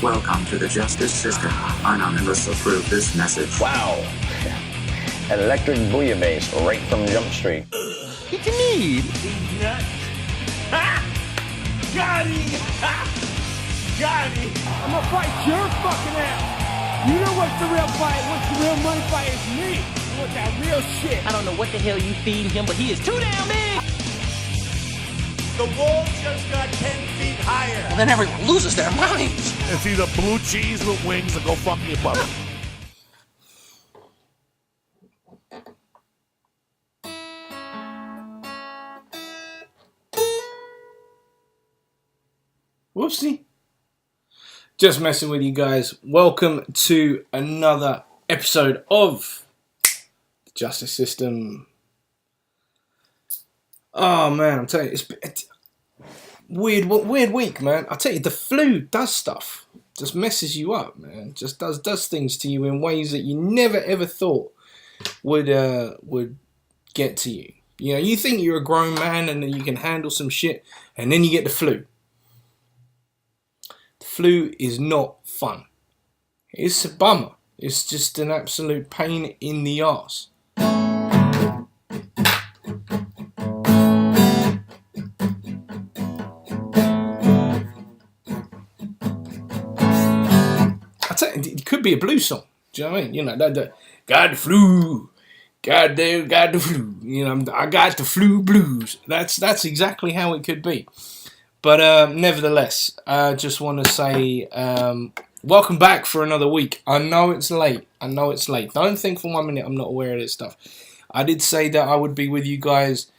Welcome to the justice system. Anonymous approve this message. Wow. An electric bouillabaisse right from Jump Street. What you need? These nuts. Ha! Got him! Ha! Got him! I'm gonna fight your fucking ass. You know what's the real fight? What's the real money fight is me. You want that real shit. I don't know what the hell you feed him, but he is too damn big. The wall just got 10 feet higher. Well, then everyone loses their minds. It's either blue cheese with wings or go fuck your mother. Whoopsie. Just messing with you guys. Welcome to another episode of the Justice System. Oh man, I'm telling you, it's weird week, man. I tell you, the flu does stuff. Just messes you up, man. Just does things to you in ways that you never ever thought would get to you. You know, you think you're a grown man and that you can handle some shit, and then you get the flu. The flu is not fun. It's a bummer. It's just an absolute pain in the arse. It could be a blues song. Do you know what I mean? You know, that got the flu. Goddamn, got the flu. You know, I got the flu blues. That's exactly how it could be. But nevertheless, I just want to say welcome back for another week. I know it's late. Don't think for 1 minute I'm not aware of this stuff. I did say that I would be with you guys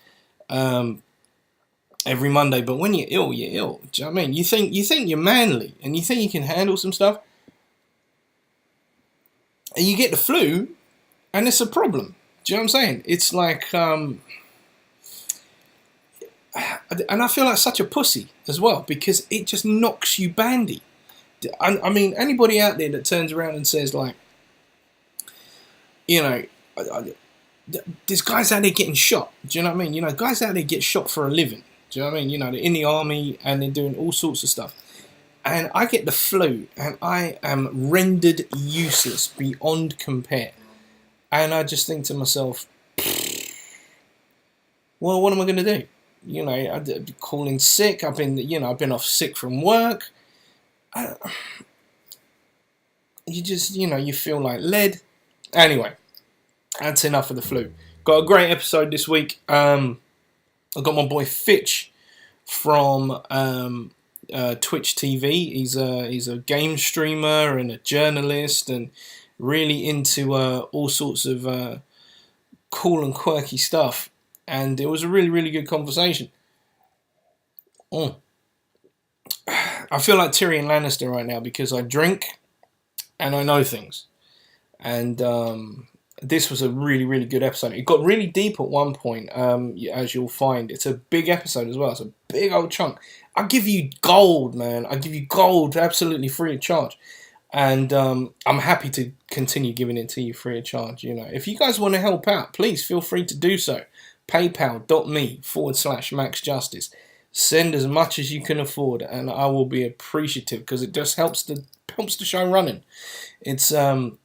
every Monday, but when you're ill, you're ill. Do you know what I mean? You think you're manly and you think you can handle some stuff, and you get the flu, and it's a problem. Do you know what I'm saying? It's like, and I feel like such a pussy as well, because it just knocks you bandy. I mean, anybody out there that turns around and says, like, you know, there's guys out there getting shot. Do you know what I mean? You know, guys out there get shot for a living. Do you know what I mean? You know, they're in the army and they're doing all sorts of stuff. And I get the flu, and I am rendered useless beyond compare. And I just think to myself, well, what am I going to do? You know, I've been calling sick. I've been off sick from work. You feel like lead. Anyway, that's enough of the flu. Got a great episode this week. I got my boy Fitz from Twitch TV. He's a game streamer and a journalist, and really into all sorts of cool and quirky stuff. And it was a really, really good conversation. I feel like Tyrion Lannister right now because I drink and I know things. And this was a really, really good episode. It got really deep at one point, as you'll find. It's a big episode as well. It's a big old chunk. I give you gold, man. I give you gold absolutely free of charge. And I'm happy to continue giving it to you free of charge. You know, if you guys want to help out, please feel free to do so. PayPal.me/MaxJustice. Send as much as you can afford, and I will be appreciative because it just helps the show running. It's one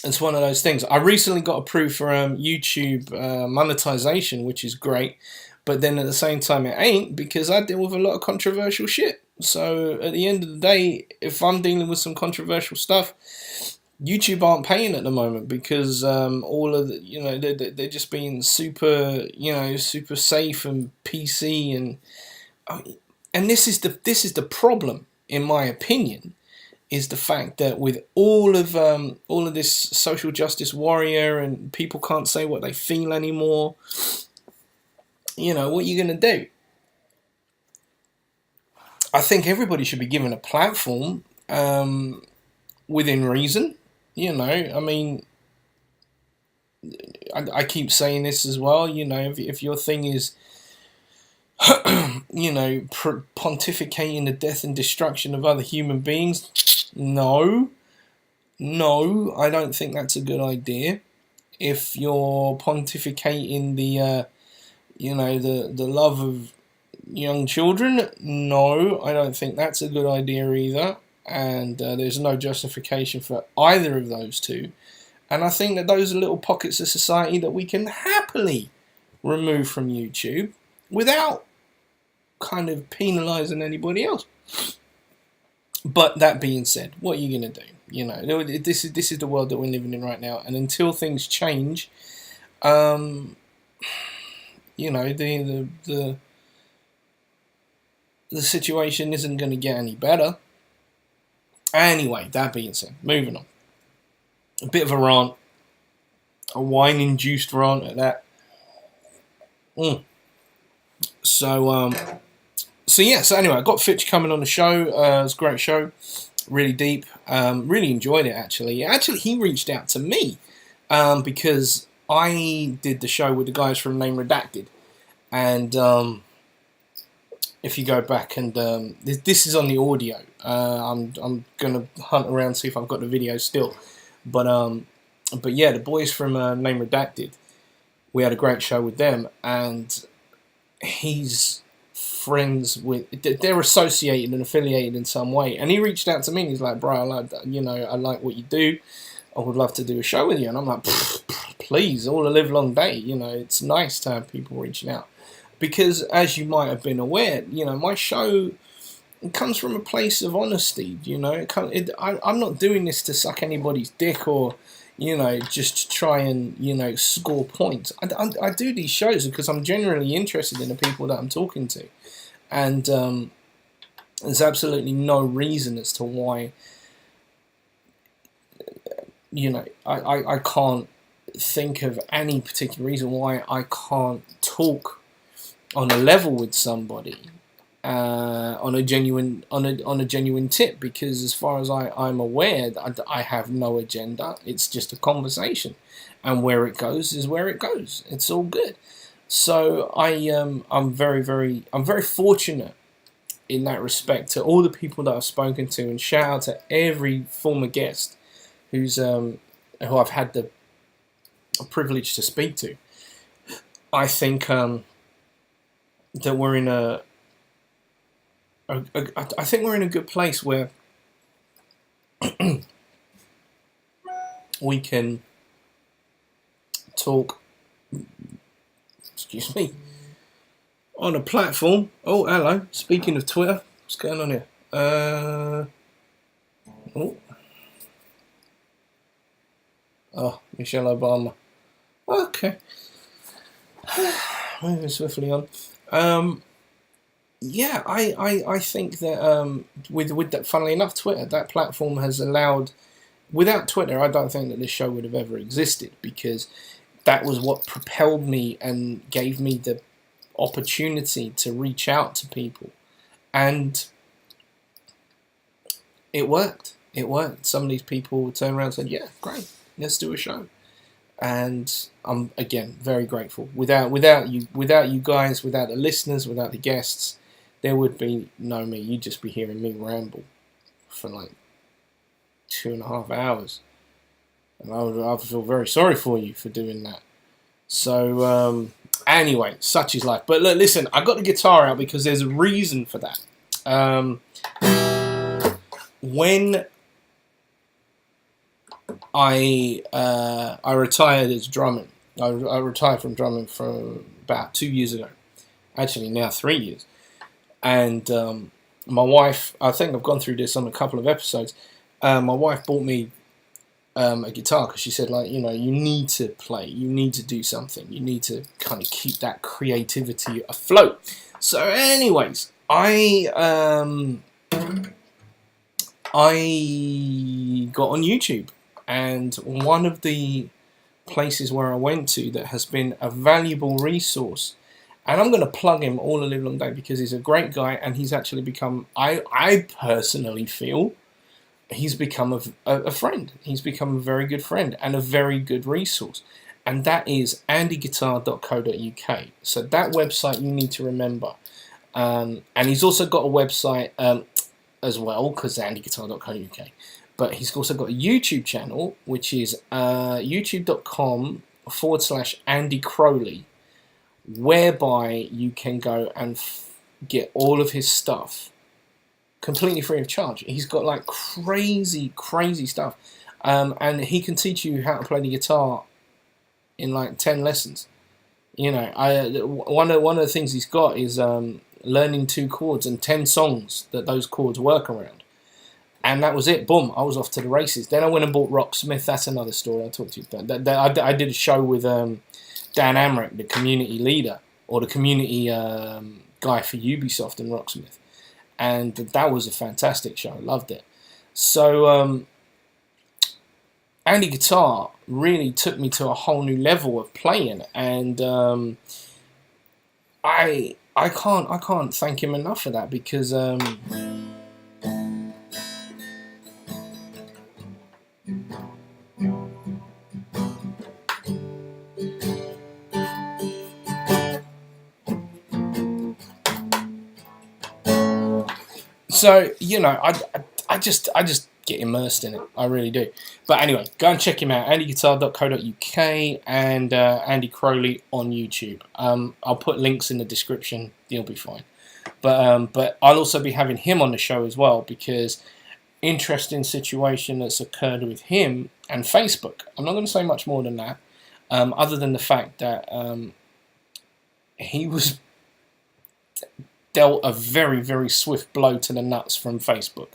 of those things. I recently got approved for YouTube monetization, which is great. But then at the same time, it ain't, because I deal with a lot of controversial shit. So at the end of the day, if I'm dealing with some controversial stuff, YouTube aren't paying at the moment because all of the, you know, they're just being super, you know, super safe and PC, and this is the problem, in my opinion, is the fact that with all of this social justice warrior and people can't say what they feel anymore. You know, what are you going to do? I think everybody should be given a platform within reason. You know, I mean, I keep saying this as well. You know, if your thing is, you know, pontificating the death and destruction of other human beings, no, I don't think that's a good idea. If you're pontificating the love of young children, no, I don't think that's a good idea either. and there's no justification for either of those two. And I think that those are little pockets of society that we can happily remove from YouTube without kind of penalising anybody else. But that being said, what are you going to do? You know, this is the world that we're living in right now, and until things change, you know, the situation isn't going to get any better. Anyway, that being said, moving on. A bit of a rant, a wine-induced rant at that. So anyway, I got Fitz coming on the show. It was a great show, really deep. Really enjoyed it, actually. Actually, he reached out to me because I did the show with the guys from NAme Redacted. And if you go back and this is on the audio. I'm gonna hunt around, see if I've got the video still. But yeah, the boys from NAme Redacted, we had a great show with them, and he's friends with, they're associated and affiliated in some way. And he reached out to me and he's like, bro, I like what you do. I would love to do a show with you. And I'm like, please, all the live long day. You know, it's nice to have people reaching out. Because as you might have been aware, you know, my show, it comes from a place of honesty, you know. I'm not doing this to suck anybody's dick or, you know, just to try and, you know, score points. I do these shows because I'm genuinely interested in the people that I'm talking to. And there's absolutely no reason as to why, you know, I can't think of any particular reason why I can't talk on a level with somebody. On a genuine tip, because as far as I'm aware, I have no agenda. It's just a conversation, and where it goes is where it goes. It's all good. So I'm very fortunate in that respect to all the people that I've spoken to, and shout out to every former guest who I've had the privilege to speak to. I think that we're in I think we're in a good place where we can talk, excuse me, on a platform. Oh, hello. Speaking of Twitter, what's going on here? Michelle Obama. Okay. Moving swiftly on. Yeah, I think that with that, funnily enough, Twitter, that platform has allowed. Without Twitter, I don't think that this show would have ever existed, because that was what propelled me and gave me the opportunity to reach out to people, and it worked. It worked. Some of these people turned around and said, "Yeah, great, let's do a show." And I'm again very grateful. Without you guys, without the listeners, without the guests, there would be no me. You'd just be hearing me ramble for like 2.5 hours, and I would feel very sorry for you for doing that. So anyway, such is life. But look, listen, I got the guitar out because there's a reason for that. When I retired as drumming. I retired from drumming for about 2 years ago. Actually, now 3 years. And my wife, I think I've gone through this on a couple of episodes. My wife bought me a guitar because she said, like, you know, you need to play. You need to do something. You need to kind of keep that creativity afloat. So anyways, I got on YouTube. And one of the places where I went to that has been a valuable resource, and I'm going to plug him all the live long day because he's a great guy, and he's actually become, I personally feel, he's become a friend. He's become a very good friend and a very good resource. And that is andyguitar.co.uk. So that website you need to remember. And he's also got a website as well, because andyguitar.co.uk. But he's also got a YouTube channel, which is youtube.com/Andy Crowley, whereby you can go and get all of his stuff completely free of charge. He's got like crazy stuff, and he can teach you how to play the guitar in like 10 lessons. You know, one of the things he's got is learning 2 chords and 10 songs that those chords work around. And that was it. Boom, I was off to the races. Then I went and bought Rocksmith. That's another story I'll talk to you about. I did a show with Dan Amrich, the community leader, or the community guy for Ubisoft and Rocksmith. And that was a fantastic show. I loved it. So Andy Guitar really took me to a whole new level of playing. And I can't thank him enough for that, because so, you know, I just get immersed in it. I really do. But anyway, go and check him out, andyguitar.co.uk and Andy Crowley on YouTube. I'll put links in the description. You'll be fine. But I'll also be having him on the show as well, because interesting situation that's occurred with him and Facebook. I'm not going to say much more than that, other than the fact that he was dealt a very, very swift blow to the nuts from Facebook.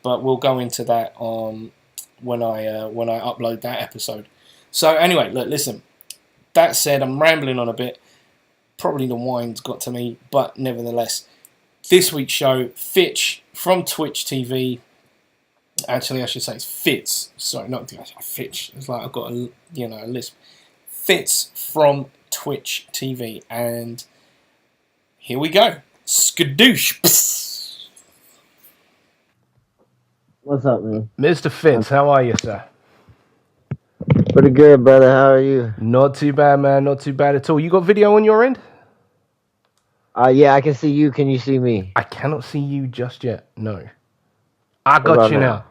But we'll go into that when I upload that episode. So anyway, look, listen. That said, I'm rambling on a bit. Probably the wine's got to me, but nevertheless, this week's show, Fitz from Twitch TV. Actually, I should say it's Fitz. Sorry, not Fitz. It's like I've got a lisp. Fitz from Twitch TV, and here we go. Skadoosh. What's up, man? Mr. Fitz, how are you, sir? Pretty good, brother. How are you? Not too bad, man. Not too bad at all. You got video on your end? Yeah, I can see you. Can you see me? I cannot see you just yet. No. I got you now.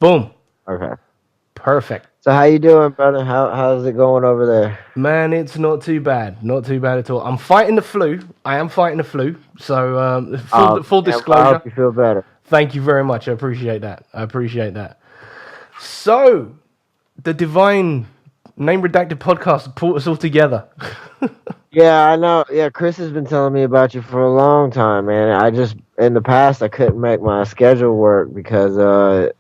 Boom. Okay. Perfect. So how you doing, brother? How's it going over there? Man, it's not too bad. Not too bad at all. I'm fighting the flu. I am fighting the flu. So full disclosure. I hope you feel better. Thank you very much. I appreciate that. So, the divine Name Redacted Podcast brought us all together. Yeah, I know. Yeah, Chris has been telling me about you for a long time, man. In the past, I couldn't make my schedule work because the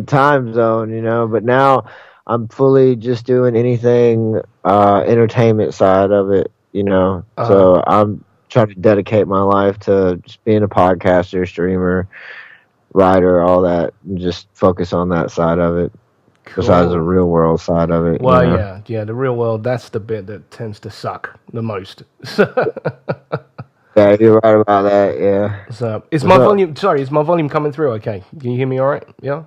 time zone, but now I'm fully just doing anything entertainment side of it, So I'm trying to dedicate my life to just being a podcaster, streamer, writer, all that, and just focus on that side of it. Cool. Besides the real world side of it. Well, yeah, the real world, that's the bit that tends to suck the most. Yeah, you're right about that, yeah. So, is my volume coming through okay? Can you hear me all right? Yeah?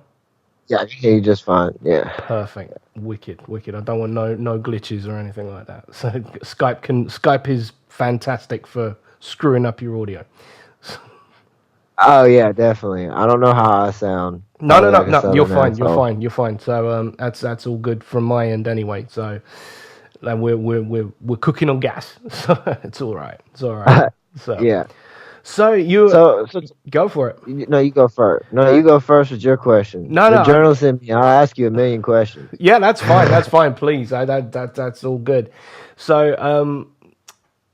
Yeah, I can hear you just fine, yeah. Perfect. Wicked. I don't want no glitches or anything like that. So Skype is fantastic for screwing up your audio. Oh yeah, definitely. I don't know how I sound. No. You're fine. So that's all good from my end anyway. So we're cooking on gas. So it's all right. So yeah. So go for it. No, you go first. No, you go first with your question. The journalist in me, I'll ask you a million questions. Yeah, that's fine. That's fine. Please, that's all good. So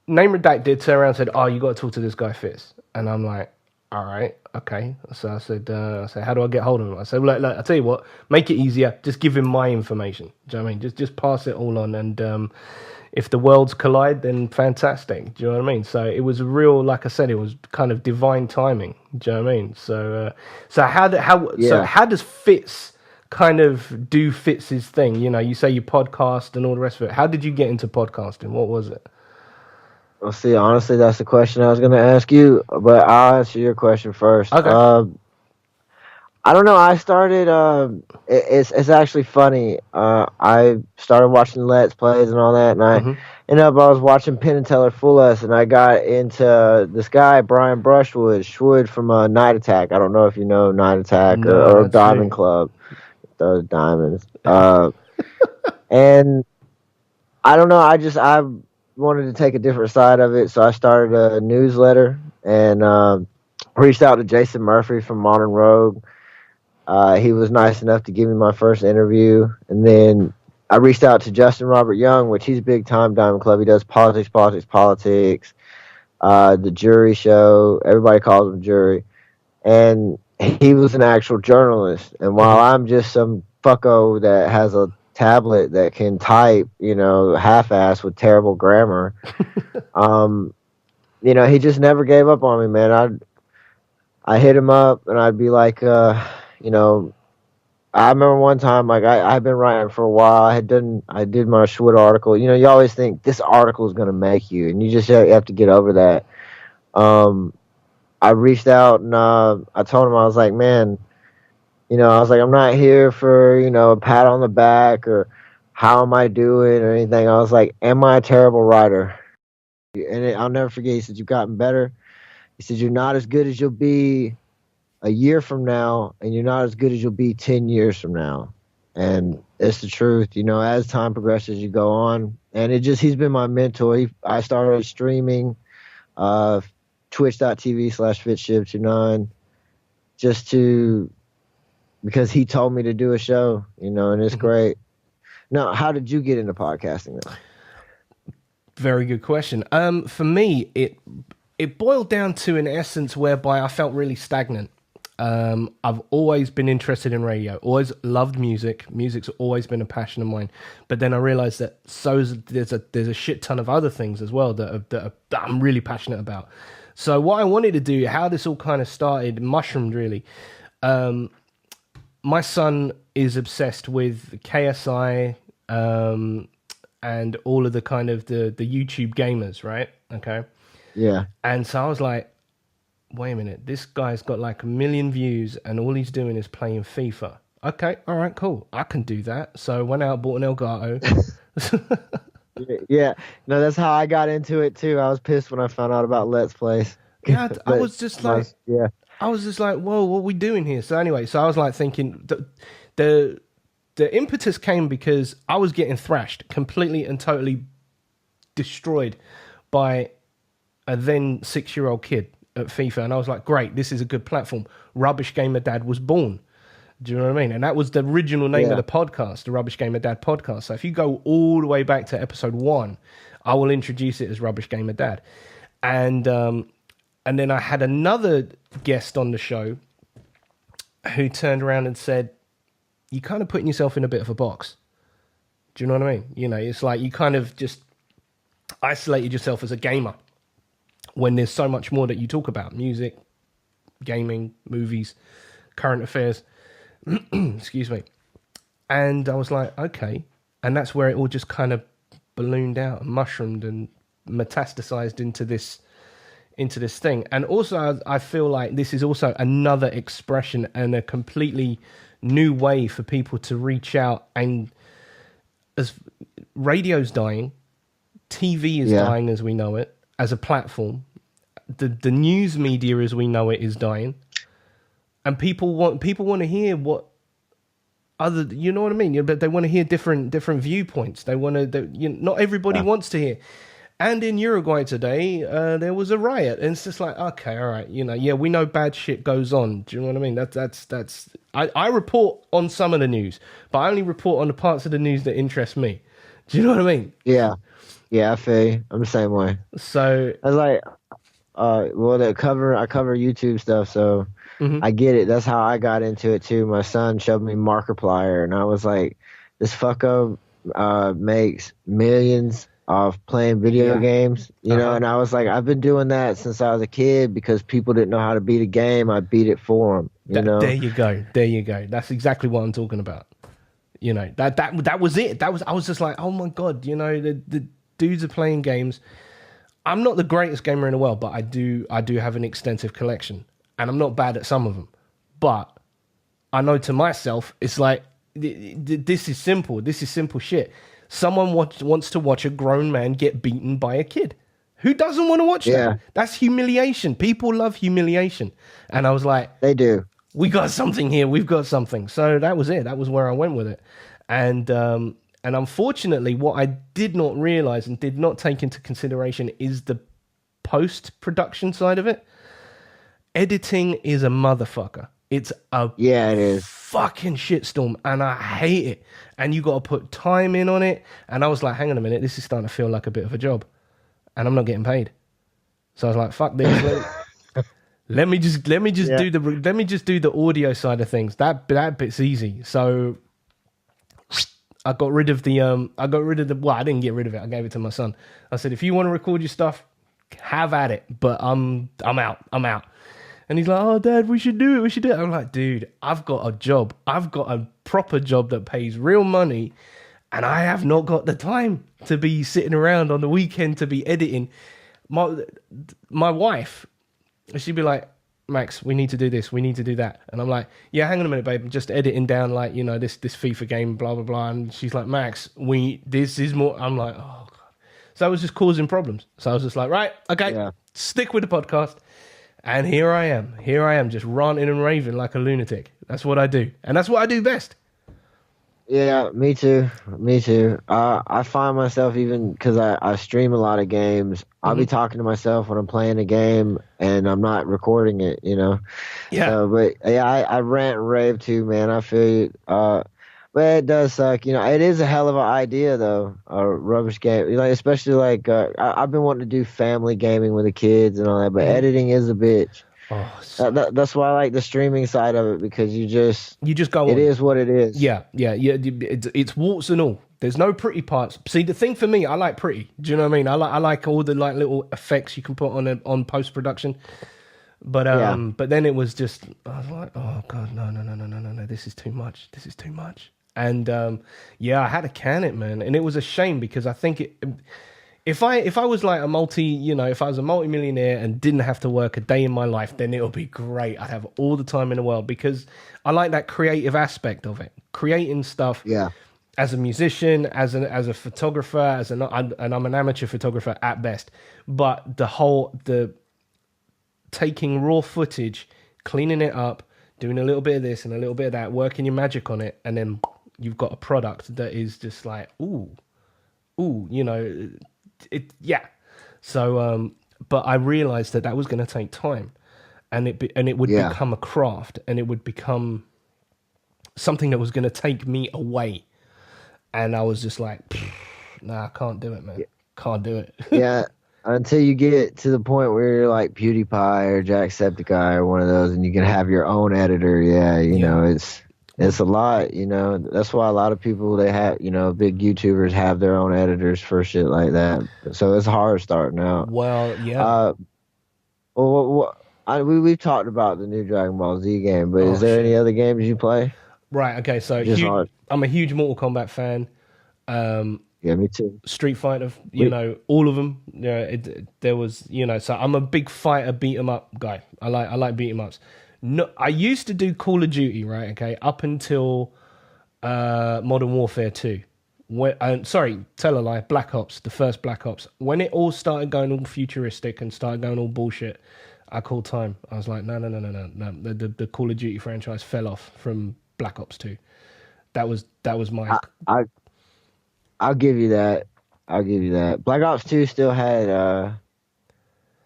Name Redacted turned around and said, "Oh, you got to talk to this guy Fitz," and I'm like, all right, okay. So I said, how do I get hold of him? I said, look, I'll tell you what, make it easier. Just give him my information. Do you know what I mean? Just pass it all on. And if the worlds collide, then fantastic. Do you know what I mean? So it was real, like I said, it was kind of divine timing. Do you know what I mean? So how does Fitz kind of do Fitz's thing? You say you podcast and all the rest of it. How did you get into podcasting? What was it? Well, see, honestly, that's the question I was going to ask you, but I'll answer your question first. Okay. I don't know. I started. It's actually funny. I started watching Let's Plays and all that, and I was watching Penn and Teller Fool Us, and I got into this guy Brian Schwood from Night Attack. I don't know if you know Night Attack or Diamond Club. Those diamonds. And I don't know. I wanted to take a different side of it, so I started a newsletter, and reached out to Jason Murphy from Modern Rogue. He was nice enough to give me my first interview. And then I reached out to Justin Robert Young, which he's big time Diamond Club. He does politics. The Jury Show. Everybody calls him Jury. And he was an actual journalist. And while I'm just some fucko that has a tablet that can type, half-ass with terrible grammar, he just never gave up on me, man. I hit him up and I'd be like, I remember one time, like I've been writing for a while. I did my Schwood article. You always think this article is going to make you, and you just have to get over that. I reached out and I told him, I was like, man, I'm not here for, a pat on the back or how am I doing or anything. I was like, am I a terrible writer? And I'll never forget, he said, you've gotten better. He said, you're not as good as you'll be a year from now, and you're not as good as you'll be 10 years from now. And it's the truth. As time progresses, you go on. And he's been my mentor. I started streaming twitch.tv/FitzShip29 because he told me to do a show, and it's great. Now, how did you get into podcasting though? Very good question. For me, it boiled down to an essence whereby I felt really stagnant. I've always been interested in radio, always loved music. Music's always been a passion of mine. But then I realized that there's a shit ton of other things as well that I'm really passionate about. So what I wanted to do, how this all kind of started, mushroomed really. My son is obsessed with KSI and all of the kind of the YouTube gamers, right? Okay. Yeah. And so I was like, wait a minute, this guy's got like 1 million views and all he's doing is playing FIFA. Okay, all right, cool. I can do that. So I went out, bought an Elgato. Yeah. No, that's how I got into it too. I was pissed when I found out about Let's Plays. Yeah, I was just like, I was just like, whoa, what are we doing here? So anyway, so I was like thinking, the impetus came because I was getting thrashed, completely and totally destroyed by a then 6-year-old kid at FIFA. And I was like, great, this is a good platform. Rubbish Gamer Dad was born. Do you know what I mean? And that was the original name of the podcast, the Rubbish Gamer Dad Podcast. So if you go all the way back to episode 1, I will introduce it as Rubbish Gamer Dad. And then I had another guest on the show who turned around and said, you're kind of putting yourself in a bit of a box. Do you know what I mean? It's like you kind of just isolated yourself as a gamer when there's so much more that you talk about: music, gaming, movies, current affairs. Excuse me. And I was like, okay. And that's where it all just kind of ballooned out and mushroomed and metastasized into this thing. And also I feel like this is also another expression and a completely new way for people to reach out. And as radio's dying, TV is dying as we know it, as a platform. The news media as we know it is dying. And people want to hear what other, you know what I mean? But they want to hear different viewpoints. They want to, not everybody wants to hear. And in Uruguay today, there was a riot, and it's just like, okay, all right, we know bad shit goes on. Do you know what I mean? That's. I report on some of the news, but I only report on the parts of the news that interest me. Do you know what I mean? Yeah, I feel you. I'm the same way. So I was like, I cover YouTube stuff, so I get it. That's how I got into it too. My son showed me Markiplier, and I was like, this fucko makes millions of playing video games, know, and I was like, I've been doing that since I was a kid because people didn't know how to beat a game. I beat it for them, know. There you go. That's exactly what I'm talking about. That was it. I was just like, oh my God, the dudes are playing games. I'm not the greatest gamer in the world, but I do have an extensive collection, and I'm not bad at some of them. But I know to myself, it's like, this is simple. This is simple shit. Someone wants to watch a grown man get beaten by a kid. Who doesn't want to watch that? That's humiliation. People love humiliation. And I was like, they do. We got something here. We've got something. So that was it. That was where I went with it. And unfortunately, what I did not realize and did not take into consideration is the post-production side of it. editing is a motherfucker. It's a it is fucking shitstorm, and I hate it. And you got to put time in on it. And I was like, hang on a minute, this is starting to feel like a bit of a job, and I'm not getting paid. So I was like, fuck this. Let me just do the audio side of things. That bit's easy. So I got rid of the well, I didn't get rid of it. I gave it to my son. I said, if you want to record your stuff, have at it. But I'm out. And he's like, oh, Dad, we should do it. I'm like, dude, I've got a job. I've got a proper job that pays real money, and I have not got the time to be sitting around on the weekend to be editing. My wife, she'd be like, Max, we need to do this, we need to do that. And I'm like, yeah, hang on a minute, babe. I'm just editing down, like, you know, this FIFA game, blah, blah, blah. And she's like, Max, this is more. I'm like, oh, God. So I was just causing problems. So I was just like, right, okay, stick with the podcast. And here I am just ranting and raving like a lunatic. That's what I do. And that's what I do best. Yeah, me too. I find myself, even because I stream a lot of games, I'll be talking to myself when I'm playing a game and I'm not recording it, you know? Yeah. So, but yeah, I rant and rave too, man. I feel you. But it does suck. You know, it is a hell of an idea, though, a rubbish game. Like, especially, like, I've been wanting to do family gaming with the kids and all that, but editing is a bitch. Oh, that's why I like the streaming side of it, because you just go. It is what it is. Yeah. It's warts and all. There's no pretty parts. See, the thing for me, I like pretty. Do you know what I mean? I like all the like little effects you can put on post production. But but then it was just, I was like, oh God, no, this is too much. And I had to can it, man, and it was a shame, because I think if I was like if I was a multi-millionaire and didn't have to work a day in my life, then it would be great. I'd have all the time in the world, because I like that creative aspect of it, creating stuff. Yeah. As a musician, as a photographer, and I'm an amateur photographer at best, but the taking raw footage, cleaning it up, doing a little bit of this and a little bit of that, working your magic on it, and then you've got a product that is just like, ooh, you know, yeah. So, but I realized that was going to take time, and it would become a craft, and it would become something that was going to take me away. And I was just like, nah, I can't do it, man. Can't do it. Yeah. Until you get to the point where you're like PewDiePie or Jacksepticeye or one of those, and you can have your own editor. Yeah, you know, it's a lot. You know, that's why a lot of people, they have, you know, big YouTubers have their own editors for shit like that. So it's hard starting out. Well, yeah. We've talked about the new Dragon Ball Z game, but is there any other games you play? Right. Okay. So I'm a huge Mortal Kombat fan. Yeah, me too. Street Fighter, you know, all of them. Yeah, there was, you know, so I'm a big fighter beat 'em up guy. I like beat 'em ups. No, I used to do Call of Duty, right? Okay, up until Modern Warfare 2. Tell a lie. Black Ops, the first Black Ops. When it all started going all futuristic and started going all bullshit, I called time. I was like, no. The Call of Duty franchise fell off from Black Ops 2. That was my. I'll give you that. Black Ops 2 still had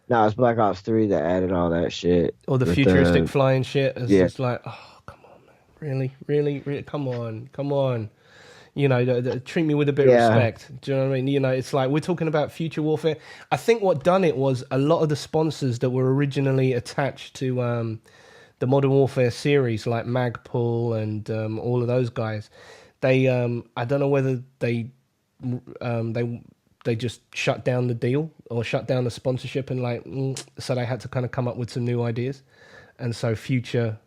no, it's Black Ops 3 that added all that shit. Or the futuristic flying shit. It's just like, oh, come on, man. Really? Come on. You know, treat me with a bit of respect. Do you know what I mean? You know, it's like, we're talking about future warfare. I think what done it was a lot of the sponsors that were originally attached to the Modern Warfare series, like Magpul and all of those guys, they, I don't know whether they just shut down the deal or shut down the sponsorship, and so they had to kind of come up with some new ideas, and so future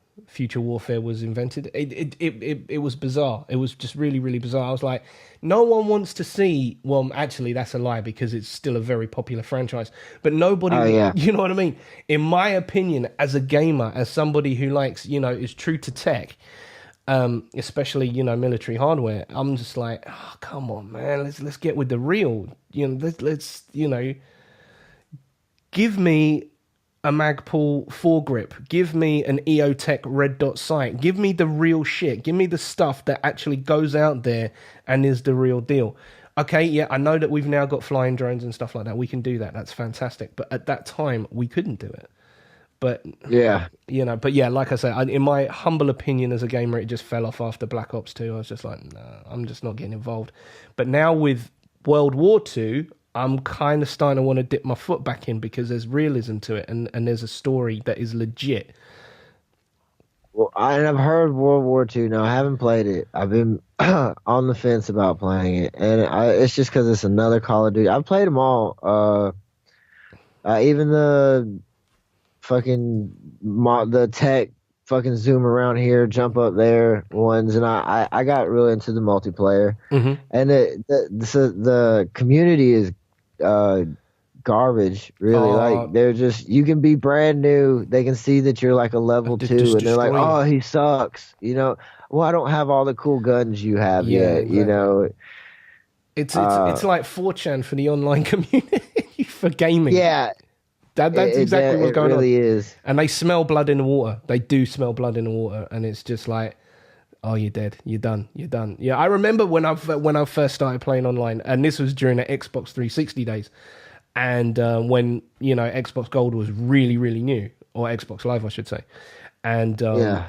warfare was invented. It was bizarre. It was just really, really bizarre. I was like, no one wants to see. Well, actually, that's a lie, because it's still a very popular franchise. But nobody, you know what I mean? In my opinion, as a gamer, as somebody who likes, you know, is true to tech, especially, you know, military hardware, I'm just like, oh, come on, man, let's get with the real. You know, let's you know, give me a Magpul foregrip, give me an EOTech red dot sight, give me the real shit, give me the stuff that actually goes out there and is the real deal. Okay, yeah, I know that we've now got flying drones and stuff like that. We can do that. That's fantastic. But at that time, we couldn't do it. But Yeah. but yeah, like I said, in my humble opinion as a gamer, it just fell off after Black Ops 2. I was just like, nah, I'm just not getting involved. But now with World War 2, I'm kind of starting to want to dip my foot back in because there's realism to it and there's a story that is legit. Well, I've heard World War II. No, I haven't played it. I've been on the fence about playing it, and it's just because it's another Call of Duty. I've played them all. Even the fucking the tech fucking zoom around here, jump up there ones, and I got really into the multiplayer, Mm-hmm. and the community is garbage, really. Like, they're just, you can be brand new, they can see that you're like a level 2, and they're like, oh, he sucks, well, I don't have all the cool guns you have yet. Exactly. It's like 4chan for the online community for gaming. Yeah, that's exactly what's going on. It really is. And they smell blood in the water. They do smell blood in the water, and it's just like, oh, you're dead. You're done. Yeah, I remember when I first started playing online, and this was during the Xbox 360 days, and when Xbox Gold was really, really new, or Xbox Live, I should say, and it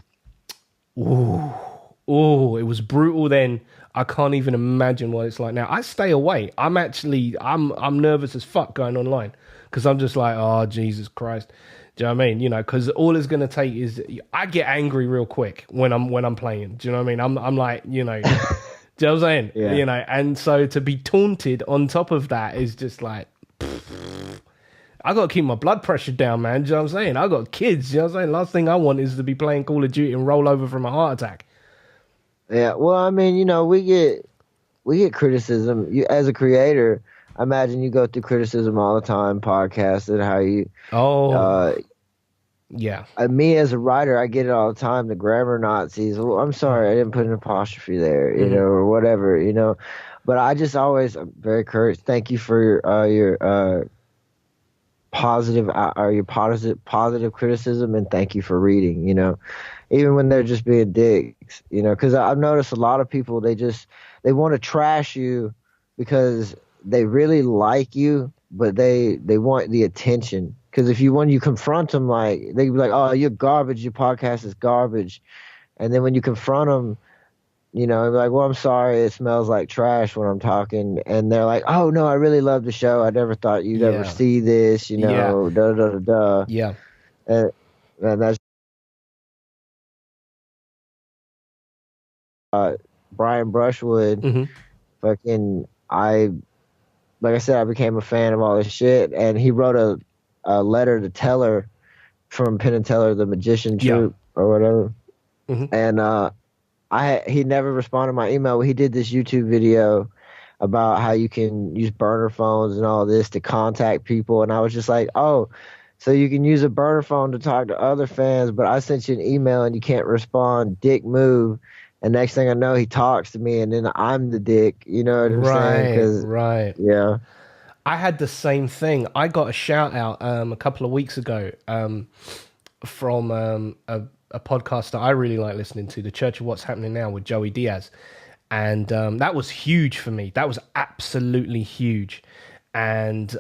was brutal then. I can't even imagine what it's like now. I stay away. I'm nervous as fuck going online because I'm just like, oh, Jesus Christ. Do you know what I mean? Because all it's going to take is, I get angry real quick when I'm playing. Do you know what I mean? I'm like, do you know what I'm saying? Yeah. And so to be taunted on top of that is just like, I got to keep my blood pressure down, man. Do you know what I'm saying? I got kids. You know what I'm saying? Last thing I want is to be playing Call of Duty and roll over from a heart attack. Yeah, well, I mean, we get criticism. You, as a creator, I imagine you go through criticism all the time, podcasts, and how you. Yeah. Me as a writer, I get it all the time. The grammar Nazis. Well, I'm sorry, I didn't put an apostrophe there, or whatever, But I just always, I'm very encouraged. Thank you for your positive criticism, and thank you for reading. Even when they're just being dicks, because I've noticed a lot of people, they want to trash you because they really like you, but they want the attention. Because when you confront them, like, they be like, oh, you're garbage, your podcast is garbage. And then when you confront them, they're like, well, I'm sorry, it smells like trash when I'm talking. And they're like, oh, no, I really love the show. I never thought you'd ever see this, da-da-da-da. Yeah. And that's Brian Brushwood. Fucking, like I said, I became a fan of all this shit. And he wrote a letter to Teller from Penn and Teller, the Magician Troupe, or whatever. And he never responded to my email. He did this YouTube video about how you can use burner phones and all this to contact people. And I was just like, oh, so you can use a burner phone to talk to other fans, but I sent you an email and you can't respond. Dick move. And next thing I know, he talks to me, and then I'm the dick. You know what I'm saying? Right. Yeah. I had the same thing. I got a shout out a couple of weeks ago from a podcast that I really like listening to, The Church of What's Happening Now with Joey Diaz. And that was huge for me. That was absolutely huge. And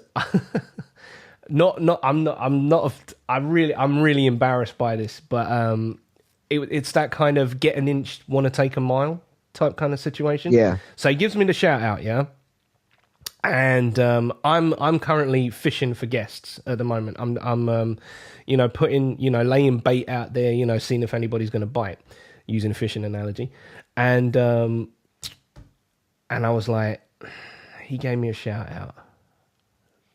I'm really embarrassed by this, but it's that kind of get an inch, want to take a mile type kind of situation. Yeah. So he gives me the shout out, yeah. And I'm currently fishing for guests at the moment. I'm putting, laying bait out there, seeing if anybody's going to bite, using a fishing analogy. And I was like, he gave me a shout out.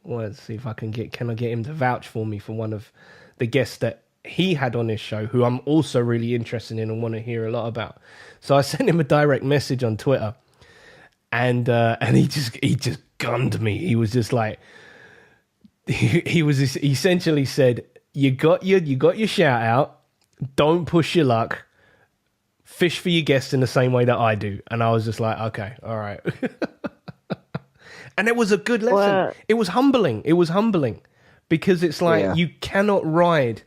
Well, let's see if I can get him to vouch for me for one of the guests that he had on his show, who I'm also really interested in and want to hear a lot about. So I sent him a direct message on Twitter, and he just gunned me. He was just like, he essentially said, you got your shout out, don't push your luck, fish for your guests in the same way that I do. And I was just like, okay, all right. And it was a good lesson. Well, it was humbling because it's like, you cannot ride.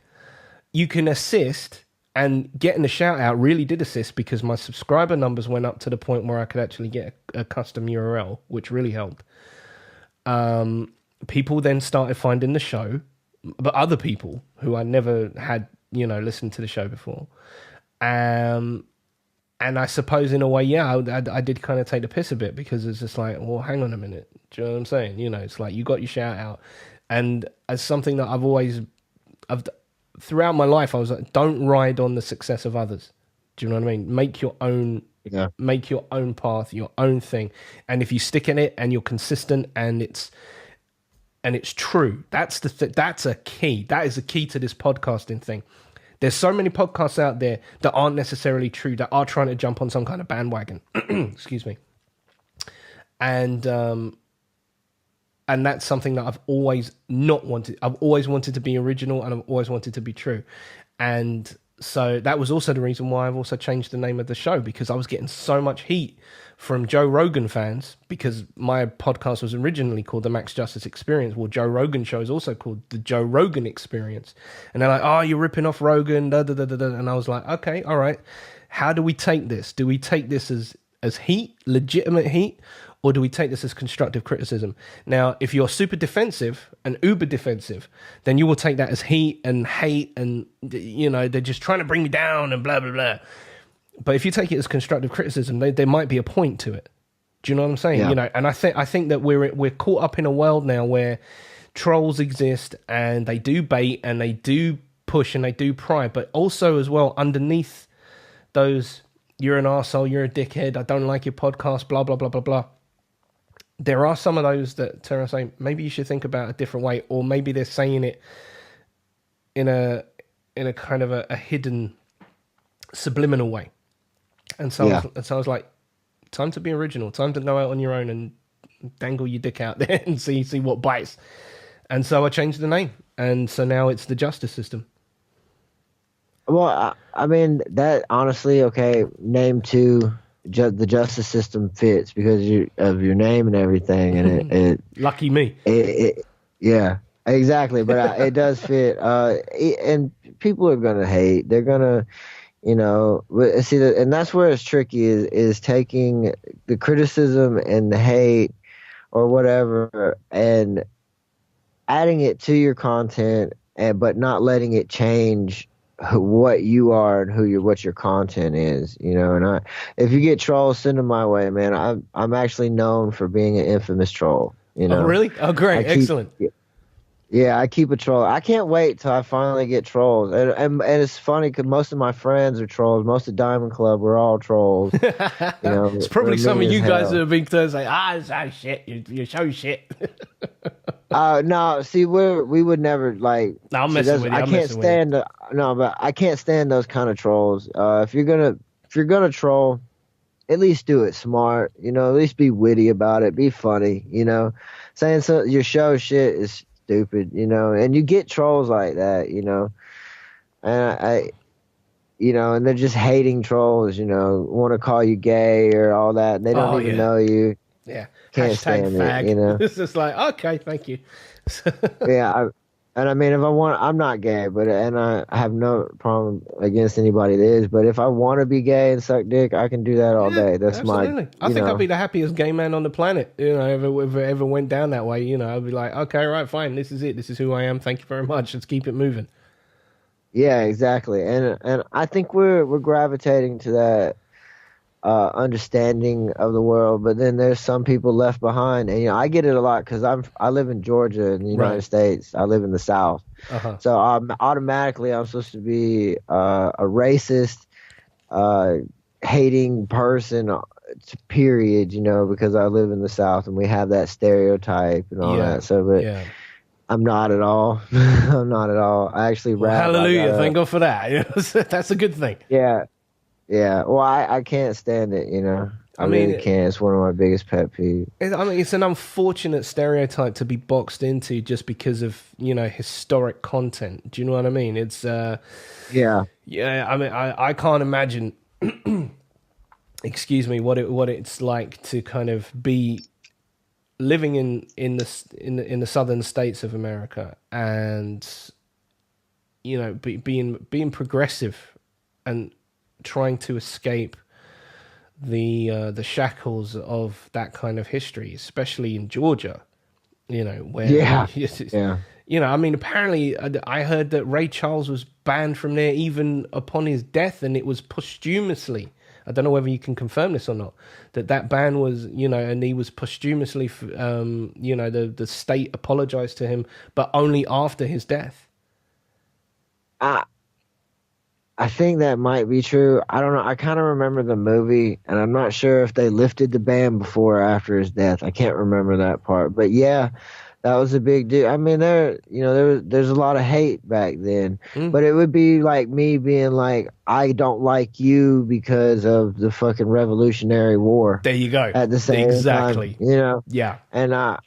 You can assist, and getting the shout out really did assist because my subscriber numbers went up to the point where I could actually get a custom URL, which really helped. People then started finding the show, but other people who I never had, listened to the show before. And I suppose in a way, yeah, I did kind of take the piss a bit, because it's just like, well, hang on a minute. Do you know what I'm saying? It's like you got your shout out. And as something that throughout my life, I was like, don't ride on the success of others. Do you know what I mean? Make your own path, your own thing. And if you stick in it and you're consistent and it's true, that's a key. That is the key to this podcasting thing. There's so many podcasts out there that aren't necessarily true, that are trying to jump on some kind of bandwagon. Excuse me. And that's something that I've always not wanted. I've always wanted to be original, and I've always wanted to be true. And so that was also the reason why I've also changed the name of the show, because I was getting so much heat from Joe Rogan fans, because my podcast was originally called The Max Justice Experience. Well, Joe Rogan show is also called The Joe Rogan Experience. And they're like, oh, you're ripping off Rogan, da, da, da, da, da. And I was like, okay, all right. How do we take this? Do we take this as heat, legitimate heat, or do we take this as constructive criticism? Now, if you're super defensive and uber defensive, then you will take that as heat and hate and, they're just trying to bring me down and blah, blah, blah. But if you take it as constructive criticism, there might be a point to it. Do you know what I'm saying? Yeah. And I think that we're caught up in a world now where trolls exist and they do bait and they do push and they do pry, but also as well underneath those, you're an arsehole, you're a dickhead, I don't like your podcast, blah, blah, blah, blah, blah. There are some of those that turn and say, maybe you should think about a different way, or maybe they're saying it in a kind of a hidden, subliminal way. And so I was like, time to be original, time to go out on your own and dangle your dick out there and see what bites. And so I changed the name, and so now it's the Justice System. Well, I mean, that honestly, okay, name two. The justice system fits because of your name and everything, and it lucky me. Yeah, exactly. But it does fit. And people are gonna hate. They're gonna, see, and that's where it's tricky is taking the criticism and the hate or whatever and adding it to your content, but not letting it change what you are and what your content is, and if you get trolls, send them my way, man. I'm actually known for being an infamous troll. Oh, really? Oh, great. Excellent. Yeah, I keep a troll. I can't wait till I finally get trolls. And it's funny because most of my friends are trolls. Most of Diamond Club, we're all trolls. It's probably some of you guys that have been saying, it's shit. You're so shit. No, see, we would never like. No, I'm messing with you. I can't stand but I can't stand those kind of trolls. If you're gonna troll, at least do it smart. At least be witty about it. Be funny. Saying your show shit is stupid. And you get trolls like that. And and they're just hating trolls. Want to call you gay or all that. And they don't even know you. Yeah. Can't stand it, It's just like, okay, thank you. Yeah, and I mean, if I want, I'm not gay, and I have no problem against anybody that is. But if I want to be gay and suck dick, I can do that all day. That's absolutely. I think I'd be the happiest gay man on the planet. If it ever went down that way, I'd be like, okay, right, fine, this is it. This is who I am. Thank you very much. Let's keep it moving. Yeah, exactly. And I think we're gravitating to that understanding of the world, but then there's some people left behind, and I get it a lot because I live in Georgia in the United States. I live in the South, so I'm supposed to be a racist, hating person, period. Because I live in the South and we have that stereotype and all that. So, but I'm not at all. I'm not at all. I actually rap. Hallelujah! Thank God for that. That's a good thing. Yeah. Yeah, well, I can't stand it, I really can't. It's one of my biggest pet peeves. It's an unfortunate stereotype to be boxed into just because of, historic content. Do you know what I mean? It's, yeah. Yeah, I mean, I can't imagine, excuse me, what it's like to kind of be living in the southern states of America and, being progressive and trying to escape the shackles of that kind of history, especially in Georgia, where You know, I mean, apparently I heard that Ray Charles was banned from there even upon his death, and it was posthumously. I don't know whether you can confirm this or not, that ban was, you know, and he was posthumously, you know, the state apologized to him, but only after his death. I think that might be true. I don't know. I kind of remember the movie, and I'm not sure if they lifted the ban before or after his death. I can't remember that part, but yeah. That was a big deal. I mean, there's a lot of hate back then, but it would be like me being like, I don't like you because of the fucking Revolutionary War. There you go. At the same exactly. time, you know. Yeah. And I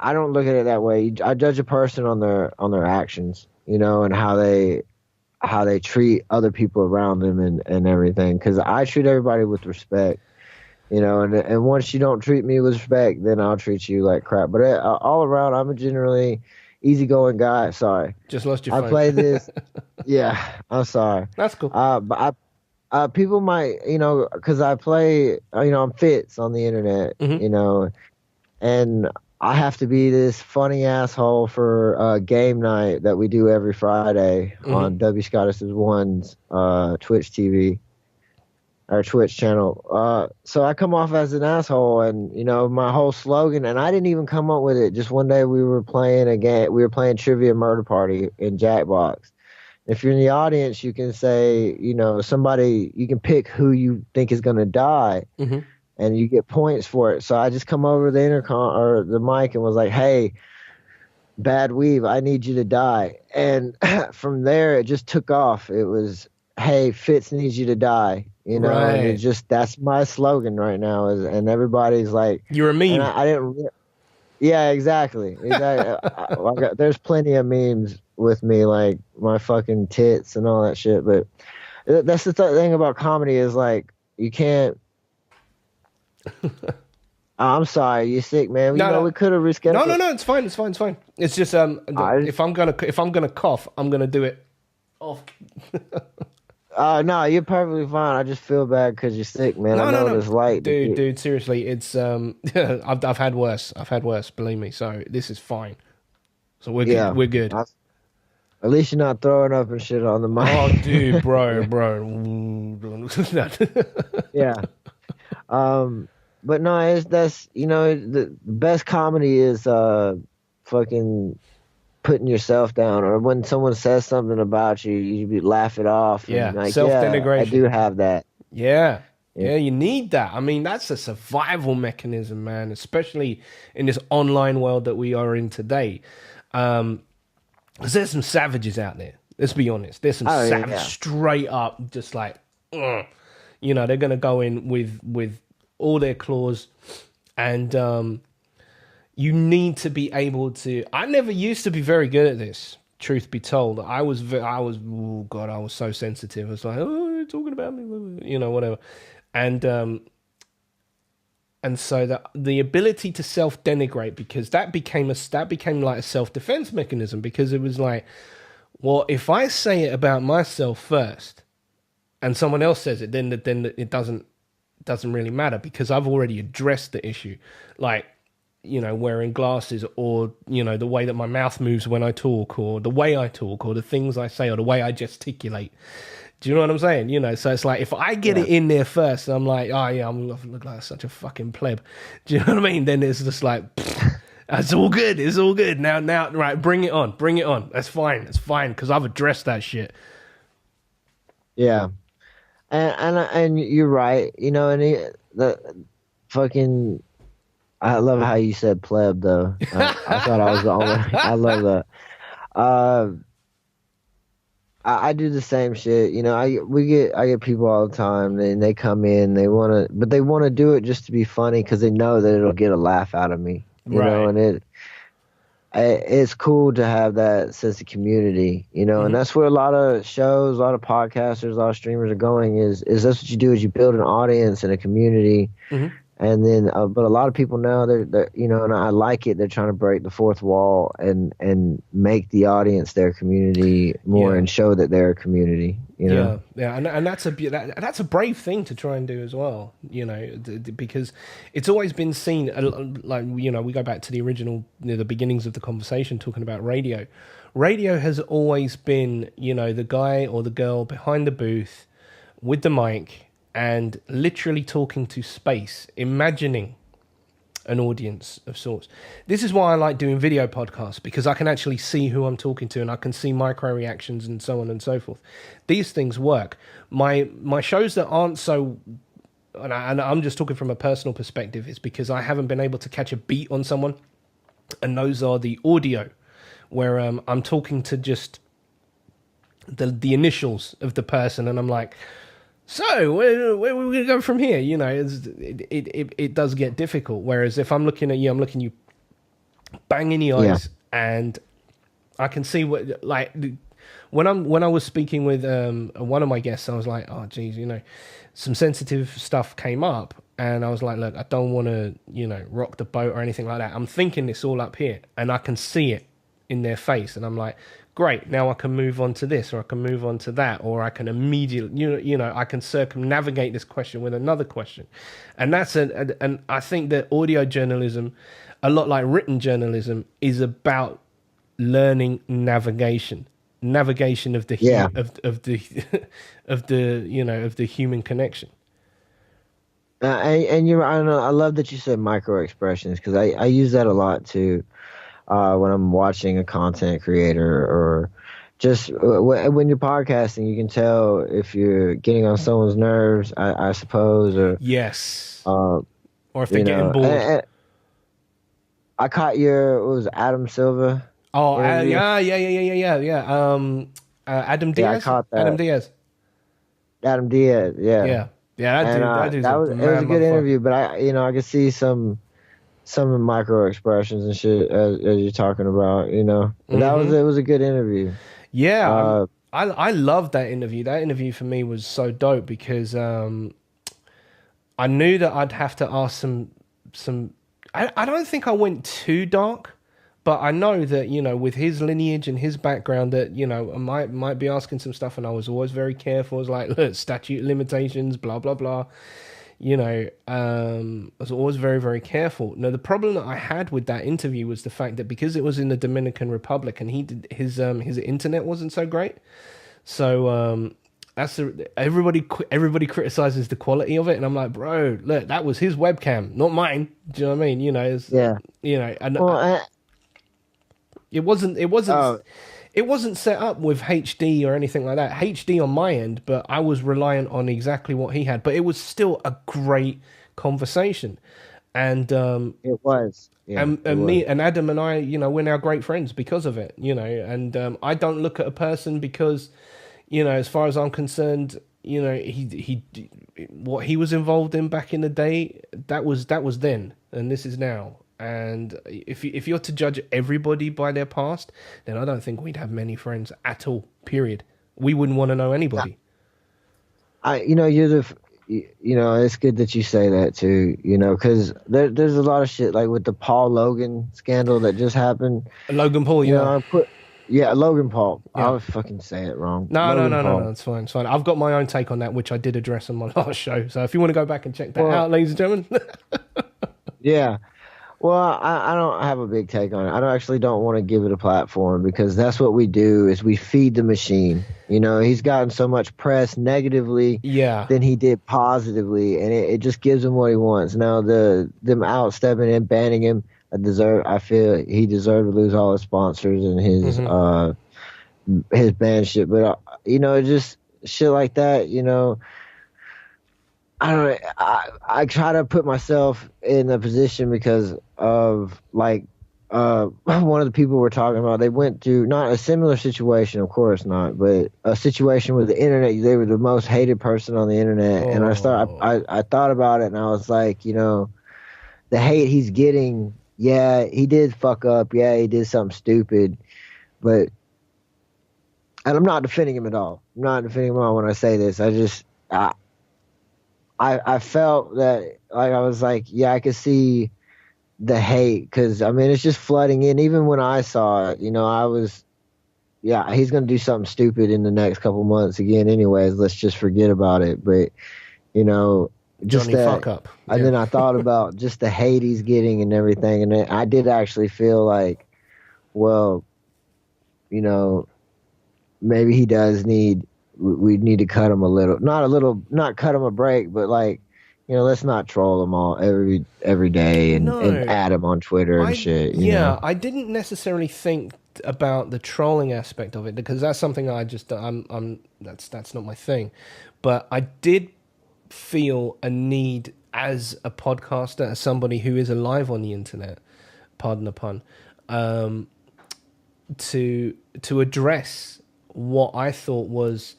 don't look at it that way. I judge a person on their actions, you know, and how they treat other people around them and everything. Because I treat everybody with respect. You know, and once you don't treat me with respect, then I'll treat you like crap. But all around, I'm a generally easygoing guy. Sorry. Just lost your phone. I play this. Yeah, I'm sorry. That's cool. But people might, you know, because I play, you know, I'm Fitz on the internet, you know, and I have to be this funny asshole for game night that we do every Friday on W. Scottus One's Twitch TV. Our Twitch channel. So I come off as an asshole, and you know my whole slogan. And I didn't even come up with it. Just one day we were playing a game. We were playing Trivia Murder Party in Jackbox. If you're in the audience, you can say, you know, somebody. You can pick who you think is going to die, and you get points for it. So I just come over the intercom or the mic and was like, "Hey, Bad Weave, I need you to die." And from there, it just took off. It was, "Hey, Fitz needs you to die." You know, and it just, that's my slogan right now. And everybody's like, "You're a meme." I didn't. Yeah, exactly. There's plenty of memes with me, like my fucking tits and all that shit. But that's the thing about comedy is like you can't. I'm sorry, you sick, man. No, we could have rescheduled. No, it's fine. It's just if I'm gonna cough, I'm gonna do it off. No, you're perfectly fine. I just feel bad because you're sick, man. I know what it's like. Dude, seriously, it's I've had worse. Believe me. So this is fine. So we're good. We're good. At least you're not throwing up and shit on the mic. Oh, dude, bro. Yeah. But no, that's, you know, the best comedy is fucking putting yourself down, or when someone says something about you, you laugh it off. Yeah, and like, self-denigration. I do have that. Yeah, you need that. I mean, that's a survival mechanism, man, especially in this online world that we are in today. Because there's some savages out there. Let's be honest. There's some savages straight up, just like, you know, they're going to go in with all their claws, and you need to be able to. I never used to be very good at this. Truth be told, I was so sensitive. I was like, "Oh, you're talking about me," you know, whatever. And so the ability to self-denigrate, because that became like a self-defense mechanism, because it was like, well, if I say it about myself first, and someone else says it, then it doesn't really matter, because I've already addressed the issue, like, you know, wearing glasses, or, you know, the way that my mouth moves when I talk, or the way I talk, or the things I say, or the way I gesticulate. Do you know what I'm saying? You know, so it's like, if I get it in there first, I'm like, oh yeah, I look like such a fucking pleb. Do you know what I mean? Then it's just like, it's all good. It's all good. Now, right, bring it on. That's fine. Because I've addressed that shit. Yeah. And you're right. You know, and the fucking, I love how you said pleb, though. I thought I was the only. I love that. I do the same shit. You know, I get people all the time, and they come in, they want to do it just to be funny, because they know that it'll get a laugh out of me. You know, and it's cool to have that sense of community. You know, and that's where a lot of shows, a lot of podcasters, a lot of streamers are going. Is that's what you do? Is you build an audience and a community. And then, but a lot of people now, they're you know, and I like it. They're trying to break the fourth wall and make the audience their community more and show that they're a community. You know? Yeah, and that's a brave thing to try and do as well. You know, because it's always been seen like, you know, we go back to the original, you know, the beginnings of the conversation talking about radio. Radio has always been, you know, the guy or the girl behind the booth with the mic and literally talking to space, imagining an audience of sorts. This is why I like doing video podcasts, because I can actually see who I'm talking to and I can see micro reactions and so on and so forth. These things work. My shows that aren't so, and I'm just talking from a personal perspective, is because I haven't been able to catch a beat on someone, and those are the audio, where I'm talking to just the initials of the person, and I'm like, so where are we going to go from here? You know, it does get difficult. Whereas if I'm looking at you, I'm looking you bang in the eyes, and I can see what, like, when I was speaking with one of my guests, I was like, oh geez, you know, some sensitive stuff came up, and I was like, look, I don't want to, you know, rock the boat or anything like that. I'm thinking this all up here, and I can see it in their face, and I'm like, great, now I can move on to this, or I can move on to that, or I can immediately, you know, I can circumnavigate this question with another question. And that's and I think that audio journalism, a lot like written journalism, is about learning navigation of the of the you know, of the human connection. And you're, I don't know, I love that you said micro expressions, because I use that a lot too. When I'm watching a content creator, or just when you're podcasting, you can tell if you're getting on someone's nerves, I suppose, or yes, or if they're getting bored. And I caught your, what was it, Adam Silva? Oh, yeah. Adam Diaz. Yeah, I caught that. Adam Diaz. Yeah. That dude's it was a good interview, but I could see some micro expressions and shit as you're talking about, you know. But it was a good interview. Yeah, I loved that interview. That interview for me was so dope, because I knew that I'd have to ask some. I don't think I went too dark, but I know that, you know, with his lineage and his background, that, you know, I might be asking some stuff, and I was always very careful. I was like, look, statute limitations, blah blah blah. You know, I was always very, very careful. Now, the problem that I had with that interview was the fact that because it was in the Dominican Republic, and his internet wasn't so great, so everybody criticizes the quality of it, and I'm like, bro, look, that was his webcam, not mine. Do you know what I mean? You know, you know, and it wasn't. It wasn't set up with HD or anything like that. HD on my end, but I was reliant on exactly what he had. But it was still a great conversation, and it was. Yeah, and me and Adam and I, you know, we're now great friends because of it. You know, and I don't look at a person because, you know, as far as I'm concerned, you know, he what he was involved in back in the day, that was then, and this is now. And if you're to judge everybody by their past, then I don't think we'd have many friends at all. Period. We wouldn't want to know anybody. It's good that you say that too. You know, because there's a lot of shit like with the Paul Logan scandal that just happened. Logan Paul, Logan Paul. Yeah. I would fucking say it wrong. No, it's fine. It's fine. I've got my own take on that, which I did address on my last show. So if you want to go back and check that out, ladies and gentlemen. Yeah. Well, I don't have a big take on it. I don't want to give it a platform, because that's what we do, is we feed the machine. You know, he's gotten so much press negatively than he did positively, and it just gives him what he wants. Now, them outstepping and banning him, I feel he deserved to lose all his sponsors and his band shit. But, you know, just shit like that, you know. I don't know. I try to put myself in a position because of, like, one of the people we're talking about, they went through not a similar situation, of course not, but a situation with the internet. They were the most hated person on the internet. And I thought about it, and I was like, you know, the hate he's getting, yeah, he did fuck up. Yeah, he did something stupid. And I'm not defending him at all. I'm not defending him at all when I say this. I felt that, like, I was like, yeah, I could see the hate, because I mean, it's just flooding in. Even when I saw it, I was, yeah, he's gonna do something stupid in the next couple months again. Anyways, let's just forget about it. But just Johnny that, fuck up. and then I thought about just the hate he's getting and everything, and I did actually feel like, well, maybe he does need. We need to cut him a little, not cut him a break, but like, let's not troll him all every day and add him on Twitter and shit. I didn't necessarily think about the trolling aspect of it, because that's something that's not my thing. But I did feel a need as a podcaster, as somebody who is alive on the internet, pardon the pun, to address what I thought was.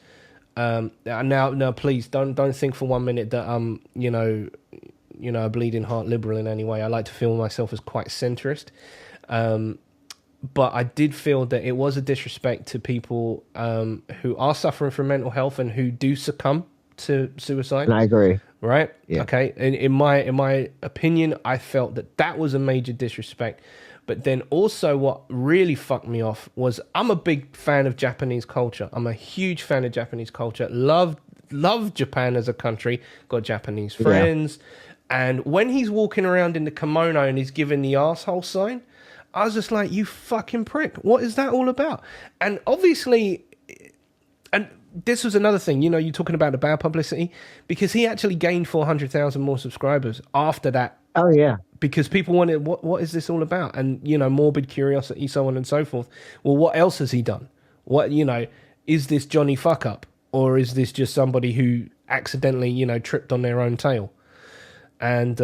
Now, please don't think for 1 minute that I'm, a bleeding heart liberal in any way. I like to feel myself as quite centrist, but I did feel that it was a disrespect to people who are suffering from mental health and who do succumb to suicide. And I agree. Right? Yeah. Okay. In my opinion, I felt that was a major disrespect. But then also what really fucked me off was, I'm a big fan of Japanese culture. I'm a huge fan of Japanese culture. Love Japan as a country. Got Japanese friends. Yeah. And when he's walking around in the kimono and he's giving the asshole sign, I was just like, you fucking prick. What is that all about? And obviously, and this was another thing, you're talking about the bad publicity, because he actually gained 400,000 more subscribers after that. Oh, yeah. Because people wanted, what is this all about? And, morbid curiosity, so on and so forth. Well, what else has he done? What, is this Johnny fuck up? Or is this just somebody who accidentally, tripped on their own tail? And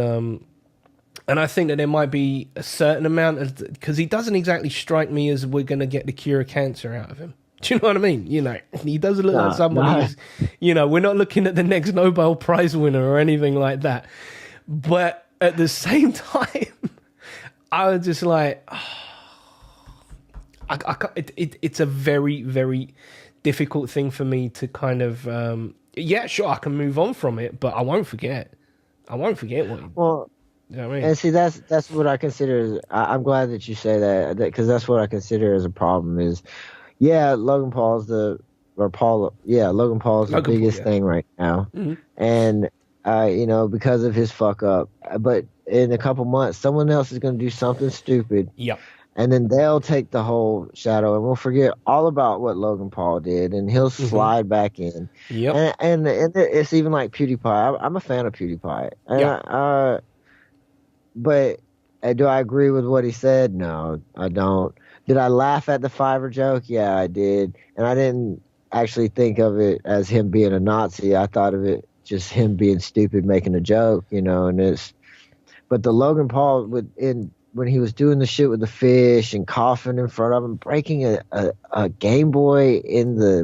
I think that there might be a certain amount of, because he doesn't exactly strike me as we're going to get the cure of cancer out of him. Do you know what I mean? He doesn't look like somebody who's, we're not looking at the next Nobel Prize winner or anything like that. But at the same time, I was just like, it's a very, very difficult thing for me to kind of, sure, I can move on from it, but I won't forget. Well, you know what I mean? And see, that's what I consider. I'm glad that you say that, because that's what I consider as a problem. Is, Logan Paul's the biggest thing right now, and. Because of his fuck up. But in a couple months, someone else is going to do something stupid. Yep. And then they'll take the whole shadow, and we'll forget all about what Logan Paul did, and he'll slide back in. Yep. And it's even like PewDiePie. I'm a fan of PewDiePie. And but do I agree with what he said? No, I don't. Did I laugh at the Fiverr joke? Yeah, I did. And I didn't actually think of it as him being a Nazi. I thought of it just him being stupid, making a joke, but the Logan Paul when he was doing the shit with the fish and coughing in front of him, breaking a Game Boy in the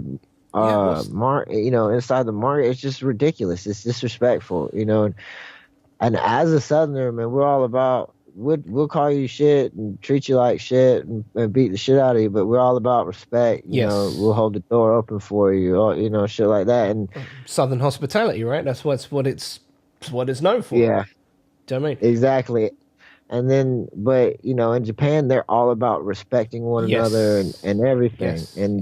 inside the market, it's just ridiculous. It's disrespectful, and as a Southerner, man, we're all about, we'll call you shit and treat you like shit and beat the shit out of you, but we're all about respect. We'll hold the door open for you, or, shit like that. And Southern hospitality, right? That's what it's known for. Yeah. Do you know what I mean? Exactly. And then, but, in Japan, they're all about respecting one another and everything.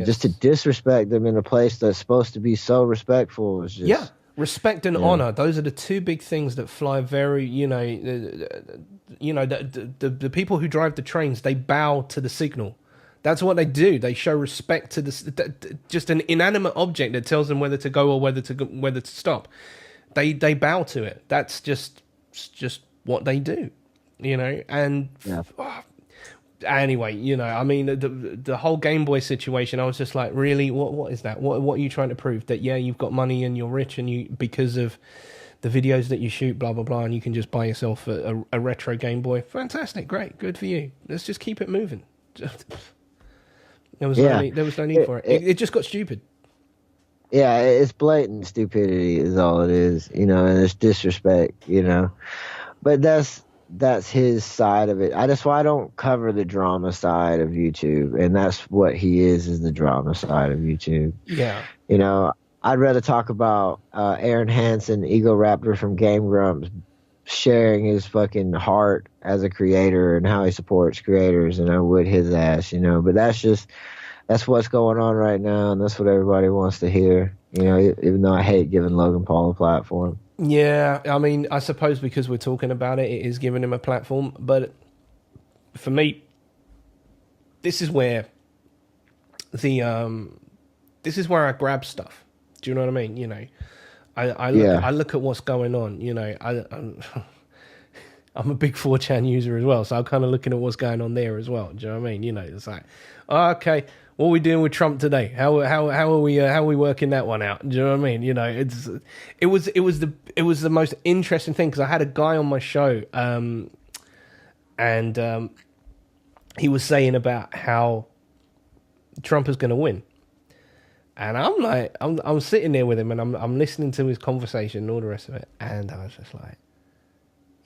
Just to disrespect them in a place that's supposed to be so respectful is just... Respect and honor, those are the two big things that fly very, the people who drive the trains, they bow to the signal. That's what they do. They show respect to just an inanimate object that tells them whether to go or whether to stop. They bow to it. That's just what they do, and anyway, I mean, the whole Game Boy situation, I was just like, really, what is that? What are you trying to prove? That you've got money and you're rich, and you, because of the videos that you shoot, blah blah blah, and you can just buy yourself a retro Game Boy. Fantastic, great, good for you. Let's just keep it moving. There was no need for it. It just got stupid. Yeah, it's blatant stupidity is all it is, and it's disrespect, But that's his side of it. That's why I don't cover the drama side of YouTube, and that's what he is the drama side of YouTube. Yeah. I'd rather talk about Aaron Hansen, Ego Raptor from Game Grumps, sharing his fucking heart as a creator and how he supports creators, and I would his ass, But that's what's going on right now, and that's what everybody wants to hear, even though I hate giving Logan Paul a platform. Yeah, I mean, I suppose because we're talking about it, it is giving him a platform. But for me, this is where this is where I grab stuff. Do you know what I mean? I look at what's going on. I'm a big 4chan user as well, so I'm kind of looking at what's going on there as well. Do you know what I mean? It's like, okay, what are we doing with Trump today? How are we working that one out? Do you know what I mean? It was the most interesting thing because I had a guy on my show, and he was saying about how Trump is going to win. And I'm like, I'm sitting there with him, and I'm listening to his conversation and all the rest of it, and I was just like,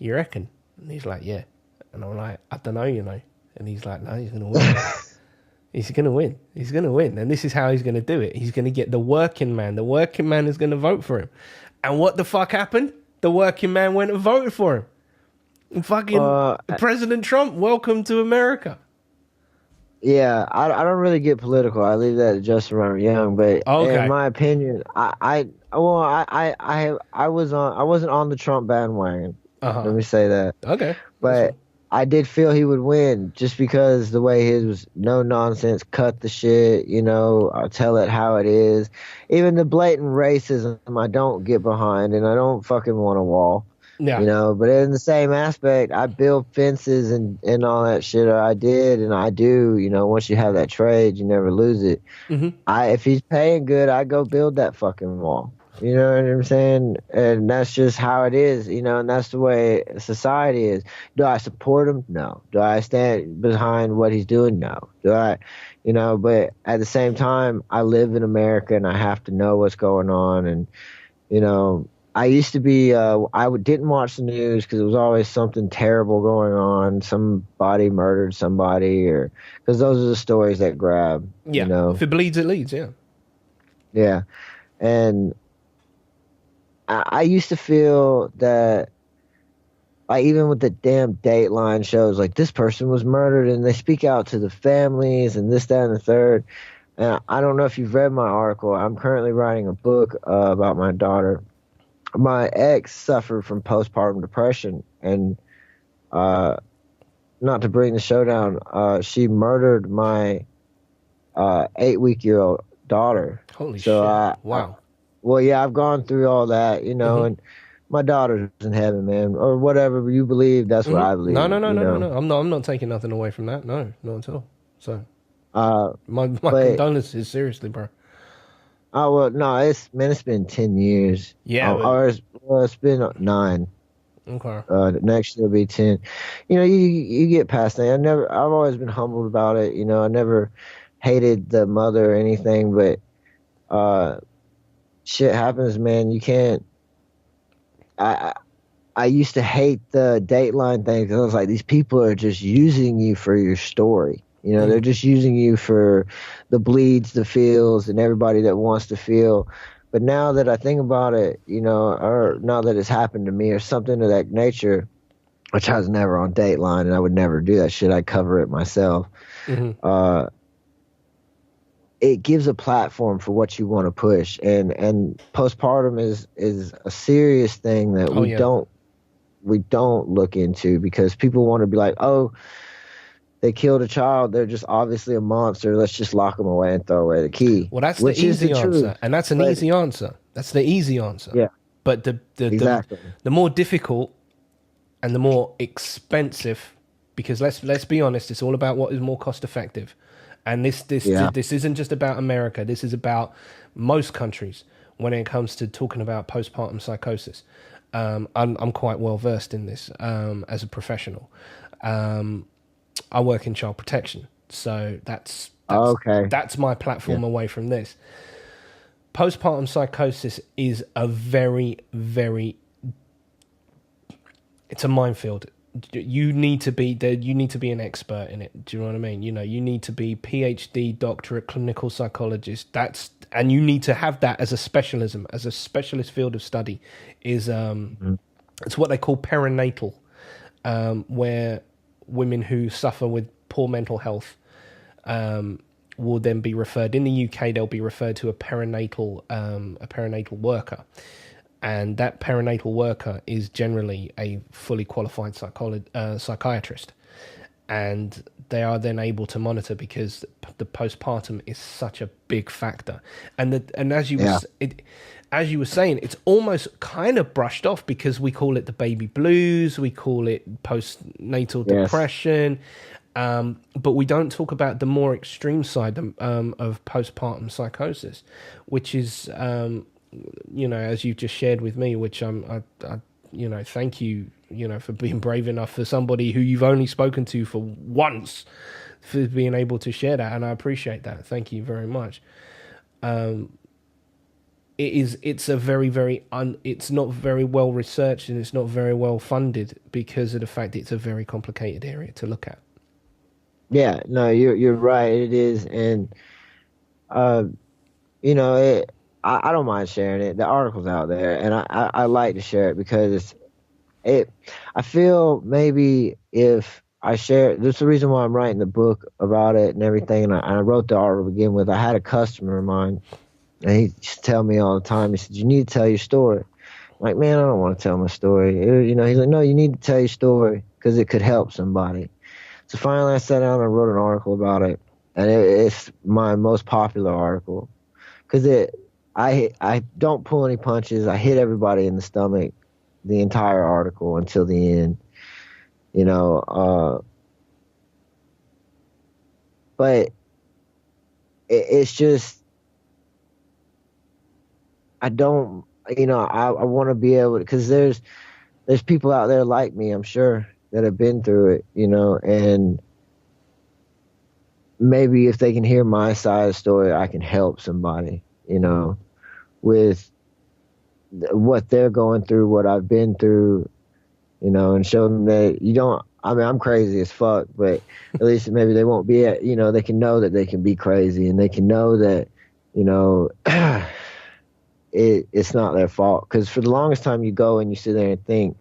"You reckon?" And he's like, "Yeah," and I'm like, "I don't know, And he's like, "No, he's gonna win. He's gonna win. He's gonna win, and this is how he's gonna do it. He's gonna get the working man. The working man is gonna vote for him." And what the fuck happened? The working man went and voted for him. And fucking President Trump, welcome to America. Yeah, I don't really get political. I leave that to Justin Robert Young. But in my opinion, I wasn't on the Trump bandwagon. Let me say that. Okay. But I did feel he would win just because the way his was no nonsense, cut the shit, I'll tell it how it is. Even the blatant racism I don't get behind, and I don't fucking want a wall. Yeah. But in the same aspect, I build fences and all that shit. Or I did, and I do. Once you have that trade, you never lose it. Mm-hmm. If he's paying good, I go build that fucking wall. You know what I'm saying? And that's just how it is, and that's the way society is. Do I support him? No. Do I stand behind what he's doing? No. Do I, but at the same time, I live in America and I have to know what's going on. And, I used to be, didn't watch the news because it was always something terrible going on. Somebody murdered somebody, because those are the stories that grab. Yeah. If it bleeds, it leads. Yeah. Yeah. And I used to feel that, even with the damn Dateline shows, this person was murdered, and they speak out to the families and this, that, and the third. And I don't know if you've read my article. I'm currently writing a book about my daughter. My ex suffered from postpartum depression, and not to bring the show down, she murdered my 8-week-old daughter. Holy shit! Wow. Well, yeah, I've gone through all that, and my daughter's in heaven, man, or whatever you believe. That's what I believe. No. I'm not taking nothing away from that. No, not at all. So, my condolences, seriously, bro. Oh, well, no, it's been 10 years. Yeah. It's been 9. Okay. Next year will be 10. You get past that. I've always been humbled about it. I never hated the mother or anything, but shit happens, man. You can't. I used to hate the Dateline thing because I was like, these people are just using you for your story. They're just using you for the bleeds, the feels, and everybody that wants to feel. But now that I think about it, or now that it's happened to me or something of that nature, which I was never on Dateline, and I would never do that shit. I'd cover it myself. Mm-hmm. It gives a platform for what you want to push. And postpartum is a serious thing that we don't look into because people want to be like, oh, they killed a child. They're just obviously a monster. Let's just lock them away and throw away the key. Well, that's the easy answer. And that's an easy answer. That's the easy answer. Yeah. But the more difficult and the more expensive, because let's be honest, it's all about what is more cost effective. And this isn't just about America. This is about most countries when it comes to talking about postpartum psychosis. I'm quite well versed in this as a professional. I work in child protection, so that's my platform away from this. Postpartum psychosis is a very, very, it's a minefield. you need to be there. You need to be an expert in it. Do you know what I mean? You know, you need to be PhD, doctorate, clinical psychologist. And you need to have that as a specialism, as a specialist field of study. It's what they call perinatal, where women who suffer with poor mental health will then be referred. In the UK, they'll be referred to a perinatal worker. And that perinatal worker is generally a fully qualified psychiatrist. And they are then able to monitor, because the postpartum is such a big factor. And as you were saying, it's almost kind of brushed off because we call it the baby blues, we call it postnatal depression, but we don't talk about the more extreme side of postpartum psychosis, which is... as you just shared with me, which I thank you, for being brave enough, for somebody who you've only spoken to for once, for being able to share that, and I appreciate that. Thank you very much. It's a very, very it's not very well researched, and it's not very well funded because of the fact that it's a very complicated area to look at. Yeah, no, you're right. It is, and I don't mind sharing it. The article's out there, and I like to share it because I feel maybe if I share it, there's the reason why I'm writing the book about it and everything. And I wrote the article to begin with. I had a customer of mine, and he used to tell me all the time. He said, "You need to tell your story." I'm like, man, I don't want to tell my story. He's like, no, you need to tell your story because it could help somebody. So finally, I sat down and wrote an article about it, and it's my most popular article because I don't pull any punches. I hit everybody in the stomach the entire article until the end, but it's just, I don't, I want to be able to, because there's people out there like me, I'm sure, that have been through it, and maybe if they can hear my side of the story, I can help somebody, with what they're going through, what I've been through, and show them that I'm crazy as fuck, but at least maybe they won't be they can know that they can be crazy, and they can know that, it's not their fault. Because for the longest time you go and you sit there and think,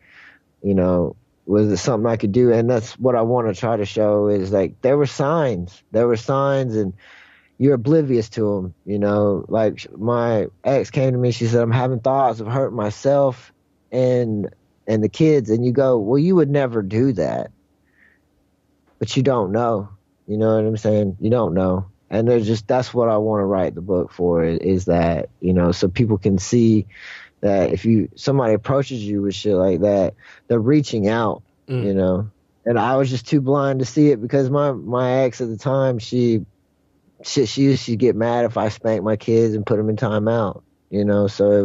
was it something I could do? And that's what I want to try to show is like, there were signs, and you're oblivious to them, like my ex came to me, she said, I'm having thoughts of hurting myself and the kids. And you go, well, you would never do that, but you don't know, you know what I'm saying? You don't know. And that's what I want to write the book for, is that, so people can see that if somebody approaches you with shit like that, they're reaching out, and I was just too blind to see it because my ex at the time, she used to get mad if I spanked my kids and put them in timeout, so it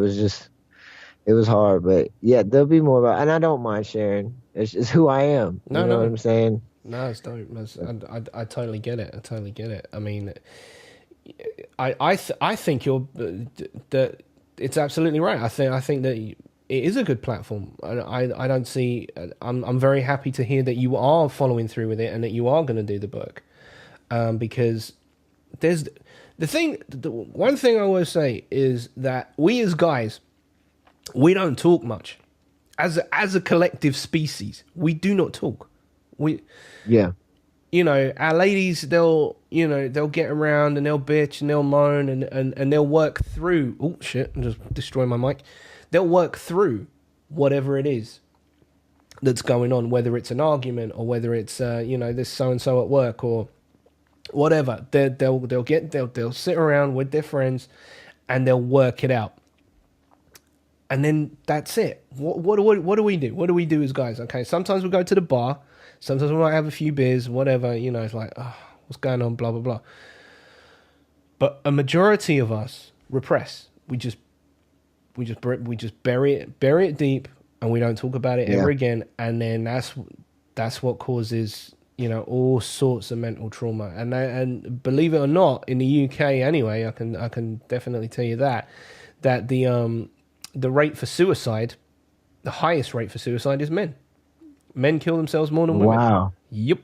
was hard. But yeah, there'll be more about, and I don't mind sharing. It's who I am. You know what I'm saying? No, it's dope. I totally get it. I mean, I think that it's absolutely right. I think that it is a good platform. I don't see. I'm very happy to hear that you are following through with it and that you are going to do the book, because there's one thing I always say is that we as guys, we don't talk much. As a collective species, we do not talk. Our ladies, they'll get around and they'll bitch and they'll moan and they'll work through. Oh shit! I just destroyed my mic. They'll work through whatever it is that's going on, whether it's an argument or whether it's this so and so at work or whatever. They'll sit around with their friends and they'll work it out. And then that's it. What do we do? What do we do as guys? Okay, sometimes we go to the bar. Sometimes we might have a few beers, whatever. It's like, oh, what's going on? Blah blah blah. But a majority of us repress. We just bury it deep, and we don't talk about it ever again. And then that's what causes all sorts of mental trauma. And believe it or not, in the UK anyway, I can definitely tell you that the rate for suicide, the highest rate for suicide is men. Men kill themselves more than women. Wow. Yep.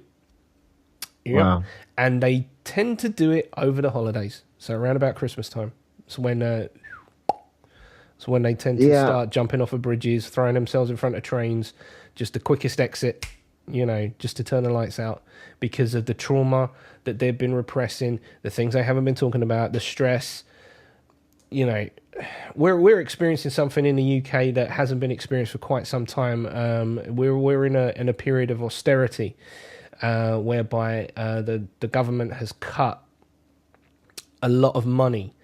Wow. And they tend to do it over the holidays. So around about Christmas time. So when they tend to start jumping off of bridges, throwing themselves in front of trains, just the quickest exit, just to turn the lights out because of the trauma that they've been repressing, the things they haven't been talking about, the stress. We're experiencing something in the UK that hasn't been experienced for quite some time. We're in a period of austerity, whereby the government has cut a lot of money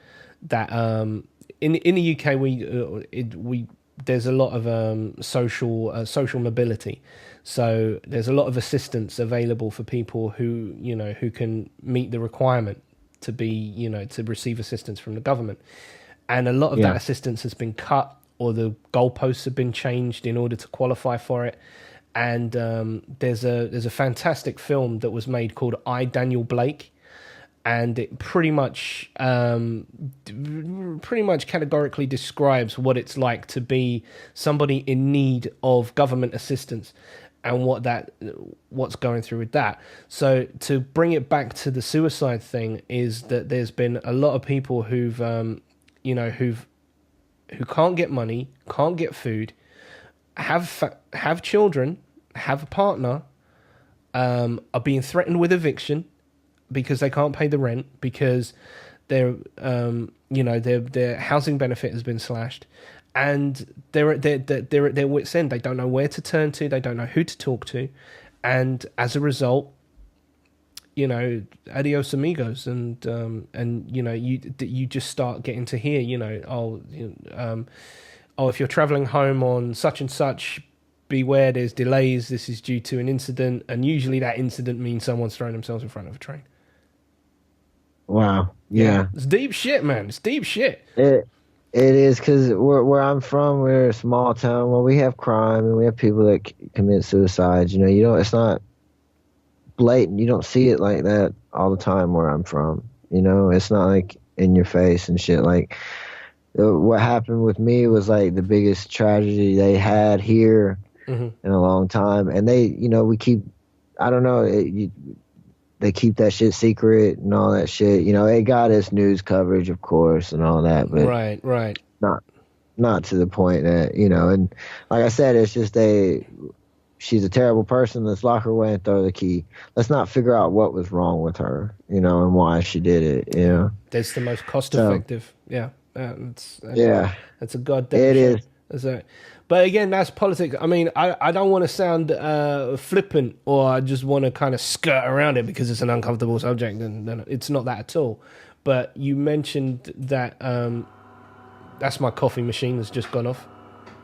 that in the UK we there's a lot of social mobility, so there's a lot of assistance available for people who can meet the requirement to be to receive assistance from the government, and a lot of that assistance has been cut, or the goalposts have been changed in order to qualify for it. And there's a fantastic film that was made called I, Daniel Blake, and it pretty much categorically describes what it's like to be somebody in need of government assistance and what's going through with that. So to bring it back to the suicide thing, is that there's been a lot of people who can't get money, can't get food, have children, have a partner, are being threatened with eviction because they can't pay the rent, because their housing benefit has been slashed, and they're at their wits' end. They don't know where to turn to, they don't know who to talk to, and as a result, adios amigos, and you just start getting to hear, if you're traveling home on such and such, beware, there's delays, this is due to an incident, and usually that incident means someone's thrown themselves in front of a train. Wow. Yeah. It's deep shit, man. It's deep shit. It is, because where I'm from, we're a small town where we have crime and we have people that commit suicides. It's not blatant. You don't see it like that all the time where I'm from. It's not like in your face and shit. Like, what happened with me was like the biggest tragedy they had here in a long time. And they, we keep, I don't know, they keep that shit secret and all that shit. It got us news coverage, of course, and all that, but right. Not to the point that, and like I said, it's just she's a terrible person. Let's lock her away and throw the key. Let's not figure out what was wrong with her, and why she did it, That's the most cost effective. Yeah. That's a goddamn it shame. is. But again, that's politics. I mean, I don't want to sound flippant, or I just want to kind of skirt around it because it's an uncomfortable subject, and it's not that at all. But you mentioned that that's my coffee machine that's just gone off.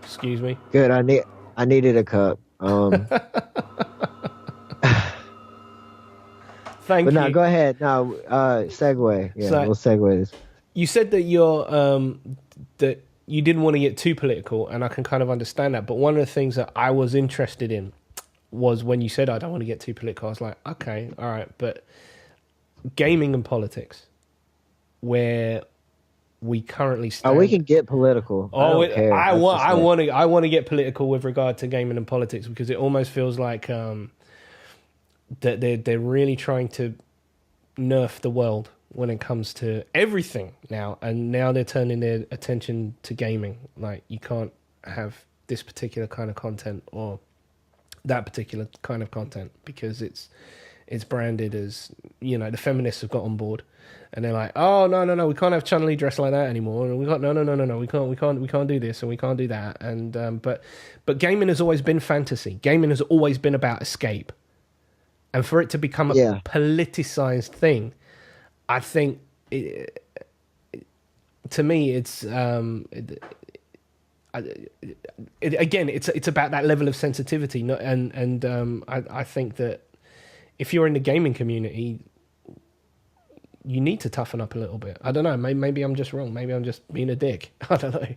Excuse me. Good. I needed a cup. Thank you. But no, go ahead. No, segue. Yeah, so, we'll segue this. You said that that you didn't want to get too political, and I can kind of understand that. But one of the things that I was interested in was when you said, I don't want to get too political, I was like, okay, all right. But gaming and politics, where we currently stand. Oh, we can get political. I want to get political with regard to gaming and politics, because it almost feels like that they're really trying to nerf the world when it comes to everything now, and now they're turning their attention to gaming. Like, you can't have this particular kind of content or that particular kind of content because it's branded as, the feminists have got on board, and they're like, oh no, we can't have Chun-Li dressed like that anymore, and we can't we can't do this and we can't do that, and but gaming has always been fantasy. Gaming has always been about escape, and for it to become a politicized thing, I think, to me, it's again, it's about that level of sensitivity, I think that if you're in the gaming community, you need to toughen up a little bit. I don't know. Maybe I'm just wrong. Maybe I'm just being a dick. I don't know.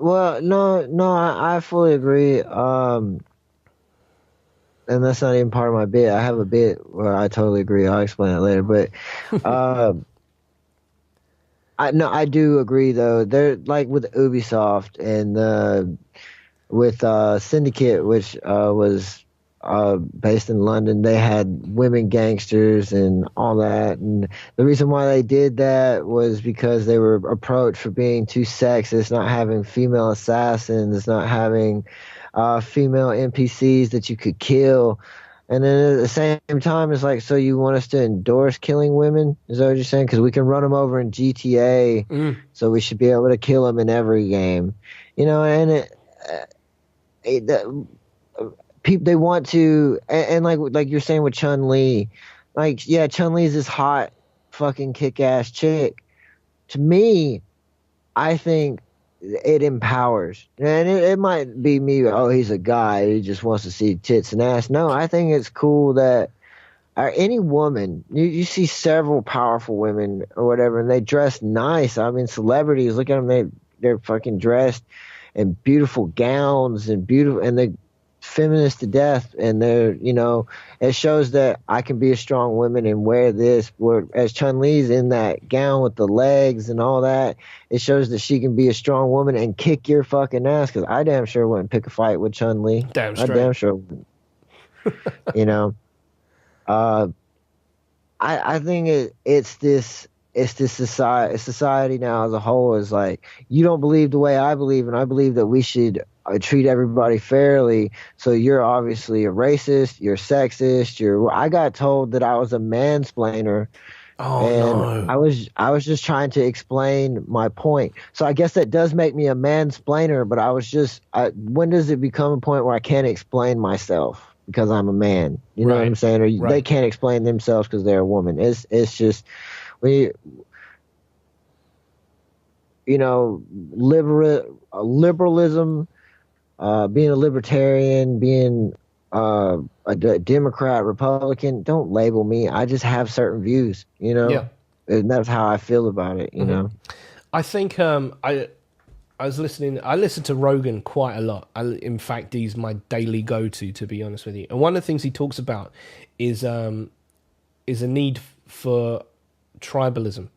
Well, no, I fully agree. And that's not even part of my bit. I have a bit where I totally agree. I'll explain it later. But I do agree, though. They're like with Ubisoft and with Syndicate, which was based in London. They had women gangsters and all that. And the reason why they did that was because they were approached for being too sexist, not having female assassins, not having female NPCs that you could kill. And then at the same time, it's like, so you want us to endorse killing women? Is that what you're saying? Because we can run them over in GTA, so we should be able to kill them in every game. You know, and people, they want to, and like you're saying with Chun-Li, like, yeah, Chun-Li is this hot fucking kick-ass chick. To me, I think it empowers. And it might be me, oh, he's a guy, he just wants to see tits and ass. No, I think it's cool that any woman, you see several powerful women or whatever, and they dress nice. I mean, celebrities, look at them, they're fucking dressed in beautiful gowns and they're feminist to death, and they're, you know, it shows that I can be a strong woman and wear this. As Chun-Li's in that gown with the legs and all that, it shows that she can be a strong woman and kick your fucking ass, because I damn sure wouldn't pick a fight with Chun-Li. Damn straight. I damn sure wouldn't. You know, I think it's this society now as a whole is like, you don't believe the way I believe, and I believe that we should treat everybody fairly. So you're obviously a racist, you're sexist, I got told that I was a mansplainer. Oh, and no. I was just trying to explain my point. So I guess that does make me a mansplainer, but when does it become a point where I can't explain myself because I'm a man? You know what I'm saying? Or they can't explain themselves because they're a woman. It's just, you know, liberalism, being a libertarian, being a Democrat, Republican, don't label me. I just have certain views, you know? Yeah. And that's how I feel about it, you know? I think I listen to Rogan quite a lot. In fact, he's my daily go-to be honest with you. And one of the things he talks about is a need for tribalism,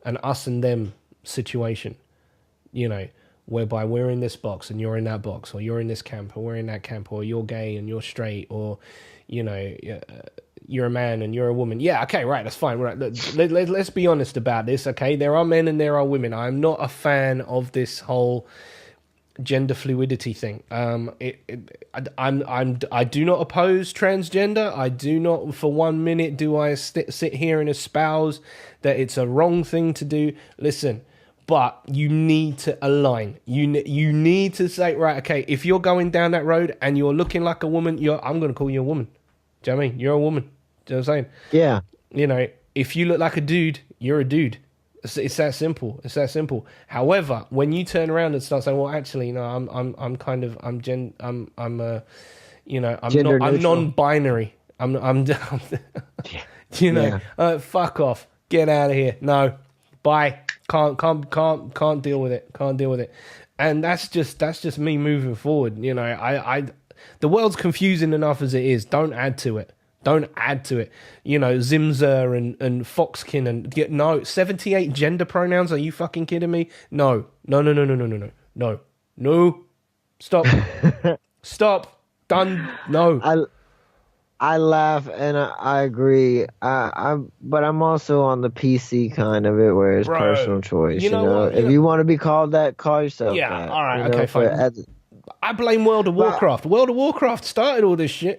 an us and them situation, you know, whereby we're in this box and you're in that box, or you're in this camp or we're in that camp, or you're gay and you're straight, or, you know, you're a man and you're a woman. Yeah, okay, right, that's fine. Right, let's be honest about this, okay? There are men and there are women. I'm not a fan of this whole gender fluidity thing. I do not oppose transgender. I do not for 1 minute do I sit here and espouse that it's a wrong thing to do. Listen, but you need to align. You need to say, right, okay, if you're going down that road and you're looking like a woman, I'm going to call you a woman. Do you know what I mean? You're a woman. Do you know what I'm saying? Yeah. You know, if you look like a dude, you're a dude. It's that simple. It's that simple. However, when you turn around and start saying, well, actually, you know, I'm non-binary. You know, fuck off. Get out of here. No. Bye. Can't deal with it. Can't deal with it. And that's just me moving forward. You know, the world's confusing enough as it is. Don't add to it. Don't add to it. You know, Zimzer and Foxkin and 78 gender pronouns. Are you fucking kidding me? No. Stop. Stop. Done. No. I laugh and I agree. But I'm also on the PC kind of it, where it's personal choice. You know, if you want to be called that, call yourself that. Yeah, all right, okay, fine. I blame World of Warcraft. World of Warcraft started all this shit.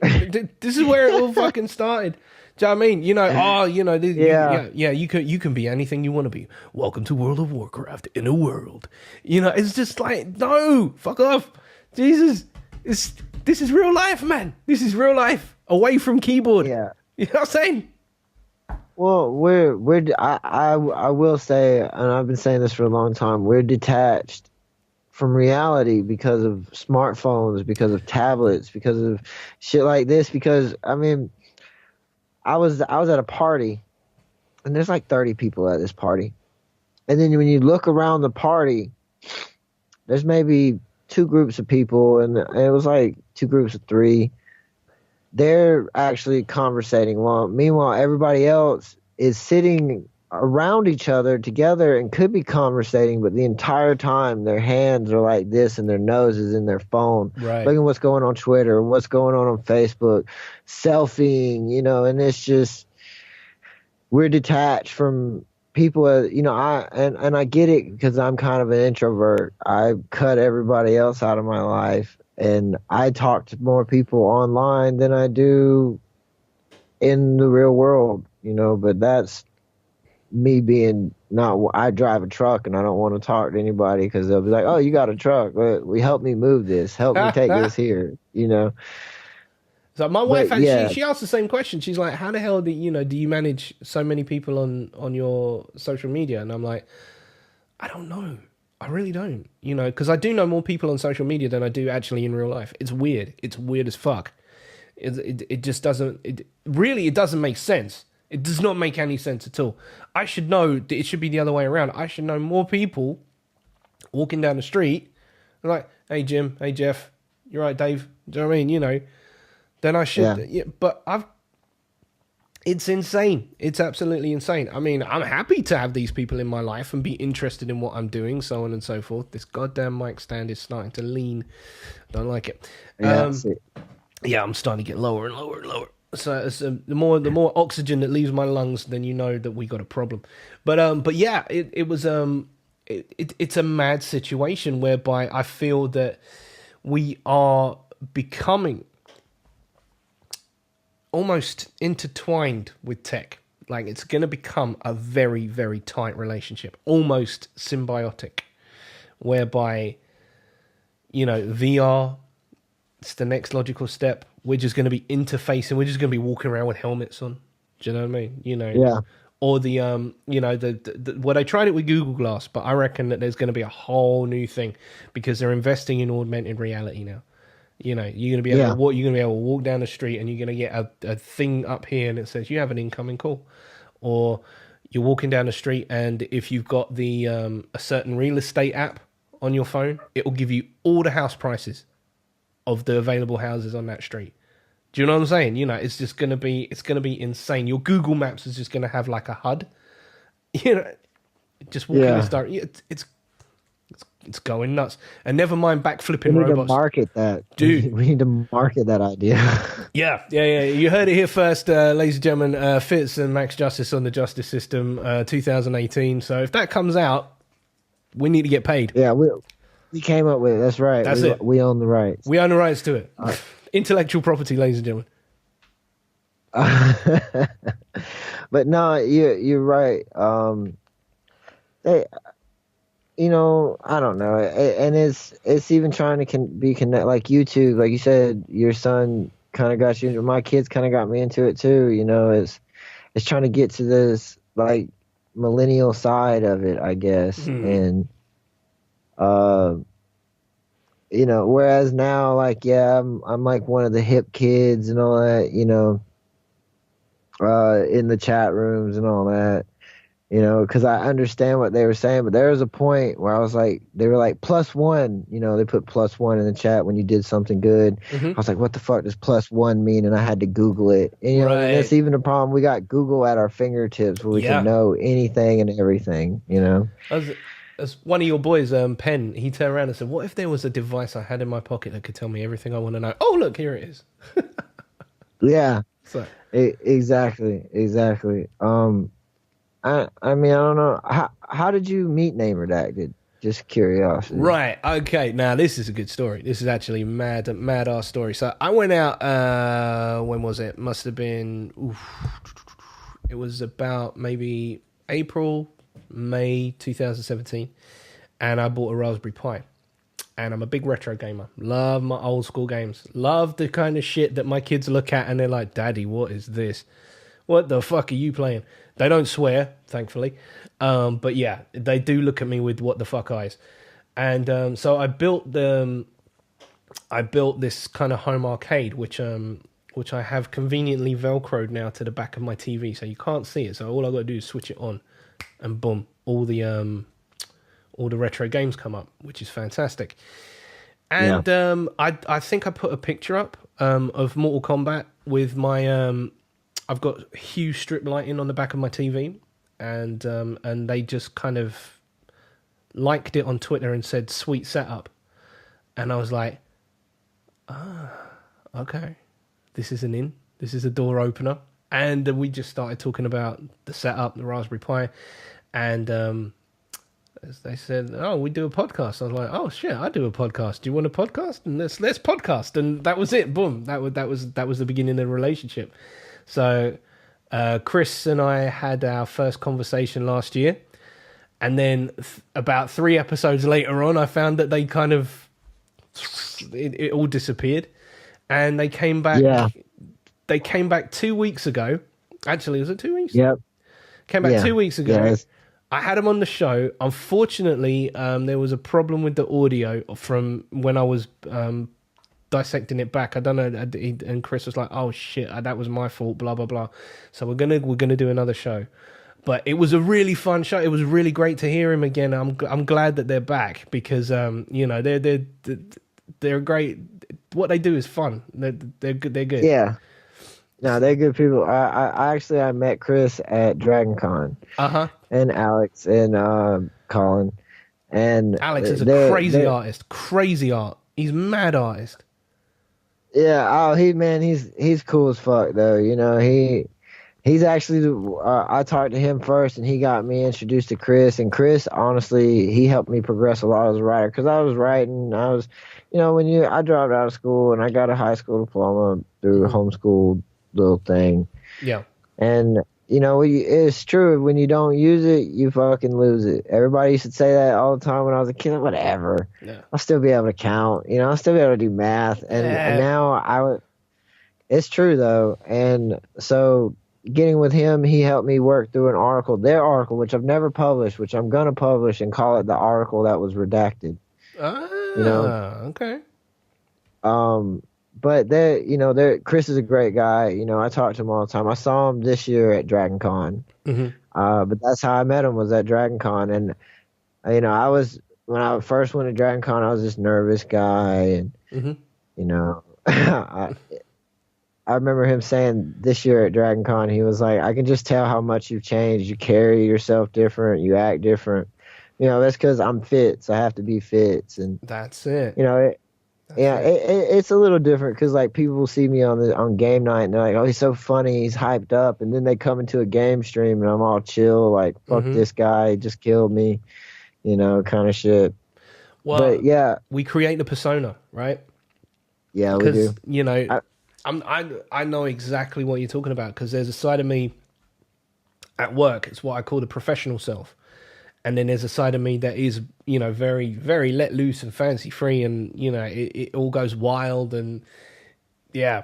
This is where it all fucking started. Do you know what I mean? You know, you can be anything you want to be. Welcome to World of Warcraft in a world. You know, it's just like, no, fuck off. Jesus, this is real life, man. This is real life. Away from keyboard. Yeah. You know what I'm saying? Well, I will say, and I've been saying this for a long time, we're detached from reality because of smartphones, because of tablets, because of shit like this. Because, I mean, I was at a party, and there's like 30 people at this party. And then when you look around the party, there's maybe two groups of people, and it was like two groups of three. They're actually conversating. Well, meanwhile, everybody else is sitting around each other together and could be conversating, but the entire time their hands are like this and their nose is in their phone, looking what's going on Twitter, what's going on Facebook, selfieing, you know, and it's just, we're detached from people, you know. I get it because I'm kind of an introvert. I cut everybody else out of my life, and I talk to more people online than I do in the real world, you know. But that's me being not. I drive a truck and I don't want to talk to anybody because they'll be like, "Oh, you got a truck? Well, help me move this. Help me take this here," you know. So my wife actually, she asked the same question. She's like, "How the hell do you manage so many people on your social media?" And I'm like, "I don't know. I really don't. You know, because I do know more people on social media than I do actually in real life. It's weird. It's weird as fuck. It just doesn't. It doesn't make sense. It does not make any sense at all. I should know. It should be the other way around. I should know more people walking down the street, like, hey Jim, hey Jeff, you're right, Dave. Do you know what I mean? You know." Then I should, but it's insane. It's absolutely insane. I mean, I'm happy to have these people in my life and be interested in what I'm doing, so on and so forth. This goddamn mic stand is starting to lean. Don't like it. Yeah, I'm starting to get lower and lower and lower. So the more oxygen that leaves my lungs, then you know that we got a problem. But yeah, it was it's a mad situation whereby I feel that we are becoming almost intertwined with tech. Like, it's going to become a very, very tight relationship, almost symbiotic, whereby, you know, VR, it's the next logical step. We're just going to be interfacing. We're just going to be walking around with helmets on. Do you know what I mean? You know, yeah. Or the you know, the well, they tried it with Google Glass, but I reckon that there's going to be a whole new thing because they're investing in augmented reality now. You know, you're gonna be able to walk. You're gonna be able to walk down the street, and you're gonna get a thing up here, and it says you have an incoming call, or you're walking down the street, and if you've got the a certain real estate app on your phone, it will give you all the house prices of the available houses on that street. Do you know what I'm saying? You know, it's gonna be insane. Your Google Maps is just gonna have like a HUD. You know, just walking this direct. It's going nuts. And never mind backflipping robots. We need to market that. Dude. We need to market that idea. Yeah. You heard it here first, ladies and gentlemen. Fitz and Max Justice on the Justice System, 2018. So if that comes out, we need to get paid. Yeah, we came up with it. That's right. That's it. We own the rights. We own the rights to it. Intellectual property, ladies and gentlemen. But no, you're right. You know, I don't know, and it's even trying to be connect, like YouTube, like you said, your son kind of got you. My kids kind of got me into it too. You know, it's trying to get to this like millennial side of it, I guess, and you know, whereas now, like, yeah, I'm like one of the hip kids and all that, you know, in the chat rooms and all that. You know, because I understand what they were saying, but there was a point where I was like, they were like +1, you know, they put +1 in the chat when you did something good. I was like, what the fuck does +1 mean? And I had to Google it. And, you know, and that's even the problem. We got Google at our fingertips where we can know anything and everything, you know. As one of your boys, Penn, he turned around and said, what if there was a device I had in my pocket that could tell me everything I want to know? Oh, look, here it is. Yeah. So. Exactly. I mean, I don't know. How did you meet Name Redacted? Just curiosity. Right. Okay. Now, this is a good story. This is actually mad ass story. So I went out, when was it? Must have been, it was about maybe April, May 2017. And I bought a Raspberry Pi. And I'm a big retro gamer. Love my old school games. Love the kind of shit that my kids look at and they're like, Daddy, what is this? What the fuck are you playing? They don't swear, thankfully. But yeah, they do look at me with what the fuck eyes. And so I built this kind of home arcade, which I have conveniently Velcroed now to the back of my TV, so you can't see it. So all I got to do is switch it on, and boom, all the retro games come up, which is fantastic. And I think I put a picture up of Mortal Kombat with my I've got huge strip lighting on the back of my TV, and they just kind of liked it on Twitter and said "sweet setup," and I was like, okay, this is this is a door opener, and we just started talking about the setup, the Raspberry Pi, and they said, "Oh, we do a podcast." I was like, "Oh shit, I do a podcast. Do you want a podcast?" And let's podcast, and that was it. Boom. That was the beginning of the relationship. So Chris and I had our first conversation last year, and then about 3 episodes later on, I found that they kind of it all disappeared, and they came back. Yeah. They came back 2 weeks ago. Actually, was it 2 weeks? Yep. Came back 2 weeks ago. Yes. I had him on the show. Unfortunately, there was a problem with the audio from when I was dissecting it back. I don't know, and Chris was like, "Oh shit, that was my fault." Blah blah blah. So we're gonna do another show. But it was a really fun show. It was really great to hear him again. I'm glad that they're back because they're great. What they do is fun. They're good. They're good. Yeah. No, they're good people. I met Chris at Dragon Con. And Alex and Colin. And Alex is a crazy artist. Crazy art. He's mad artist. Yeah, he's cool as fuck though. You know, he's actually I talked to him first and he got me introduced to Chris, and Chris honestly, he helped me progress a lot as a writer because I was writing. I dropped out of school and I got a high school diploma through a homeschool little thing. Yeah. And it's true. When you don't use it, you fucking lose it. Everybody used to say that all the time when I was a kid. Whatever. Yeah. I'll still be able to count. I'll still be able to do math. And now it's true though. And so getting with him, he helped me work through their article, which I've never published, which I'm gonna publish and call it the article that was redacted. Okay. But Chris is a great guy. I talk to him all the time. I saw him this year at Dragon Con. Mm-hmm. But that's how I met him, was at Dragon Con. And, when I first went to Dragon Con, I was this nervous guy. And, I remember him saying this year at Dragon Con, he was like, I can just tell how much you've changed. You carry yourself different. You act different. That's because I'm Fitz. I have to be Fitz. And that's it. It's a little different because like people see me on game night and they're like, "Oh, he's so funny, he's hyped up," and then they come into a game stream and I'm all chill, like, "Fuck this guy, he just killed me," kind of shit. Well, but yeah, we create the persona, right? Yeah, we do. I know exactly what you're talking about because there's a side of me at work. It's what I call the professional self. And then there's a side of me that is, very, very let loose and fancy free, and it all goes wild, and yeah.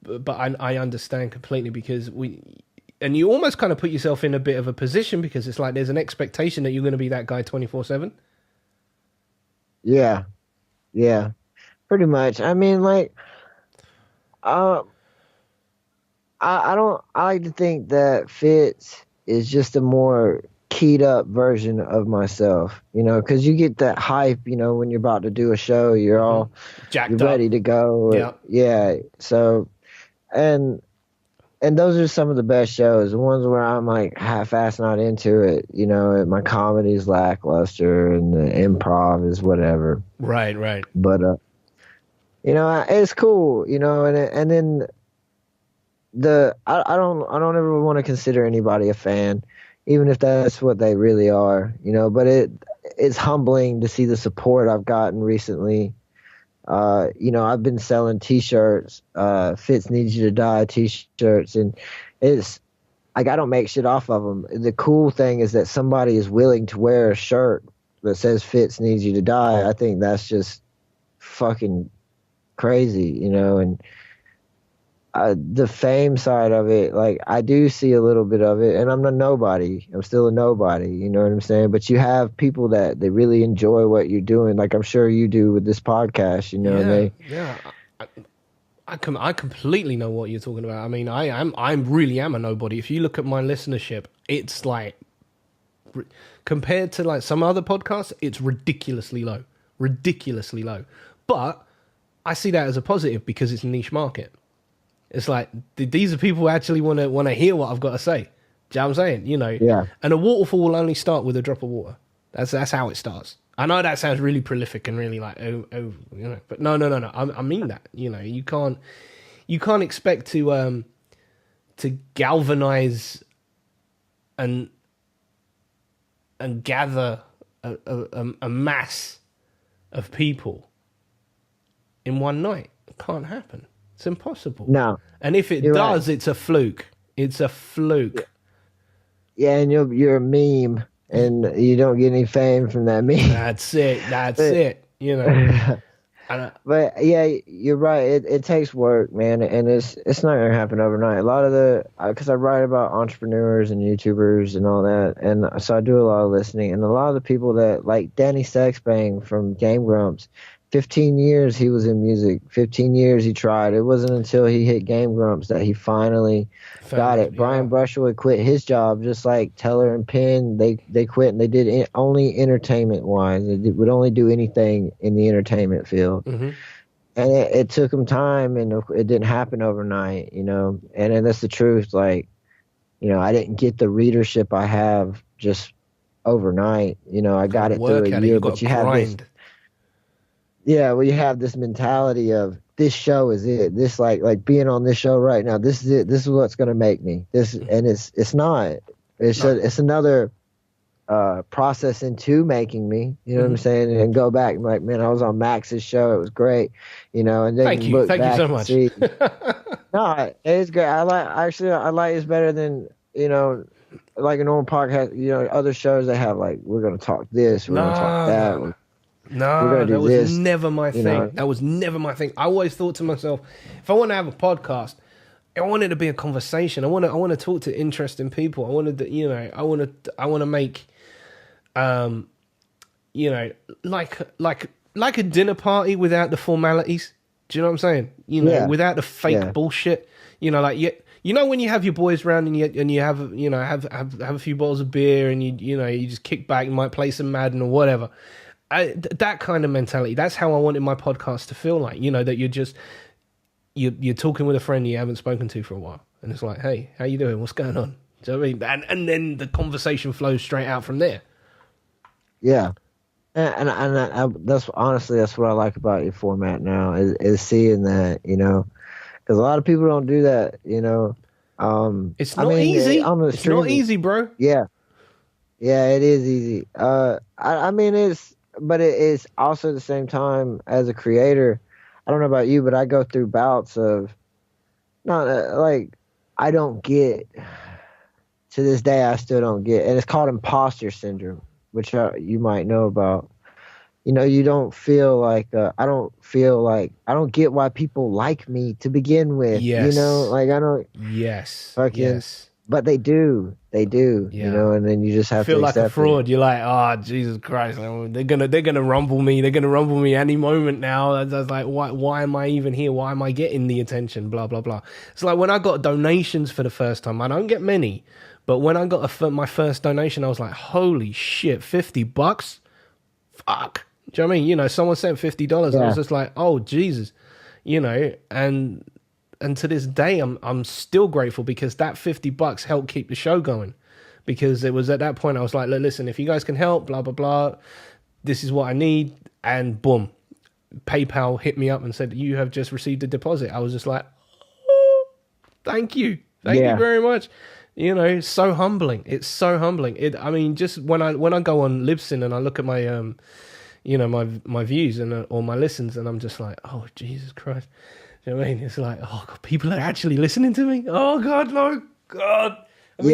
But I understand completely because and you almost kind of put yourself in a bit of a position because it's like there's an expectation that you're going to be that guy 24/7. Yeah, pretty much. I mean, like, I like to think that Fitz is just a more keyed up version of myself, because you get that hype, when you're about to do a show, you're all jacked you're ready to go. Yeah. So, and those are some of the best shows, the ones where I'm like half-assed not into it, my comedy's lackluster and the improv is whatever. Right. But, it's cool, and then I don't ever want to consider anybody a fan, even if that's what they really are, but it's humbling to see the support I've gotten recently. I've been selling t-shirts, Fitz Needs You to Die t-shirts, and it's like, I don't make shit off of them. The cool thing is that somebody is willing to wear a shirt that says Fitz Needs You to Die. I think that's just fucking crazy, and the fame side of it, like, I do see a little bit of it, and I'm a nobody. I'm still a nobody, you know what I'm saying? But you have people that they really enjoy what you're doing, like I'm sure you do with this podcast, I completely know what you're talking about. I mean, I really am a nobody. If you look at my listenership, it's like, compared to like some other podcasts, it's ridiculously low. But I see that as a positive because it's a niche market. It's like, these are people who actually want to hear what I've got to say. Do you know what I'm saying? You know, Yeah. And a waterfall will only start with a drop of water. That's how it starts. I know that sounds really prolific and really like you know, but no. I mean that. You know, you can't expect to galvanize and gather a mass of people in one night. It can't happen. It's impossible. No. And if it does, it's a fluke. It's a fluke. Yeah, and you're a meme, and you don't get any fame from that meme. That's it. You know. But yeah, you're right. It takes work, man, and it's not gonna happen overnight. A lot of because I write about entrepreneurs and YouTubers and all that, and so I do a lot of listening. And a lot of the people that like Danny Sexbang from Game Grumps, 15 years he was in music. 15 years he tried. It wasn't until he hit Game Grumps that he finally got it. Brian Brushwood quit his job, just like Teller and Penn. They quit and they did only entertainment wise. They would only do anything in the entertainment field. Mm-hmm. And it took them time, and it didn't happen overnight, you know. And that's the truth. Like, you know, I didn't get the readership I have just overnight. You know, I got it through a year, but you have this. Yeah, well, you have this mentality of this show is it. This like being on this show right now. This is it. This is what's going to make me. And it's not. It's another process into making me. You know what I'm saying? And go back and like, man, I was on Max's show. It was great. You know, and then thank you so much. No, it's great. I like it's better than, you know, like a normal podcast. You know, other shows they have like we're going to talk this, we're going to talk that. No, that was never my thing. Know? That was never my thing. I always thought to myself, if I want to have a podcast, I want it to be a conversation. I want to talk to interesting people. I want to, you know, I want to make, you know, like a dinner party without the formalities. Do you know what I'm saying? You know, without the fake bullshit. You know, like you know when you have your boys around and you have you know have a few bottles of beer and you know you just kick back. You might play some Madden or whatever. That kind of mentality. That's how I wanted my podcast to feel like. You know, that you're talking with a friend you haven't spoken to for a while, and it's like, hey, how you doing? What's going on? Do you know what I mean? And then the conversation flows straight out from there. Yeah, and that's honestly that's what I like about your format now is seeing that, you know, because a lot of people don't do that. You know, it's not easy. It's not easy, bro. Yeah, it is easy. I mean but it is also at the same time as a creator. I don't know about you, but I go through bouts of not like I don't get to this day. I still don't get, and it's called imposter syndrome, which you might know about. You know, you don't feel like I don't get why people like me to begin with. Yes. You know, like I don't. Yes. Yes. But they do, you know, and then you just have to feel like a accept fraud. You're like, oh Jesus Christ, they're gonna rumble me. They're gonna rumble me any moment now. That's like, why am I even here? Why am I getting the attention? Blah blah blah. It's like when I got donations for the first time. I don't get many, but when I got my first donation, I was like, holy shit, $50? Fuck. Do you know what I mean? You know, someone sent $50. I was just like, oh Jesus, you know, and to this day, I'm still grateful because that $50 helped keep the show going. Because it was at that point I was like, listen, if you guys can help, blah blah blah, this is what I need, and boom, PayPal hit me up and said you have just received a deposit. I was just like, oh, thank you very much. You know, it's so humbling. It's so humbling. I mean, just when I go on Libsyn and I look at my you know, my views and or my listens, and I'm just like, oh Jesus Christ. You know what I mean? It's like, oh God, people are actually listening to me. Oh God, no, God. It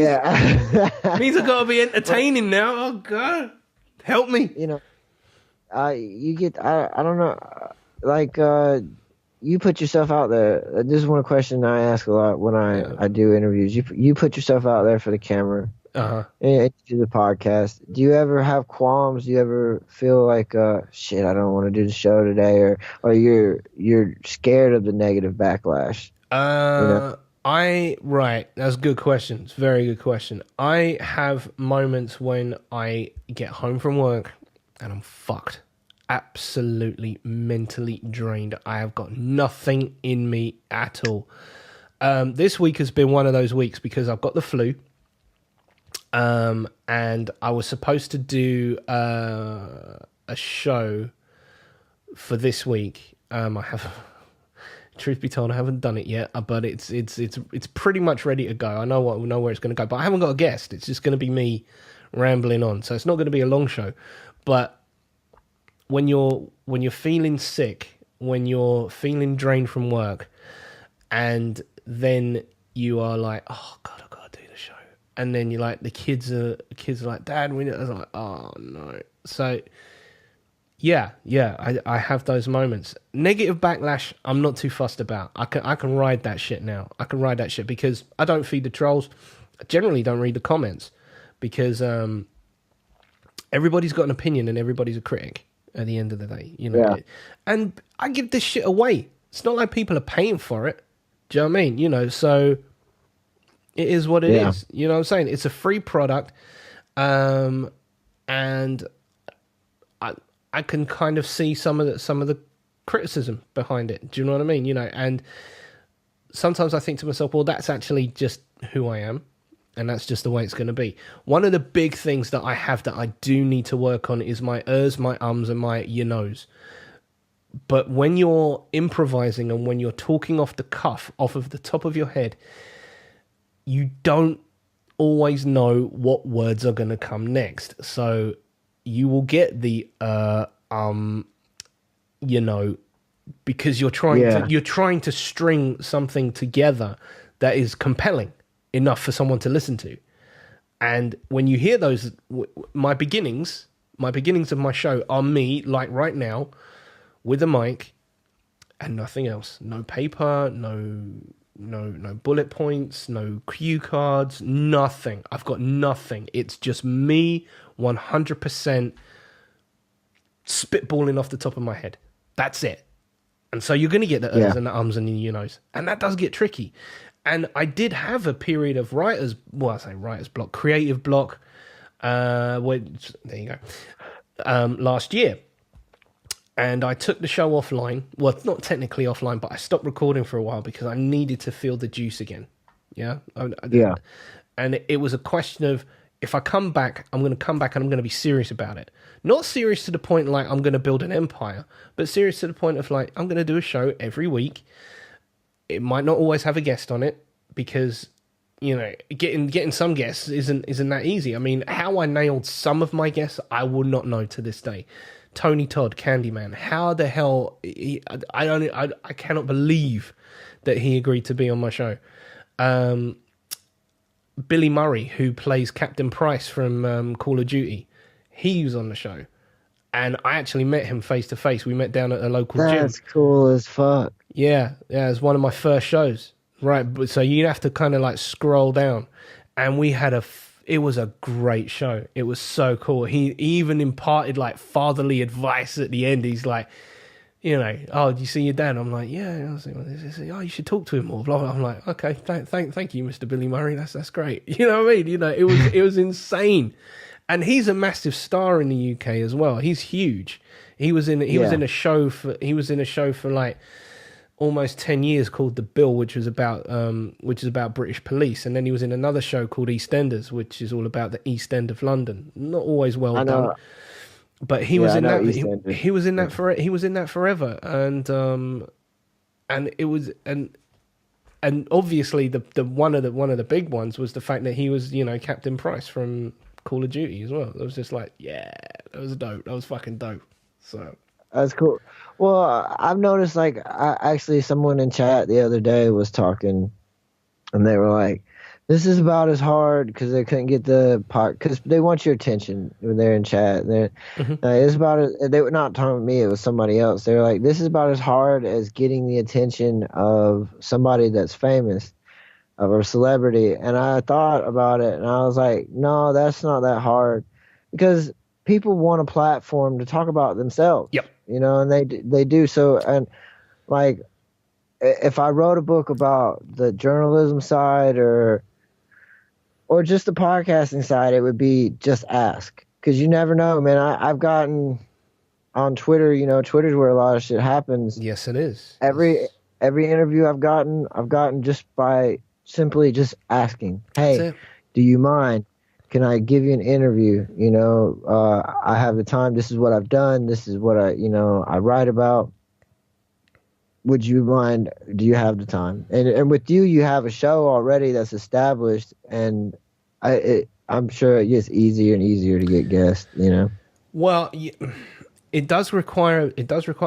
means I've got to be entertaining now. Oh God, help me. You know, you get. I don't know. Like you put yourself out there. This is one question I ask a lot when I do interviews. You put yourself out there for the camera. And do the podcast. Do you ever have qualms? Do you ever feel like shit, I don't want to do the show today, or you're scared of the negative backlash? You know? That's a good question. It's a very good question. I have moments when I get home from work and I'm fucked. Absolutely mentally drained. I have got nothing in me at all. This week has been one of those weeks because I've got the flu. and I was supposed to do a show for this week. I have, truth be told, I haven't done it yet, but it's pretty much ready to go. I know where it's going to go, but I haven't got a guest. It's just going to be me rambling on, so it's not going to be a long show. But when you're feeling sick, when you're feeling drained from work, and then you are like, oh God, I've got to do the show, and then you're like, the kids are like, Dad, we. I was like, oh no. So yeah, I have those moments. Negative backlash, I'm not too fussed about. I can ride that shit now. I can ride that shit because I don't feed the trolls. I generally don't read the comments because everybody's got an opinion and everybody's a critic at the end of the day, you know. Yeah. And I give this shit away. It's not like people are paying for it. Do you know what I mean? You know, so it is what it is. You know what I'm saying? It's a free product, and I can kind of see some of the criticism behind it. Do you know what I mean? You know, and sometimes I think to myself, well, that's actually just who I am, and that's just the way it's going to be. One of the big things that I have that I do need to work on is my my ums, and my you knows. But when you're improvising and when you're talking off the cuff, off of the top of your head, you don't always know what words are going to come next. So you will get the you know, because you're trying to string something together that is compelling enough for someone to listen to. And when you hear those, my beginnings of my show are me, like right now, with a mic and nothing else. No paper, no bullet points, no cue cards, nothing. I've got nothing. It's just me 100% spitballing off the top of my head. That's it. And so you're going to get the ers and the ums and the you knows. And that does get tricky. And I did have a period of writer's block, creative block. There you go. Last year. And I took the show offline. Well, not technically offline, but I stopped recording for a while because I needed to feel the juice again. Yeah? And it was a question of, if I come back, I'm going to come back and I'm going to be serious about it. Not serious to the point like I'm going to build an empire, but serious to the point of like, I'm going to do a show every week. It might not always have a guest on it because, you know, getting some guests isn't that easy. I mean, how I nailed some of my guests, I will not know to this day. Tony Todd, Candyman. How the hell? I cannot believe that he agreed to be on my show. Billy Murray, who plays Captain Price from Call of Duty, he was on the show, and I actually met him face to face. We met down at a local gym. That's cool as fuck. Yeah, it was one of my first shows. Right, so you have to kind of like scroll down, and we had it was a great show. It was so cool. He even imparted like fatherly advice at the end. He's like, you know, oh, do you see your dad? I'm like, yeah. I was like, oh, you should talk to him more. Blah, blah. I'm like, okay, thank you, Mr. Billy Murray. That's great. You know what I mean? You know, it was insane. And he's a massive star in the UK as well. He's huge. He was in a show for like almost 10 years called The Bill, which is about British police, and then he was in another show called EastEnders, which is all about the East End of London. Not always well done, but he was in that. He was in that for. He was in that forever, and it was and obviously the one of the big ones was the fact that he was, you know, Captain Price from Call of Duty as well. It was just like, yeah, that was dope. That was fucking dope. So that's cool. Well, I've noticed, like, actually someone in chat the other day was talking, and they were like, this is about as hard, because they couldn't get the part, because they want your attention when they're in chat. It's about it. They were not talking to me, it was somebody else. They were like, this is about as hard as getting the attention of somebody that's famous, of a celebrity. And I thought about it, and I was like, no, that's not that hard, because people want a platform to talk about themselves. Yep. You know, and they do. So, and like, if I wrote a book about the journalism side or just the podcasting side, it would be just ask, because you never know, man. I've gotten on Twitter. You know, Twitter's where a lot of shit happens. Yes, it is. Every interview I've gotten just by simply just asking, hey, do you mind? can I give you an interview? You know, I have the time. This is what I've done. This is what I write about. Would you mind? Do you have the time? And with you, you have a show already that's established, and I'm sure it gets easier and easier to get guests. You know. Well, it does require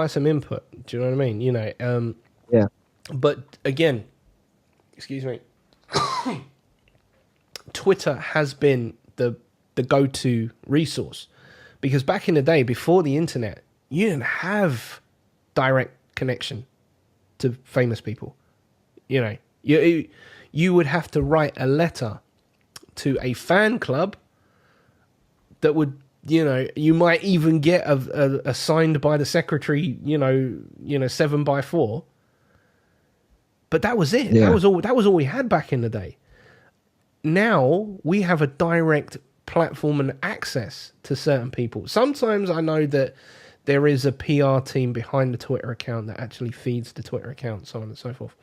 some input. Do you know what I mean? You know. Yeah. But again, excuse me. Twitter has been the go-to resource, because back in the day, before the internet, you didn't have direct connection to famous people. You know, you would have to write a letter to a fan club that would, you know, you might even get a signed by the secretary, you know 7x4. But that was it. Yeah. That was all we had back in the day. Now we have a direct platform and access to certain people. Sometimes I know that there is a PR team behind the Twitter account that actually feeds the Twitter account, so on and so forth.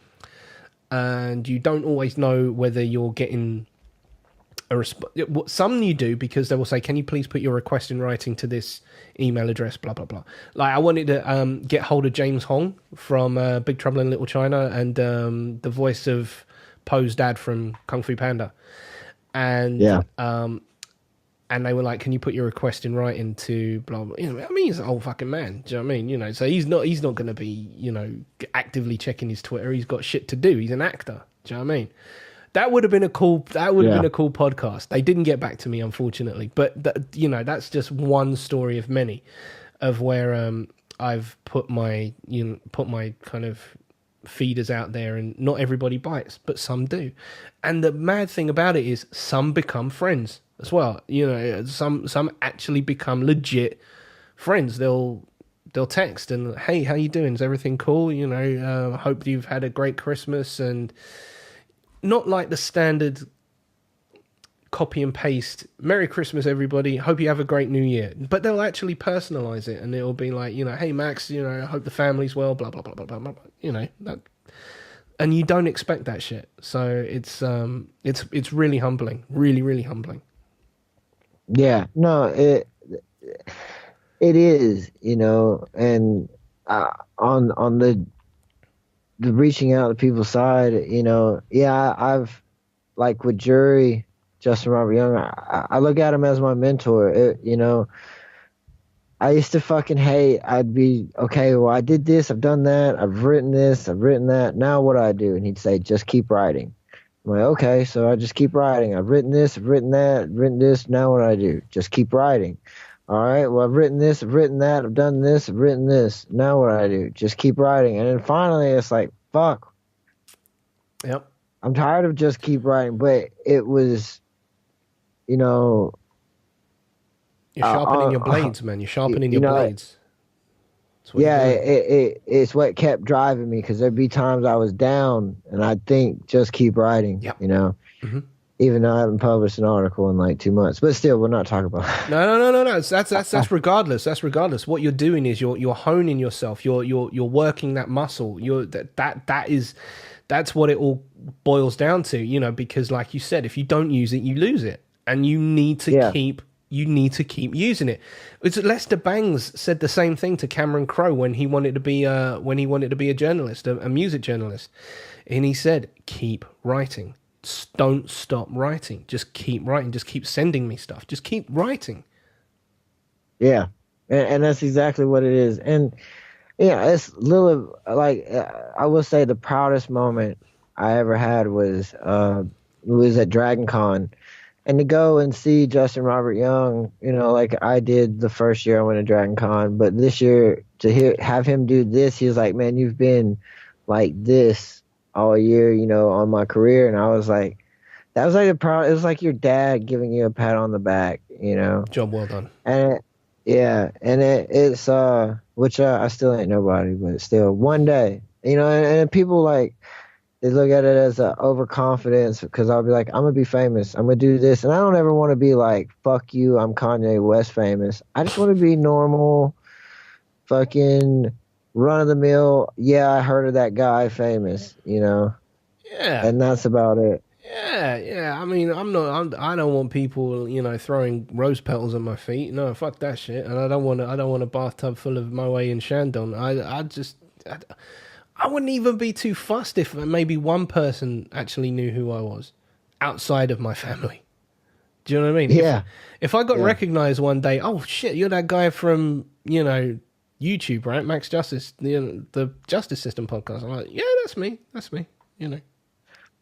And you don't always know whether you're getting a response. Some you do, because they will say, can you please put your request in writing to this email address, blah, blah, blah. Like I wanted to get hold of James Hong from Big Trouble in Little China and the voice of Poe's dad from Kung Fu Panda. And and they were like, can you put your request in writing to blah, blah. You know, I mean, he's an old fucking man. Do you know what I mean? You know, so he's not going to be, you know, actively checking his Twitter. He's got shit to do. He's an actor. Do you know what I mean? That would have been a cool podcast. They didn't get back to me, unfortunately. But you know, that's just one story of many, of where I've put my kind of feeders out there, and not everybody bites, but some do. And the mad thing about it is, some become friends as well. You know, some actually become legit friends. They'll text and, hey, how you doing? Is everything cool? You know, hope you've had a great Christmas. And not like the standard copy and paste, Merry Christmas, everybody, hope you have a great New Year. But they'll actually personalize it, and it'll be like, you know, hey, Max, you know, I hope the family's well, blah, blah, blah, blah, blah, blah. You know, that, and you don't expect that shit. So it's really humbling, really, really humbling. Yeah, no, it is, you know, and on the reaching out to people's side, you know, yeah, I've, like with Jury, Justin Robert Young, I look at him as my mentor. You know, I used to fucking hate. I'd be, okay, well, I did this, I've done that, I've written this, I've written that. Now what do I do? And he'd say, just keep writing. I'm like, okay, so I just keep writing. I've written this, I've written that, I've written this. Now what do I do? Just keep writing. All right, well, I've written this, I've written that, I've done this, I've written this. Now what do I do? Just keep writing. And then finally, it's like, fuck. Yep. I'm tired of just keep writing, but it was, you know. You're sharpening your blades, man. You're sharpening your blades. Yeah, it's what kept driving me, because there'd be times I was down and I'd think, just keep writing, you know. Mm-hmm. Even though I haven't published an article in like 2 months, but still, we're not talking about that. No. That's regardless. That's regardless. What you're doing is you're honing yourself. You're working that muscle. That's what it all boils down to. You know, because like you said, if you don't use it, you lose it, and you need to keep using it. It's Lester Bangs said the same thing to Cameron Crowe when he wanted to be a journalist, a music journalist, and he said, keep writing. Don't stop writing. Just keep writing. Just keep sending me stuff. Just keep writing. Yeah, and that's exactly what it is. And yeah, it's little, like, I will say the proudest moment I ever had was at Dragon Con, and to go and see Justin Robert Young, you know, like I did the first year I went to Dragon Con, but this year to have him do this, he was like, man, you've been like this all year, you know, on my career. And I was like, that was like it was like your dad giving you a pat on the back, you know. Job well done. And it's which I still ain't nobody, but still one day, you know. And people, like, they look at it as a overconfidence, because I'll be like, I'm gonna be famous, I'm gonna do this, and I don't ever want to be like, fuck you, I'm Kanye West famous. I just want to be normal, fucking run of the mill. Yeah, I heard of that guy famous, you know. Yeah. And that's about it. Yeah. I mean, I don't want people, throwing rose petals at my feet. No, fuck that shit. And I don't want a bathtub full of Moe and Shandon. I wouldn't even be too fussed if maybe one person actually knew who I was outside of my family. Do you know what I mean? Yeah. If I got recognized one day, oh shit, you're that guy from, YouTube, right? Max Justice, the Justice System podcast. I'm like, yeah, that's me.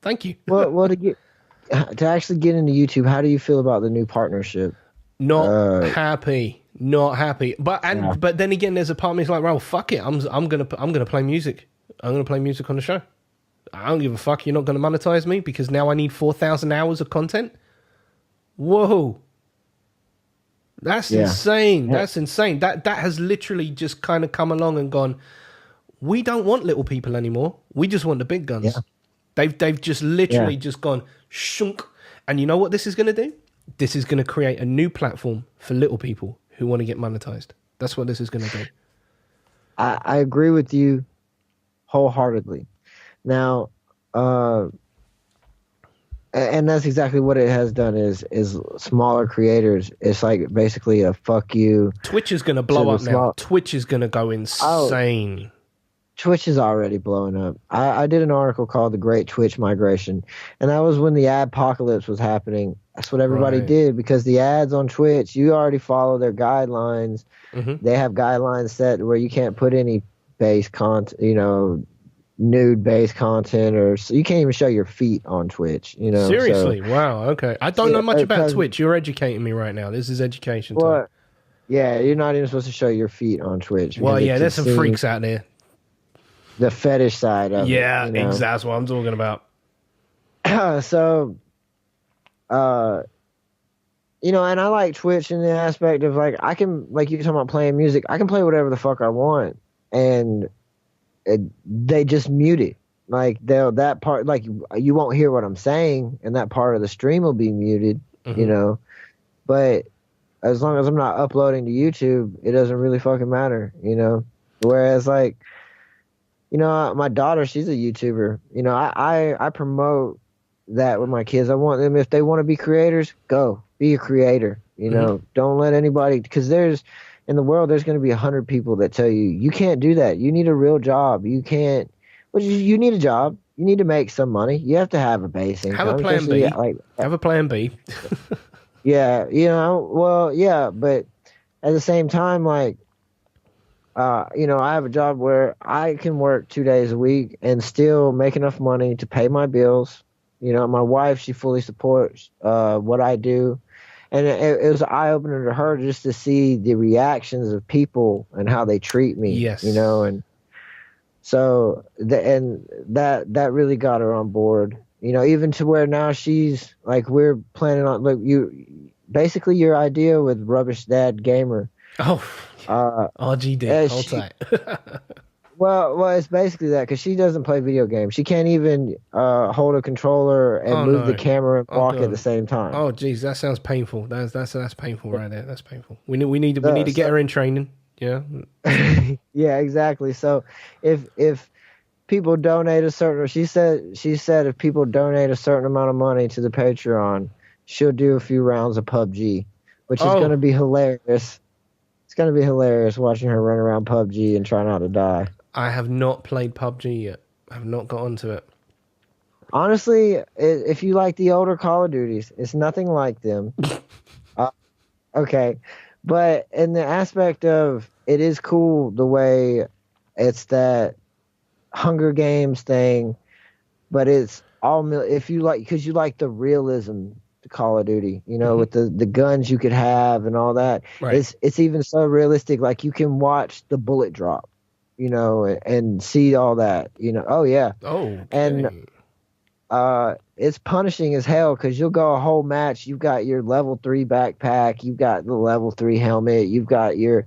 Thank you. Well, to actually get into YouTube, how do you feel about the new partnership? Not happy. But then again, there's a part of me that's like, well, fuck it. I'm gonna play music. I'm gonna play music on the show. I don't give a fuck. You're not gonna monetize me because now I need 4,000 hours of content. Whoa. That's insane. Yeah. That's insane. That has literally just kind of come along and gone, we don't want little people anymore. We just want the big guns. Yeah. They've just literally just gone shunk. And you know what this is going to do? This is going to create a new platform for little people who want to get monetized. That's what this is going to do. I agree with you wholeheartedly. Now, and that's exactly what it has done is smaller creators. It's like basically a fuck you. Twitch is going to blow up now. Twitch is going to go insane. Twitch is already blowing up. I did an article called The Great Twitch Migration, and that was when the adpocalypse was happening. That's what everybody did, because the ads on Twitch, you already follow their guidelines. Mm-hmm. They have guidelines set where you can't put any base content, nude based content, or so you can't even show your feet on Twitch. Seriously, wow, okay. I don't know much about Twitch. You're educating me right now. This is education time. Yeah, you're not even supposed to show your feet on Twitch. Well, yeah, there's some freaks out there. The fetish side of it. Yeah, exactly. That's what I'm talking about. So, and I like Twitch in the aspect of like, I can, like you talking about playing music, I can play whatever the fuck I want, and they just mute it. Like that part, like you won't hear what I'm saying, and that part of the stream will be muted. Mm-hmm. But as long as I'm not uploading to YouTube, it doesn't really fucking matter. Whereas like, my daughter, she's a YouTuber. I promote that with my kids. I want them, if they want to be creators, go be a creator. Don't let anybody, because in the world, there's going to be 100 people that tell you can't do that. You need a real job. You can't. Well, you need a job. You need to make some money. You have to have a base income. Have a plan B. Have a plan B. Yeah, well, yeah, but at the same time, like, I have a job where I can work 2 days a week and still make enough money to pay my bills. My wife, she fully supports what I do. And it was eye-opener to her just to see the reactions of people and how they treat me. Yes. And so that really got her on board. Even to where now she's like, we're planning on, like, basically your idea with Rubbish Dad Gamer. Oh, RG did. Hold tight. Well, it's basically that, because she doesn't play video games. She can't even hold a controller and move the camera and walk at the same time. Oh, geez, that sounds painful. That's painful right there. That's painful. We need to get her in training. Yeah. Yeah, exactly. So if people donate a certain, she said if people donate a certain amount of money to the Patreon, she'll do a few rounds of PUBG, which is going to be hilarious. It's going to be hilarious watching her run around PUBG and try not to die. I have not played PUBG yet. I have not got onto it. Honestly, if you like the older Call of Duties, it's nothing like them. Okay. But in the aspect of, it is cool the way it's that Hunger Games thing, but it's all, if you like, because you like the realism, the Call of Duty, with the guns you could have and all that. Right. It's even so realistic, like you can watch the bullet drop, and see all that, Oh yeah. Oh. Okay. And it's punishing as hell, because you'll go a whole match. You've got your level 3 backpack, you've got the level 3 helmet, you've got your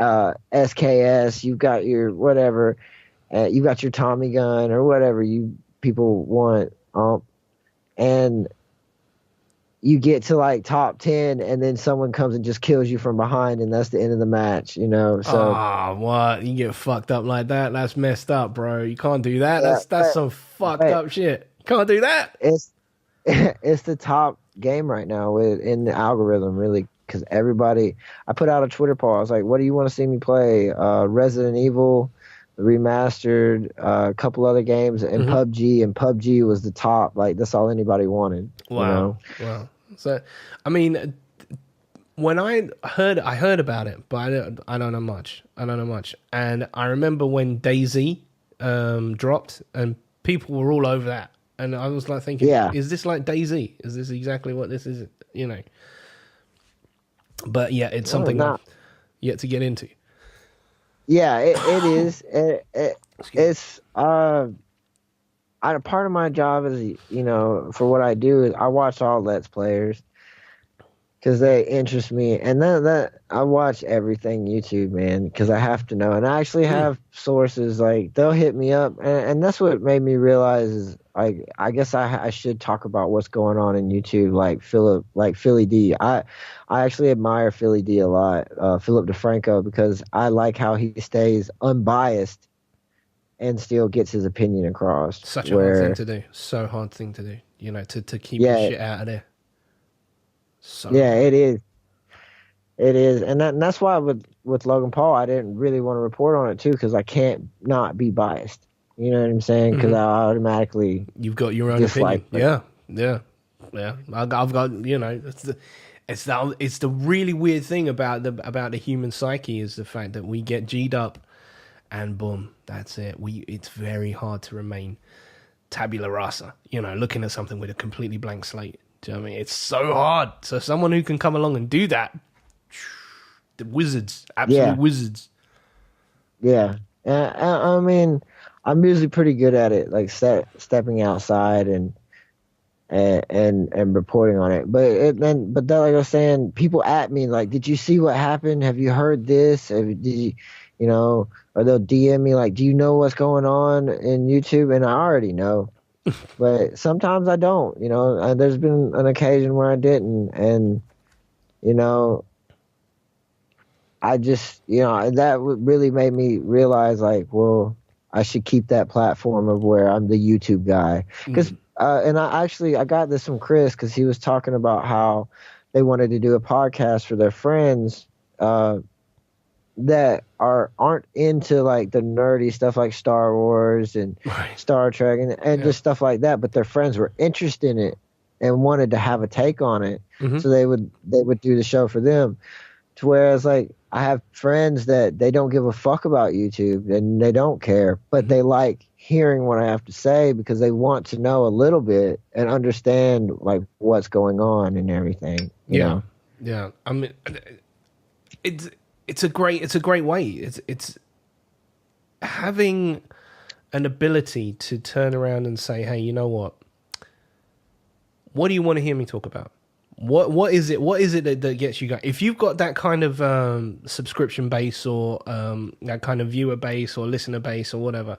SKS, you've got your whatever, you've got your Tommy gun or whatever you people want, and you get to like top 10, and then someone comes and just kills you from behind, and that's the end of the match, So, what? You get fucked up like that? That's messed up, bro. You can't do that. That's some fucked up shit. You can't do that. it's the top game right now in the algorithm, really, because everybody. I put out a Twitter poll. I was like, "What do you want to see me play?" Resident Evil, remastered, a couple other games, and PUBG. And PUBG was the top. Like that's all anybody wanted. Wow, wow. So, I mean, when I heard about it, but I don't know much. And I remember when DayZ dropped, and people were all over that. And I was like thinking, is this like DayZ? Is this exactly what this is? You know. But yeah, it's something I've yet to get into. Yeah, it is. It's part of my job is, for what I do is I watch all Let's Players because they interest me, and that I watch everything YouTube, man, because I have to know. And I actually have sources like they'll hit me up, and that's what made me realize is I guess I should talk about what's going on in YouTube, like Philly D. I actually admire Philly D a lot, Philip DeFranco, because I like how he stays unbiased and still gets his opinion across. Such a hard thing to do. So hard thing to do. To keep the shit out of there. It is. It is, and that's why with Logan Paul, I didn't really want to report on it too, because I can't not be biased. You know what I'm saying? Because I automatically you've got your own opinion. Yeah. I've got it's the really weird thing about the human psyche is the fact that we get G'd up, and boom, that's it. It's very hard to remain tabula rasa. Looking at something with a completely blank slate. Do you know what I mean? It's so hard. So someone who can come along and do that, the wizards, absolute wizards. Yeah. I mean, I'm usually pretty good at it, like stepping outside and reporting on it. But like I was saying, people at me like, "Did you see what happened? Have you heard this? Did you, or they'll DM me like, "Do you know what's going on in YouTube?" And I already know. But sometimes I don't, there's been an occasion where I didn't. And, I just, that really made me realize like, well, I should keep that platform of where I'm the YouTube guy. Because, and I got this from Chris because he was talking about how they wanted to do a podcast for their friends, that aren't into like the nerdy stuff like Star Wars and Star Trek and just stuff like that, but their friends were interested in it and wanted to have a take on it, so they would do the show for them. To whereas like I have friends that they don't give a fuck about YouTube and they don't care, but they like hearing what I have to say because they want to know a little bit and understand like what's going on and everything. You know? Yeah. I mean, it's a great way. It's having an ability to turn around and say, "Hey, you know what? What do you want to hear me talk about? What is it that gets you going? If you've got that kind of subscription base or that kind of viewer base or listener base or whatever,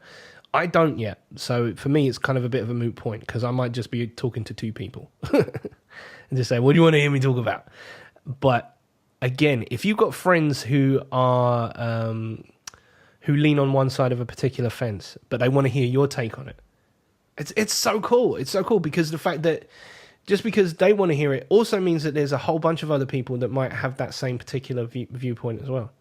I don't yet. So for me, it's kind of a bit of a moot point because I might just be talking to two people and just say, "What do you want to hear me talk about?" But again, if you've got friends who are who lean on one side of a particular fence, but they want to hear your take on it, it's so cool. It's so cool because the fact that just because they want to hear it also means that there's a whole bunch of other people that might have that same particular viewpoint as well.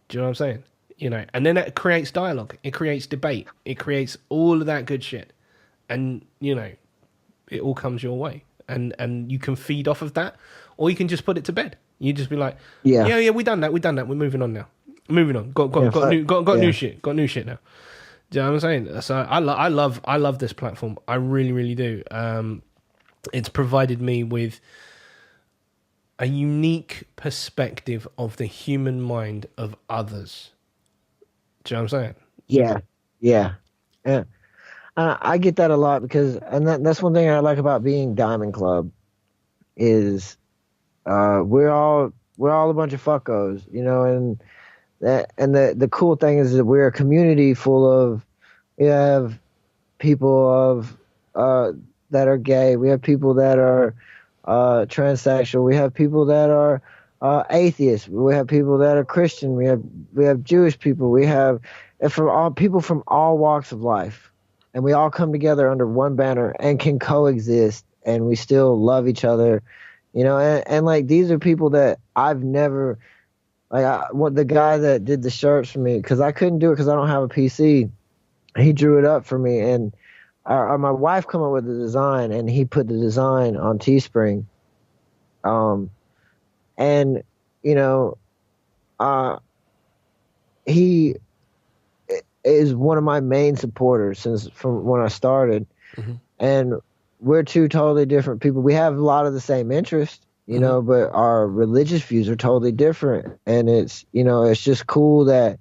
Do you know what I'm saying? And then it creates dialogue. It creates debate. It creates all of that good shit. And, it all comes your way. And you can feed off of that, or you can just put it to bed. You just be like, yeah, we done that. We're moving on now. Moving on. Got new shit. Got new shit now. Do you know what I'm saying? So I love this platform. I really, really do. It's provided me with a unique perspective of the human mind of others. Do you know what I'm saying? Yeah. I get that a lot because, and that's one thing I like about being Diamond Club is we're all a bunch of fuckos, and the cool thing is that we're a community full of, we have people of that are gay, we have people that are transsexual, we have people that are atheists, we have people that are Christian, we have Jewish people, we have people from all walks of life, and we all come together under one banner and can coexist and we still love each other, you know. And like these are people that I've never what the guy that did the shirts for me, because I couldn't do it because I don't have a PC. He drew it up for me, and my wife come up with the design, and he put the design on Teespring. And you know, he is one of my main supporters from when I started, and we're two totally different people. We have a lot of the same interests, you know, but our religious views are totally different, and it's, you know, it's just cool that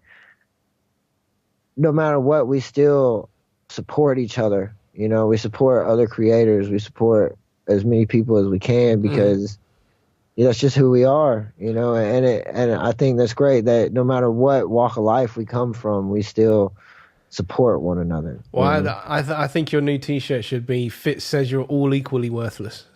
no matter what, we still support each other. You know, we support other creators, we support as many people as we can, because you know, that's just who we are, you know. And I think that's great that no matter what walk of life we come from, we still support one another. Well, I think your new T-shirt should be "Fitz says you're all equally worthless."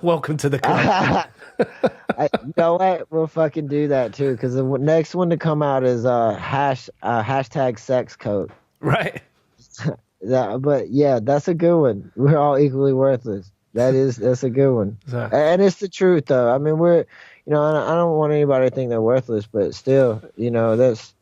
Welcome to the club. You know what? We'll fucking do that too, because the next one to come out is hashtag sex coat. Right. But yeah, that's a good one. We're all equally worthless. That's a good one. And it's the truth, though. I mean, we're, you know, I don't want anybody to think they're worthless, but still, you know, it's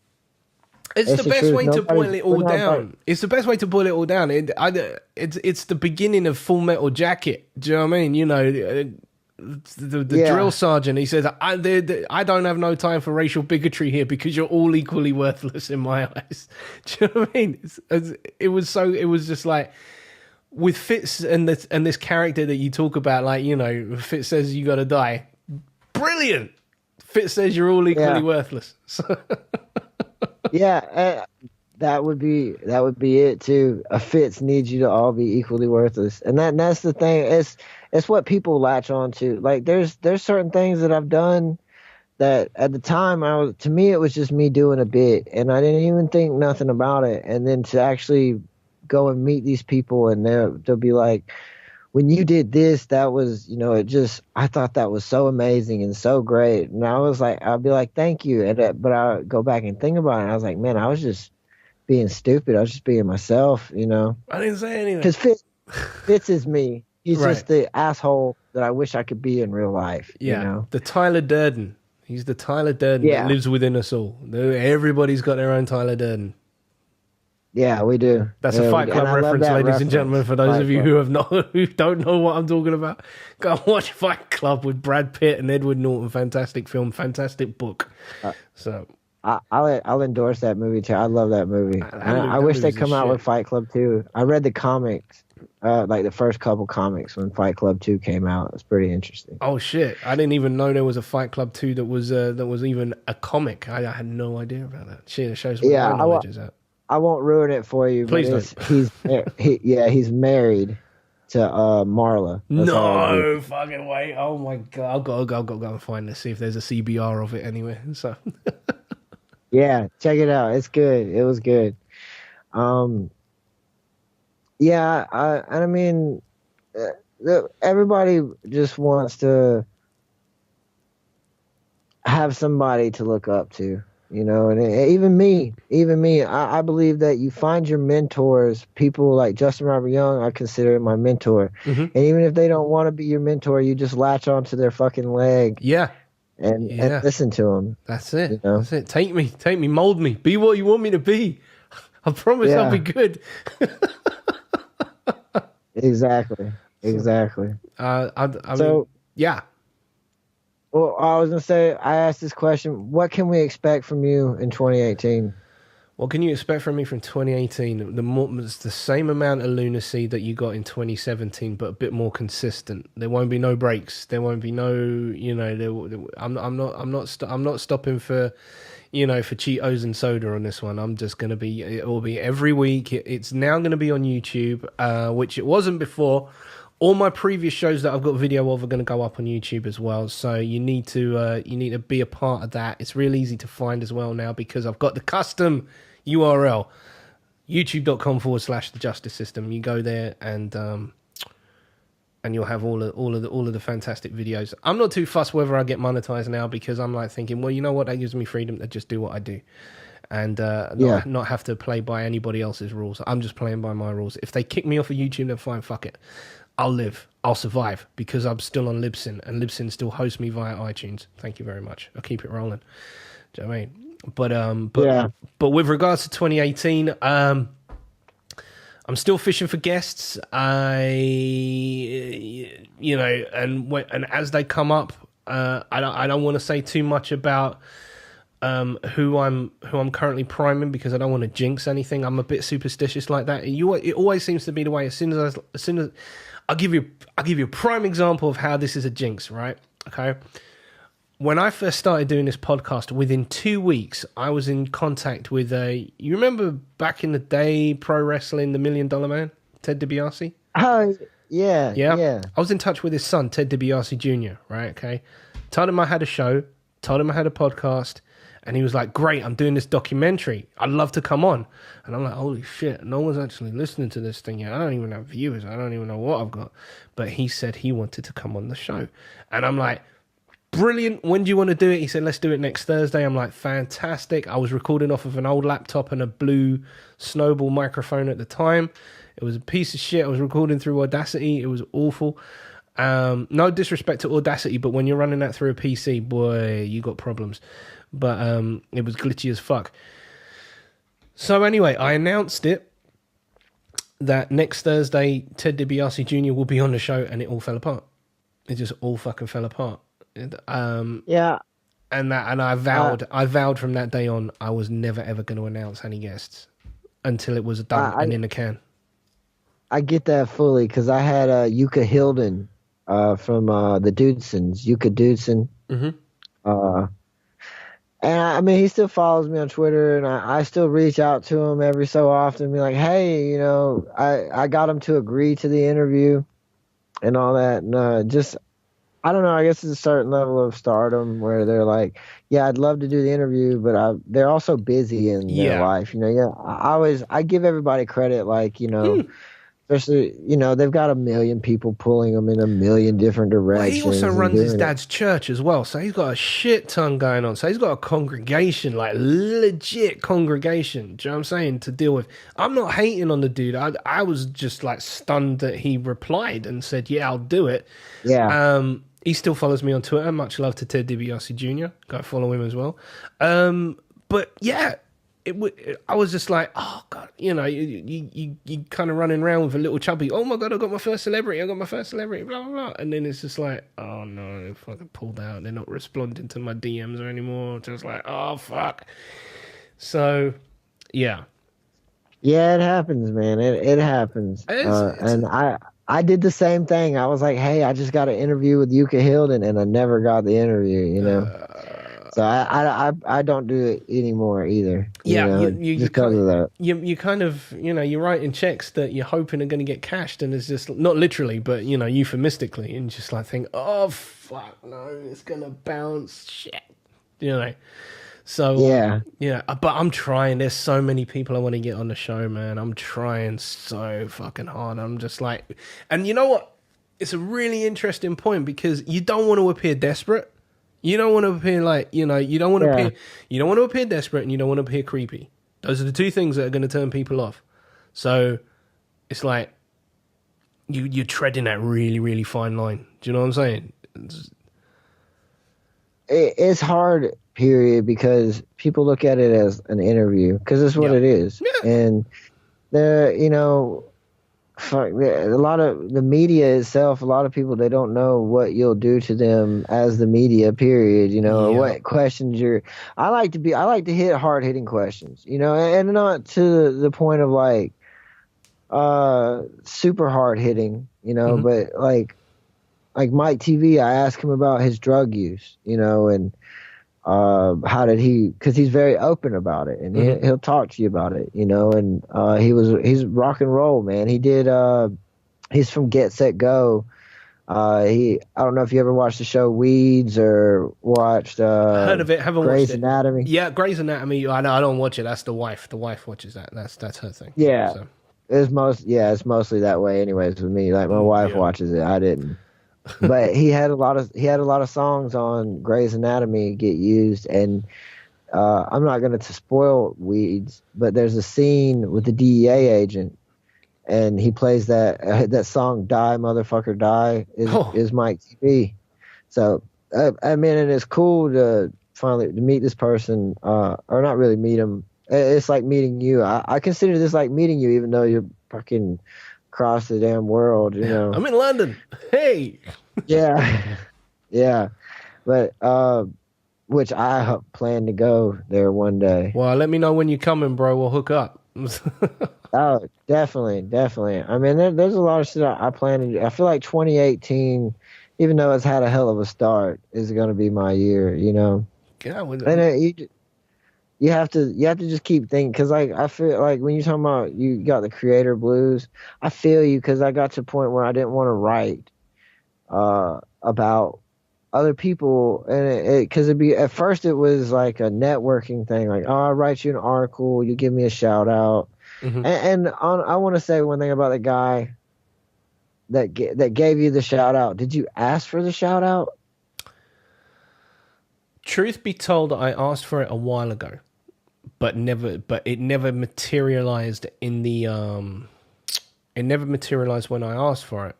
the best way to boil it all down. It's the best way to boil it all down. It's the beginning of Full Metal Jacket. Do you know what I mean? You know, the drill sergeant, he says, I don't have no time for racial bigotry here because you're all equally worthless in my eyes. Do you know what I mean? It was just like, with Fitz and this character that you talk about, like, you know, Fitz says you got to die. Brilliant. Fitz says you're all equally worthless. Yeah, that would be it too. A Fitz needs you to all be equally worthless, and that's the thing. It's what people latch on to. Like there's certain things that I've done that at the time to me it was just me doing a bit, and I didn't even think nothing about it. And then to actually go and meet these people, and they'll be like, when you did this, that was, you know, I thought that was so amazing and so great. And I'll be like, thank you. But I go back and think about it, and I was like, man, I was just being stupid. I was just being myself, you know. I didn't say anything. Because Fitz is me. He's right. just the asshole that I wish I could be in real life. Yeah, you know? the Tyler Durden. He's the Tyler Durden that lives within us all. Everybody's got their own Tyler Durden. Yeah, we do. That's a Fight Club reference, ladies and gentlemen. For those of you who don't know what I'm talking about, go and watch Fight Club with Brad Pitt and Edward Norton. Fantastic film, fantastic book. I'll endorse that movie too. I love that movie. I wish they'd come out with Fight Club 2. I read the comics, like the first couple comics when Fight Club 2 came out. It's pretty interesting. Oh shit! I didn't even know there was a Fight Club 2 that was even a comic. I had no idea about that. Shit, it shows where my knowledge is at. I won't ruin it for you. Please don't. He's married to Marla. That's no fucking way! Oh my god! I've got to go and find this. See if there's a CBR of it anywhere. So. Yeah, check it out. It's good. It was good. Yeah, I mean, everybody just wants to have somebody to look up to, you know, and even me, I believe that you find your mentors. People like Justin Robert Young, I consider my mentor. And even if they don't want to be your mentor, you just latch onto their fucking leg. Yeah. And listen to them. That's it. You know? That's it. Take me, mold me. Be what you want me to be. I promise I'll be good. Exactly. I mean, yeah. Well, I was going to say, I asked this question, what can we expect from you in 2018? What can you expect from me from 2018? It's the same amount of lunacy that you got in 2017, but a bit more consistent. There won't be no breaks. There won't be no, you know. I'm not stopping for, you know, for Cheetos and soda on this one. I'm just gonna be. It will be every week. It's now going to be on YouTube, which it wasn't before. All my previous shows that I've got video of are going to go up on YouTube as well. So you need to be a part of that. It's real easy to find as well now because I've got the custom URL, youtube.com/The Justice System. You go there and you'll have all of the fantastic videos. I'm not too fussed whether I get monetized now because I'm like thinking, well, you know what? That gives me freedom to just do what I do. And not have to play by anybody else's rules. I'm just playing by my rules. If they kick me off of YouTube, then fine, fuck it. I'll live. I'll survive because I'm still on Libsyn, and Libsyn still hosts me via iTunes. Thank you very much. I'll keep it rolling. Do you know what I mean? But with regards to 2018, I'm still fishing for guests. And as they come up, I don't want to say too much about who I'm currently priming because I don't want to jinx anything. I'm a bit superstitious like that. It always seems to be the way. As soon as I'll give you a prime example of how this is a jinx, right? Okay. When I first started doing this podcast, within 2 weeks, I was in contact with you remember back in the day, pro wrestling, the $1 Million Man, Ted DiBiase? Oh, yeah. I was in touch with his son, Ted DiBiase Jr., right? Okay. Told him I had a show, told him I had a podcast, and he was like, great, I'm doing this documentary. I'd love to come on. And I'm like, holy shit, no one's actually listening to this thing yet. I don't even have viewers. I don't even know what I've got. But he said he wanted to come on the show. And I'm like, brilliant. When do you want to do it? He said, let's do it next Thursday. I'm like, fantastic. I was recording off of an old laptop and a blue Snowball microphone at the time. It was a piece of shit. I was recording through Audacity. It was awful. No disrespect to Audacity, but when you're running that through a PC, boy, you got problems. But it was glitchy as fuck. So anyway, I announced it that next Thursday, Ted DiBiase Jr. will be on the show, and it all fell apart. It just all fucking fell apart. Yeah. And I vowed from that day on, I was never ever going to announce any guests until it was done and in the can. I get that fully because I had Yuka Hilden from the Dudesons, Yuka Dudson. Mm-hmm. And I mean, he still follows me on Twitter, and I still reach out to him every so often, be like, hey, I got him to agree to the interview and all that. And I don't know, I guess it's a certain level of stardom where they're like, yeah, I'd love to do the interview, but they're also busy in their life. I give everybody credit, like, especially, they've got 1 million people pulling them in 1 million different directions. Well, he also runs his dad's church as well, so he's got a shit ton going on. So he's got a congregation, like legit congregation, do you know what I'm saying, to deal with. I'm not hating on the dude. I was just like stunned that he replied and said, yeah, I'll do it. Yeah. He still follows me on Twitter. Much love to Ted DiBiase Jr. Go follow him as well. But yeah, I was just like, oh God, you kind of running around with a little chubby. Oh my God, I got my first celebrity. Blah, blah, blah. And then it's just like, oh no, they fucking pulled out. They're not responding to my DMs anymore. Just like, oh fuck. So, yeah. Yeah, it happens, man. It happens. And I did the same thing. I was like, hey, I just got an interview with Yuka Hilden, and I never got the interview, So I don't do it anymore either. Yeah, just because of that. You kind of, you're writing checks that you're hoping are going to get cashed, and it's just, not literally, but, euphemistically, and just like think, oh, fuck, no, it's going to bounce, shit, So, yeah, but I'm trying. There's so many people I want to get on the show, man. I'm trying so fucking hard. I'm just like, and you know what? It's a really interesting point because you don't want to appear desperate. You don't want to appear like, you don't want to appear, you don't want to appear desperate, and you don't want to appear creepy. Those are the two things that are going to turn people off. So it's like you're treading that really, really fine line. Do you know what I'm saying? It's hard, period, because people look at it as an interview because it's what it is. Yeah. And a lot of the media itself, a lot of people, they don't know what you'll do to them as the media, period. What questions I like to hit hard hitting questions, and not to the point of like super hard hitting, but like Mike TV, I asked him about his drug use, and how did because he's very open about it, and he'll talk to you about it, and he's rock and roll, man. He did he's from Get Set Go. I don't know if you ever watched the show Weeds or watched heard of it, haven't Grey's watched it. Anatomy. Yeah, Grey's Anatomy. I don't watch it. That's the wife. The wife watches that. That's her thing. Yeah. So. It's mostly that way anyways with me. Like my wife watches it. I didn't. But he had a lot of songs on Grey's Anatomy get used, and I'm not going to spoil Weeds, but there's a scene with the DEA agent, and he plays that song "Die Motherfucker Die" is Mike TV. So I mean, and it's cool to finally to meet this person, or not really meet him. It's like meeting you. I consider this like meeting you, even though you're fucking across the damn world. You know, I'm in London. Hey. Yeah, yeah, but which I plan to go there one day. Well, let me know when you're coming, bro. We'll hook up. Oh, definitely. I mean, there's a lot of shit I plan to do. I feel like 2018, even though it's had a hell of a start, is going to be my year. You know, and you have to just keep thinking, because like I feel like when you're talking about you got the creator blues, I feel you, because I got to a point where I didn't want to write about other people, and because at first it was like a networking thing, like, oh, I'll write you an article, you give me a shout out. And I want to say one thing about the guy that gave you the shout out. Did you ask for the shout out? Truth be told, I asked for it a while ago, but it never materialized in the it never materialized when I asked for it.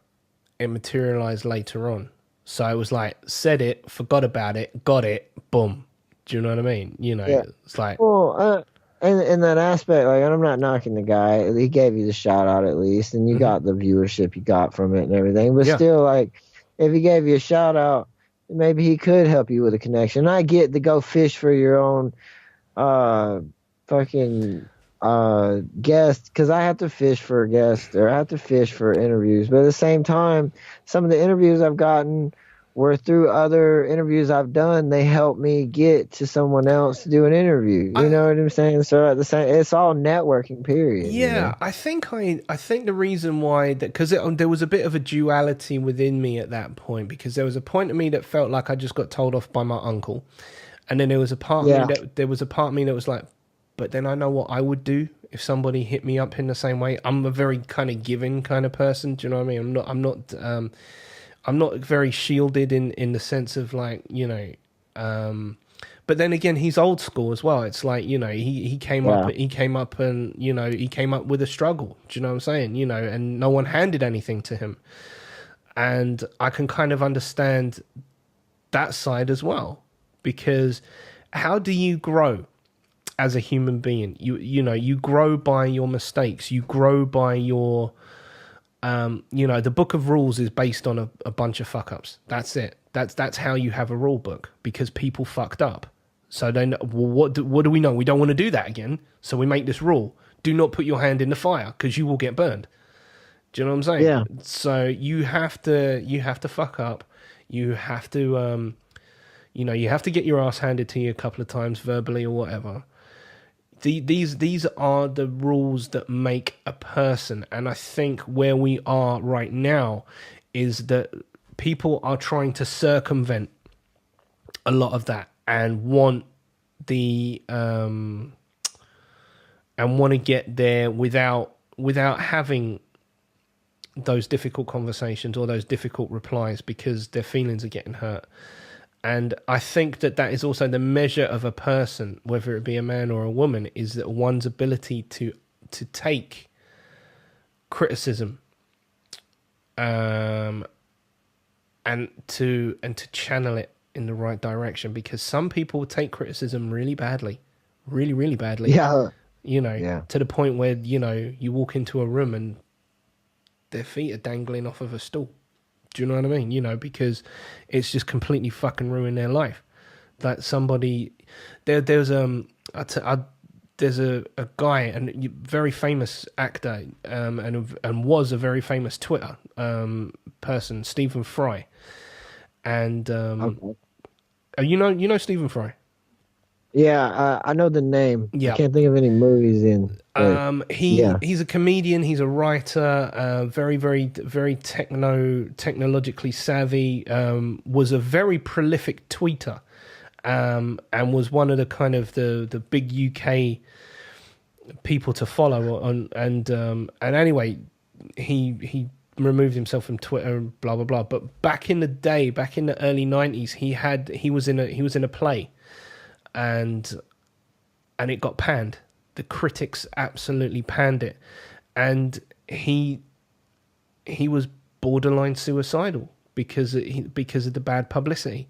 It materialized later on. So I was like, said it, forgot about it, got it, boom. Do you know what I mean? You know, yeah. It's like, well, in that aspect, like, I'm not knocking the guy. He gave you the shout out at least, and you got the viewership you got from it and everything. But still, like, if he gave you a shout out, maybe he could help you with a connection. I get to go fish for your own fucking guest, because I have to fish for guests, or I have to fish for interviews. But at the same time, some of the interviews I've gotten were through other interviews I've done. They helped me get to someone else to do an interview. You know what I'm saying? So at the same, it's all networking. Period. Yeah, you know? I think the reason why that, because there was a bit of a duality within me at that point, because there was a point of me that felt like I just got told off by my uncle, and then there was a part of me that was like, but then I know what I would do if somebody hit me up in the same way. I'm a very kind of giving kind of person. Do you know what I mean? I'm not very shielded in the sense of, like, you know, but then again, he's old school as well. It's like, you know, he came up and, you know, he came up with a struggle. Do you know what I'm saying? You know, and no one handed anything to him. And I can kind of understand that side as well, because how do you grow as a human being? You know, you grow by your mistakes. You grow by your, you know, the book of rules is based on a bunch of fuck ups. That's it. That's how you have a rule book, because people fucked up. So then, what do we know? We don't want to do that again. So we make this rule: do not put your hand in the fire, because you will get burned. Do you know what I'm saying? Yeah. So you have to fuck up. You have to, you know, you have to get your ass handed to you a couple of times verbally or whatever. These are the rules that make a person. And I think where we are right now is that people are trying to circumvent a lot of that and want to get there without having those difficult conversations or those difficult replies, because their feelings are getting hurt. And I think that is also the measure of a person, whether it be a man or a woman, is that one's ability to take criticism, and to channel it in the right direction. Because some people take criticism really badly, really, really badly. Yeah. You know, to the point where, you know, you walk into a room and their feet are dangling off of a stool. Do you know what I mean? You know, because it's just completely fucking ruined their life. That somebody, there's a guy, and very famous actor, and was a very famous Twitter person, Stephen Fry, and you know Stephen Fry. Yeah, I know the name. Yeah. I can't think of any movies in. He's a comedian. He's a writer. Very, very, very technologically savvy. Was a very prolific tweeter, and was one of the kind of the big UK people to follow. And anyway, he removed himself from Twitter and blah blah blah. But back in the day, back in the early 90s, he was in a play. And it got panned. The critics absolutely panned it, and he was borderline suicidal because of the bad publicity.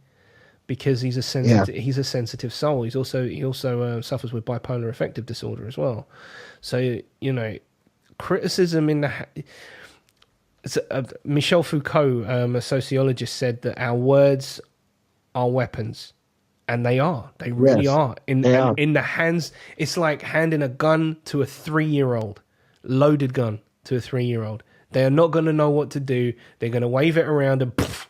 Because he's a sensitive soul. He also suffers with bipolar affective disorder as well. So criticism in the Michel Foucault, a sociologist, said that our words are weapons, and they are. They really are. In the hands, it's like handing a gun to a 3-year-old, loaded gun to a 3-year-old. They are not going to know what to do. They're going to wave it around and poof,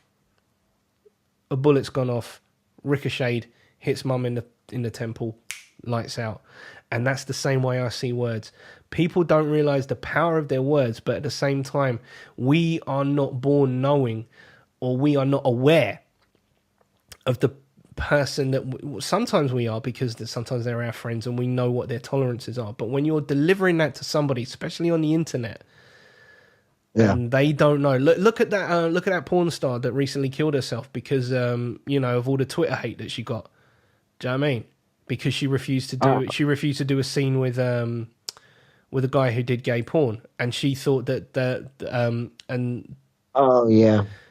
a bullet's gone off, ricocheted, hits mum in the temple, lights out. And that's the same way I see words. People don't realize the power of their words, but at the same time, we are not born knowing, or we are not aware of the person that sometimes we are, because sometimes they're our friends and we know what their tolerances are. But when you're delivering that to somebody, especially on the internet, and they don't know. Look at that porn star that recently killed herself because of all the Twitter hate that she got. Do you know what I mean? Because she refused to do a scene with a guy who did gay porn, and she thought that the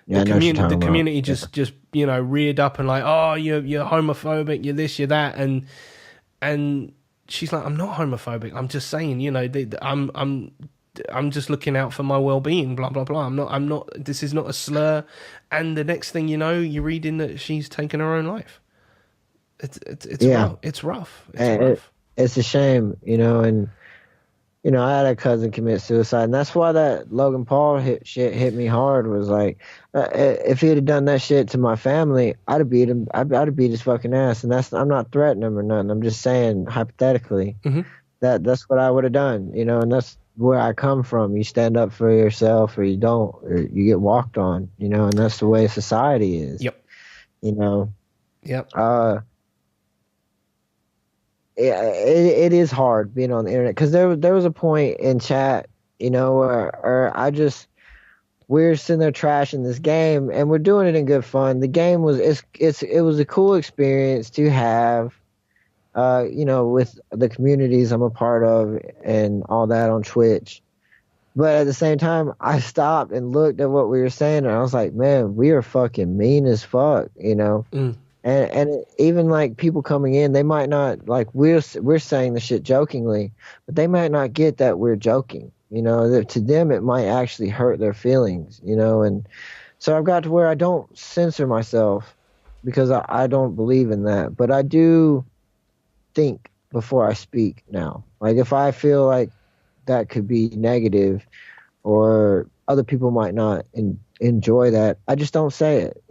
community just reared up and like, oh, you're homophobic, you're this, you're that, and she's like, I'm not homophobic. I'm just saying, I'm just looking out for my well-being, blah blah blah. I'm not. This is not a slur. And the next thing you know, you're reading that she's taken her own life. It's rough. It's rough. It's a shame, and I had a cousin commit suicide, and that's why that Logan Paul hit me hard. Was like, if he had done that shit to my family, I'd have beat him. I'd have beat his fucking ass. And I'm not threatening him or nothing. I'm just saying hypothetically that's what I would have done, and that's where I come from. You stand up for yourself, or you don't, or you get walked on, and that's the way society is. Yep. Yep. It is hard being on the internet, because there was a point in chat, where we're sitting there trashing this game, and we're doing it in good fun. The game it was a cool experience to have, with the communities I'm a part of and all that on Twitch. But at the same time, I stopped and looked at what we were saying, and I was like, man, we are fucking mean as fuck, And even like people coming in, they might not, like, we're saying the shit jokingly, but they might not get that we're joking. That to them it might actually hurt their feelings. And so I've got to where I don't censor myself, because I don't believe in that. But I do think before I speak now. Like, if I feel like that could be negative, or other people might not enjoy that, I just don't say it.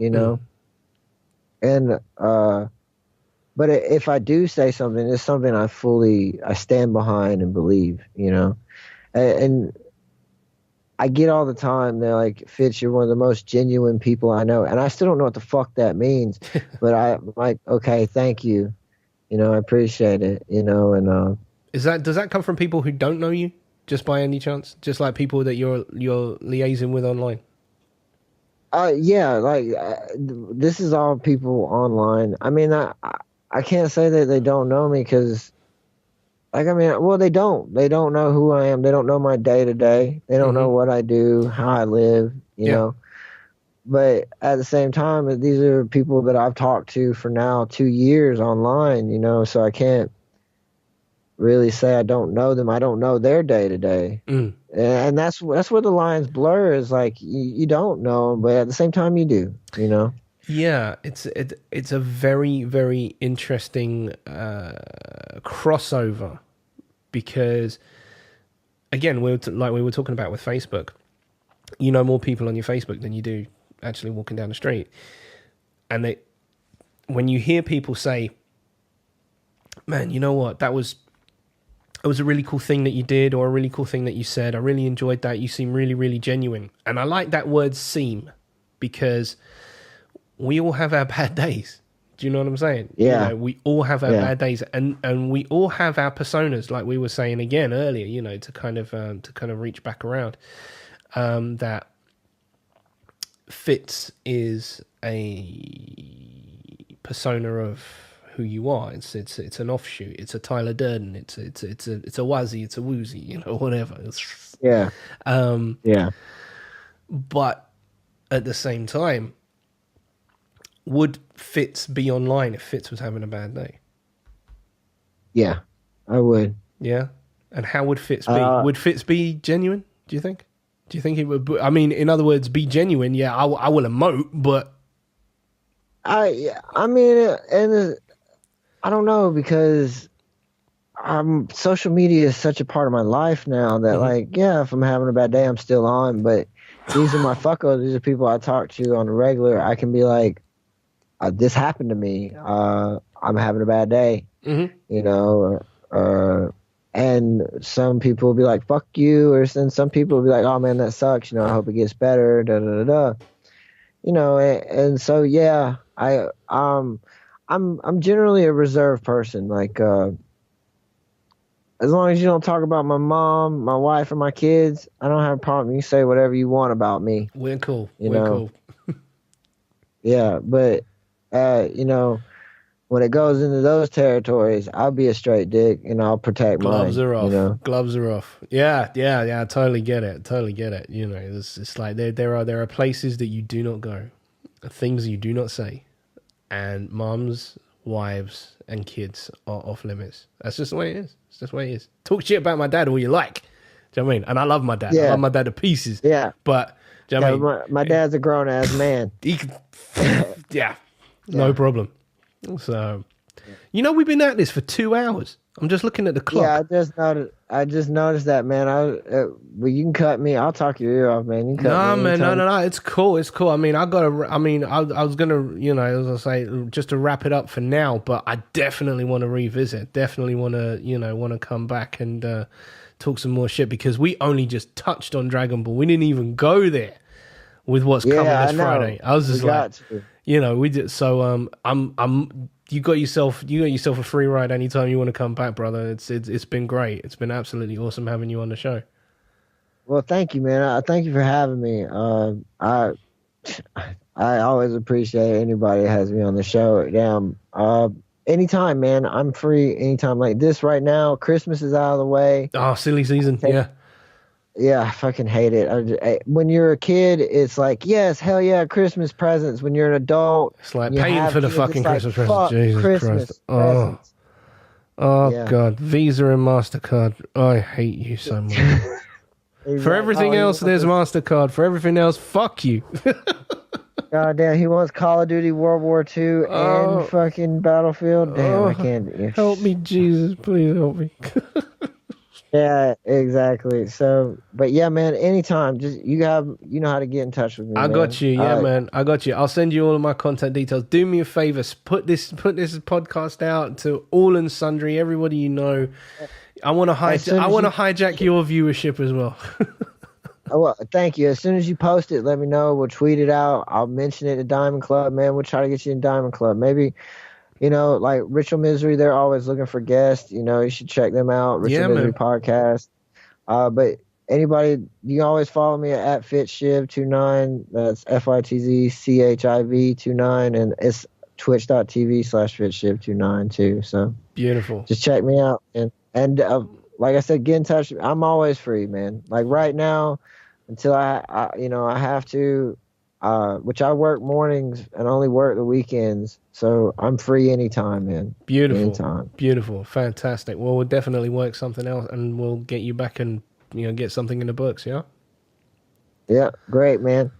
And but if I do say something, it's something I stand behind and believe, and I get all the time, they're like, Fitz, you're one of the most genuine people I know, and I still don't know what the fuck that means, but I'm like, okay, thank you, I appreciate it, and does that come from people who don't know you, just by any chance, just like people that you're liaising with online? This is all people online. I mean, I can't say that they don't know me, because, they don't know who I am. They don't know my day to day. They don't know what I do, how I live, you know. But at the same time, these are people that I've talked to for now 2 years online, so I can't really say I don't know them. I don't know their day to day. And that's where the lines blur, is like, you don't know, but at the same time you do, Yeah, it's a very, very interesting crossover, because again, we were talking about with Facebook, more people on your Facebook than you do actually walking down the street. And when you hear people say, man, you know what, it was a really cool thing that you did, or a really cool thing that you said, I really enjoyed that, you seem really, really genuine. And I like that word seem, because we all have our bad days. Do you know what I'm saying? Yeah. We all have our bad days, and we all have our personas, like we were saying again earlier, to kind of reach back around. That Fitz is a persona of who you are. It's an offshoot. It's a Tyler Durden. It's a Wazzy. It's a Woozy. Whatever. Yeah. Yeah. But at the same time, would Fitz be online if Fitz was having a bad day? Yeah, I would. Yeah. And how would Fitz be? Would Fitz be genuine, do you think? Do you think he would? I mean, in other words, be genuine. Yeah, I will emote, but I mean, and I don't know, because social media is such a part of my life now that, like, yeah, if I'm having a bad day, I'm still on. But these are my fuckos. These are people I talk to on the regular. I can be like, this happened to me. I'm having a bad day. And some people will be like, fuck you, or some people will be like, oh man, that sucks, I hope it gets better, da da da da. And so yeah, I'm generally a reserved person. Like, as long as you don't talk about my mom, my wife, or my kids, I don't have a problem. You can say whatever you want about me. We're cool. We're cool. Yeah, but when it goes into those territories, I'll be a straight dick and I'll protect mine. Gloves are off. Gloves are off. Yeah. I totally get it. It's like there are places that you do not go, things you do not say, and moms, wives, and kids are off limits. That's just the way it is. It's just the way it is. Talk shit about my dad all you like. Do you know what I mean? And I love my dad. Yeah. I love my dad to pieces. Yeah. But do you know what I mean? My dad's a grown ass man. He can, no problem. So, we've been at this for 2 hours. I'm just looking at the clock. Yeah, I just noticed that, man. Well, you can cut me. I'll talk your ear off, man. You can cut me anytime. No. It's cool. I mean, I was gonna, as I say, just to wrap it up for now. But I definitely want to revisit. Definitely want to, come back and talk some more shit, because we only just touched on Dragon Ball. We didn't even go there with what's coming this Friday. I was just we did. So you got yourself a free ride anytime you want to come back, brother. It's been great. It's been absolutely awesome having you on the show. Well, thank you, man. Thank you for having me. I always appreciate anybody that has me on the show. Damn. Anytime, man. I'm free anytime. Like this right now. Christmas is out of the way. Oh, silly season. Yeah. Yeah, I fucking hate it. When you're a kid, it's like, yes, hell yeah, Christmas presents. When you're an adult, it's like paying for the fucking Christmas presents. Jesus Christ. Oh, yeah. God. Visa and MasterCard. I hate you so much. For everything else, there's MasterCard. For everything else, fuck you. God damn, he wants Call of Duty World War II and fucking Battlefield. Damn, I can't. Help me, Jesus. Please help me. Yeah, exactly. So, but yeah, man, anytime, just you know how to get in touch with me. I got you, man. I got you. I'll send you all of my contact details. Do me a favor, put this podcast out to all and sundry, everybody you know. I want to hijack your viewership as well. Well, thank you. As soon as you post it, let me know. We'll tweet it out. I'll mention it at Diamond Club, man. We'll try to get you in Diamond Club. Maybe. Like Ritual Misery, they're always looking for guests. You should check them out. Ritual Misery Podcast. But anybody, you can always follow me at FitzShiv29. That's FITZCHIV29. And it's twitch.tv/FitzShiv29 too. So beautiful. Just check me out. And like I said, get in touch. I'm always free, man. Like right now, until I have to, which I work mornings and only work the weekends. So I'm free anytime, man. Beautiful. Anytime. Beautiful. Fantastic. Well, we'll definitely work something else and we'll get you back and, get something in the books, yeah? Yeah, great, man.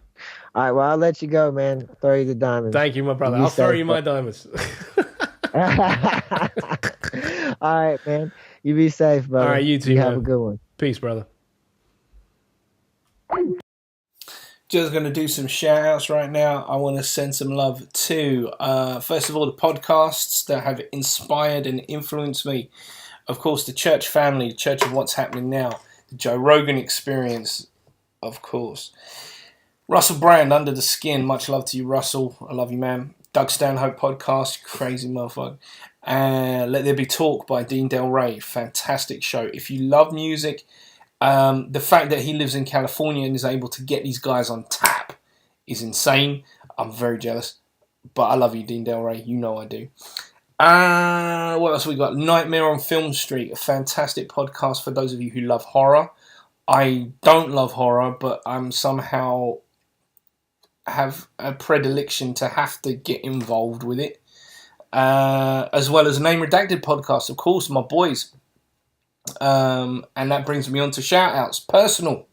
All right, well, I'll let you go, man. Throw you the diamonds. Thank you, my brother. I'll throw you my diamonds. All right, man. You be safe, brother. All right, you too, have a good one. Peace, brother. Just going to do some shout outs right now. I want to send some love to, first of all, the podcasts that have inspired and influenced me. Of course, the church family, the Church of What's Happening Now, the Joe Rogan Experience, of course. Russell Brand, Under the Skin. Much love to you, Russell. I love you, man. Doug Stanhope Podcast, crazy motherfucker. Let There Be Talk by Dean Del Rey. Fantastic show. If you love music, the fact that he lives in California and is able to get these guys on tap is insane. I'm very jealous. But I love you, Dean Del Rey. You know I do. What else we got? Nightmare on Film Street, a fantastic podcast for those of you who love horror. I don't love horror, but I'm somehow have a predilection to have to get involved with it. As well as NAme Redacted Podcast, of course, my boys. And that brings me on to shout-outs. Personal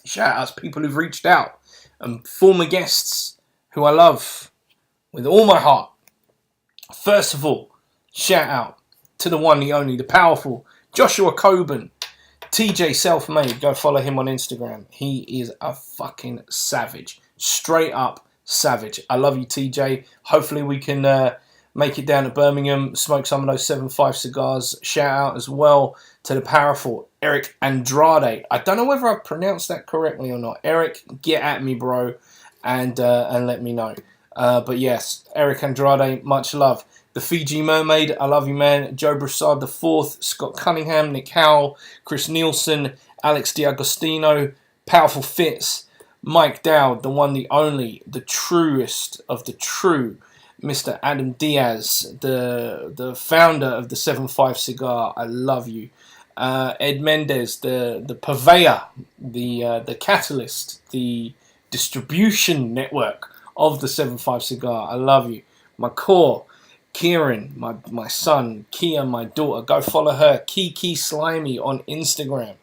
shout-outs, people who've reached out. And former guests who I love with all my heart. First of all, shout-out to the one, the only, the powerful Joshua Coburn. TJ Selfmade, go follow him on Instagram. He is a fucking savage. Straight up savage. I love you, TJ. Hopefully we can make it down to Birmingham, smoke some of those 7.5 cigars. Shout out as well to the powerful Eric Andrade. I don't know whether I've pronounced that correctly or not. Eric, get at me, bro, and let me know. But yes, Eric Andrade, much love. The Fiji Mermaid, I love you, man. Joe Broussard IV, Scott Cunningham, Nick Howell, Chris Nielsen, Alex D'Agostino, Powerful Fitz, Mike Dowd, the one, the only, the truest of the true, Mr. Adam Diaz, the founder of the 7.5 cigar. I love you. Ed Mendez, the purveyor, the catalyst, the distribution network of the 7.5 cigar. I love you. My core, Kieran, my son, Kia, my daughter. Go follow her, Kiki Slimy on Instagram.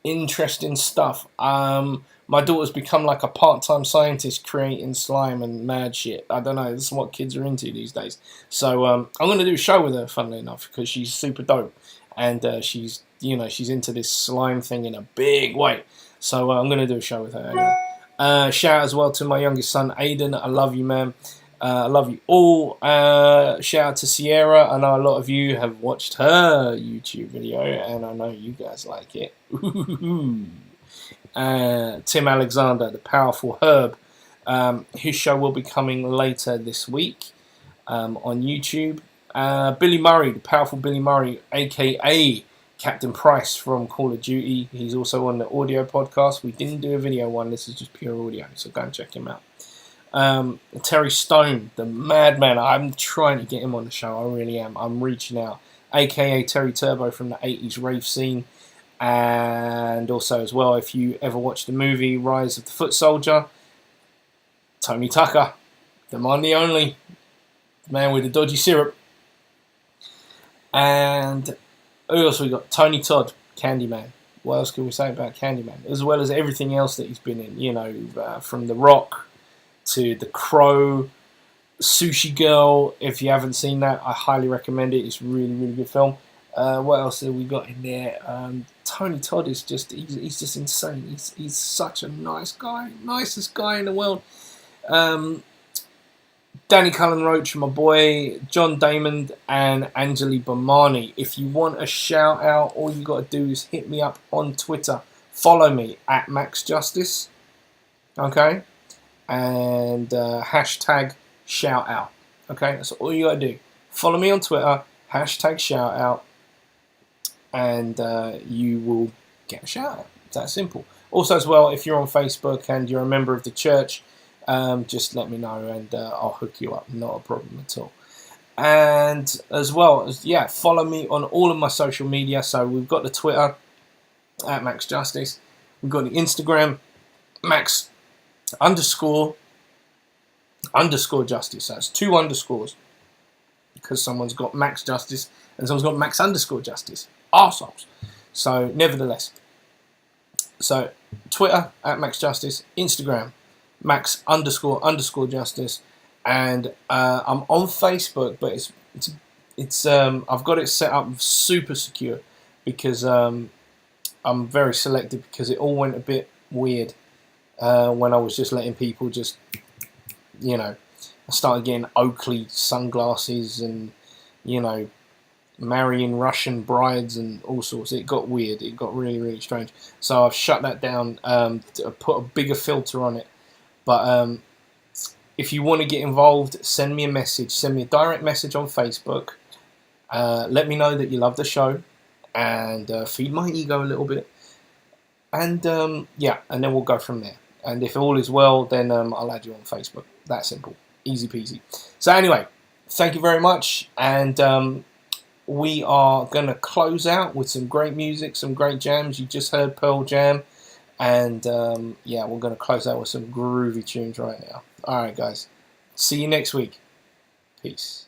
Interesting stuff. My daughter's become like a part-time scientist creating slime and mad shit. I don't know, this is what kids are into these days. So I'm going to do a show with her, funnily enough, because she's super dope. And she's into this slime thing in a big way. So I'm going to do a show with her anyway. Shout out as well to my youngest son, Aiden. I love you, man. I love you all. Shout out to Sierra. I know a lot of you have watched her YouTube video, and I know you guys like it. Tim Alexander, the powerful Herb. His show will be coming later this week on YouTube. Billy Murray, the powerful Billy Murray, aka Captain Price from Call of Duty. He's also on the audio podcast. We didn't do a video one. This is just pure audio, so go and check him out. Terry Stone, the madman. I'm trying to get him on the show. I really am. I'm reaching out. AKA Terry Turbo from the 80s rave scene. And also as well, if you ever watched the movie Rise of the Foot Soldier, Tony Tucker, the man, the only, the man with the dodgy syrup. And who else we got? Tony Todd, Candyman. What else can we say about Candyman? As well as everything else that he's been in, from The Rock to The Crow, Sushi Girl. If you haven't seen that, I highly recommend it. It's a really, really good film. What else have we got in there? Tony Todd is just, he's just insane. He's such a nice guy. Nicest guy in the world. Danny Cullen Roach, my boy, John Damon, and Anjali Bomani. If you want a shout out, all you got to do is hit me up on Twitter. Follow me at Max Justice. Okay? And hashtag shout out. Okay? That's all you got to do. Follow me on Twitter, hashtag shout out, and you will get a shout out. It's that simple. Also, as well, if you're on Facebook and you're a member of the church, just let me know and I'll hook you up. Not a problem at all. And as well as, follow me on all of my social media. So we've got the Twitter at Max Justice. We've got the Instagram, Max __ Justice. So that's 2 underscores. Because someone's got Max Justice and someone's got Max _ Justice. Arseholes. So, nevertheless. So, Twitter at Max Justice. Instagram, Max _ Justice. And I'm on Facebook, but it's I've got it set up super secure because I'm very selective because it all went a bit weird when I was just letting people just, I started getting Oakley sunglasses and, marrying Russian brides and all sorts. It got weird. It got really, really strange. So I've shut that down, to put a bigger filter on it. But if you want to get involved, send me a message. Send me a direct message on Facebook. Let me know that you love the show and feed my ego a little bit. And and then we'll go from there. And if all is well, then I'll add you on Facebook. That simple. Easy peasy. So anyway, thank you very much. And we are going to close out with some great music, some great jams. You just heard Pearl Jam. And yeah, we're going to close out with some groovy tunes right now. All right, guys. See you next week. Peace.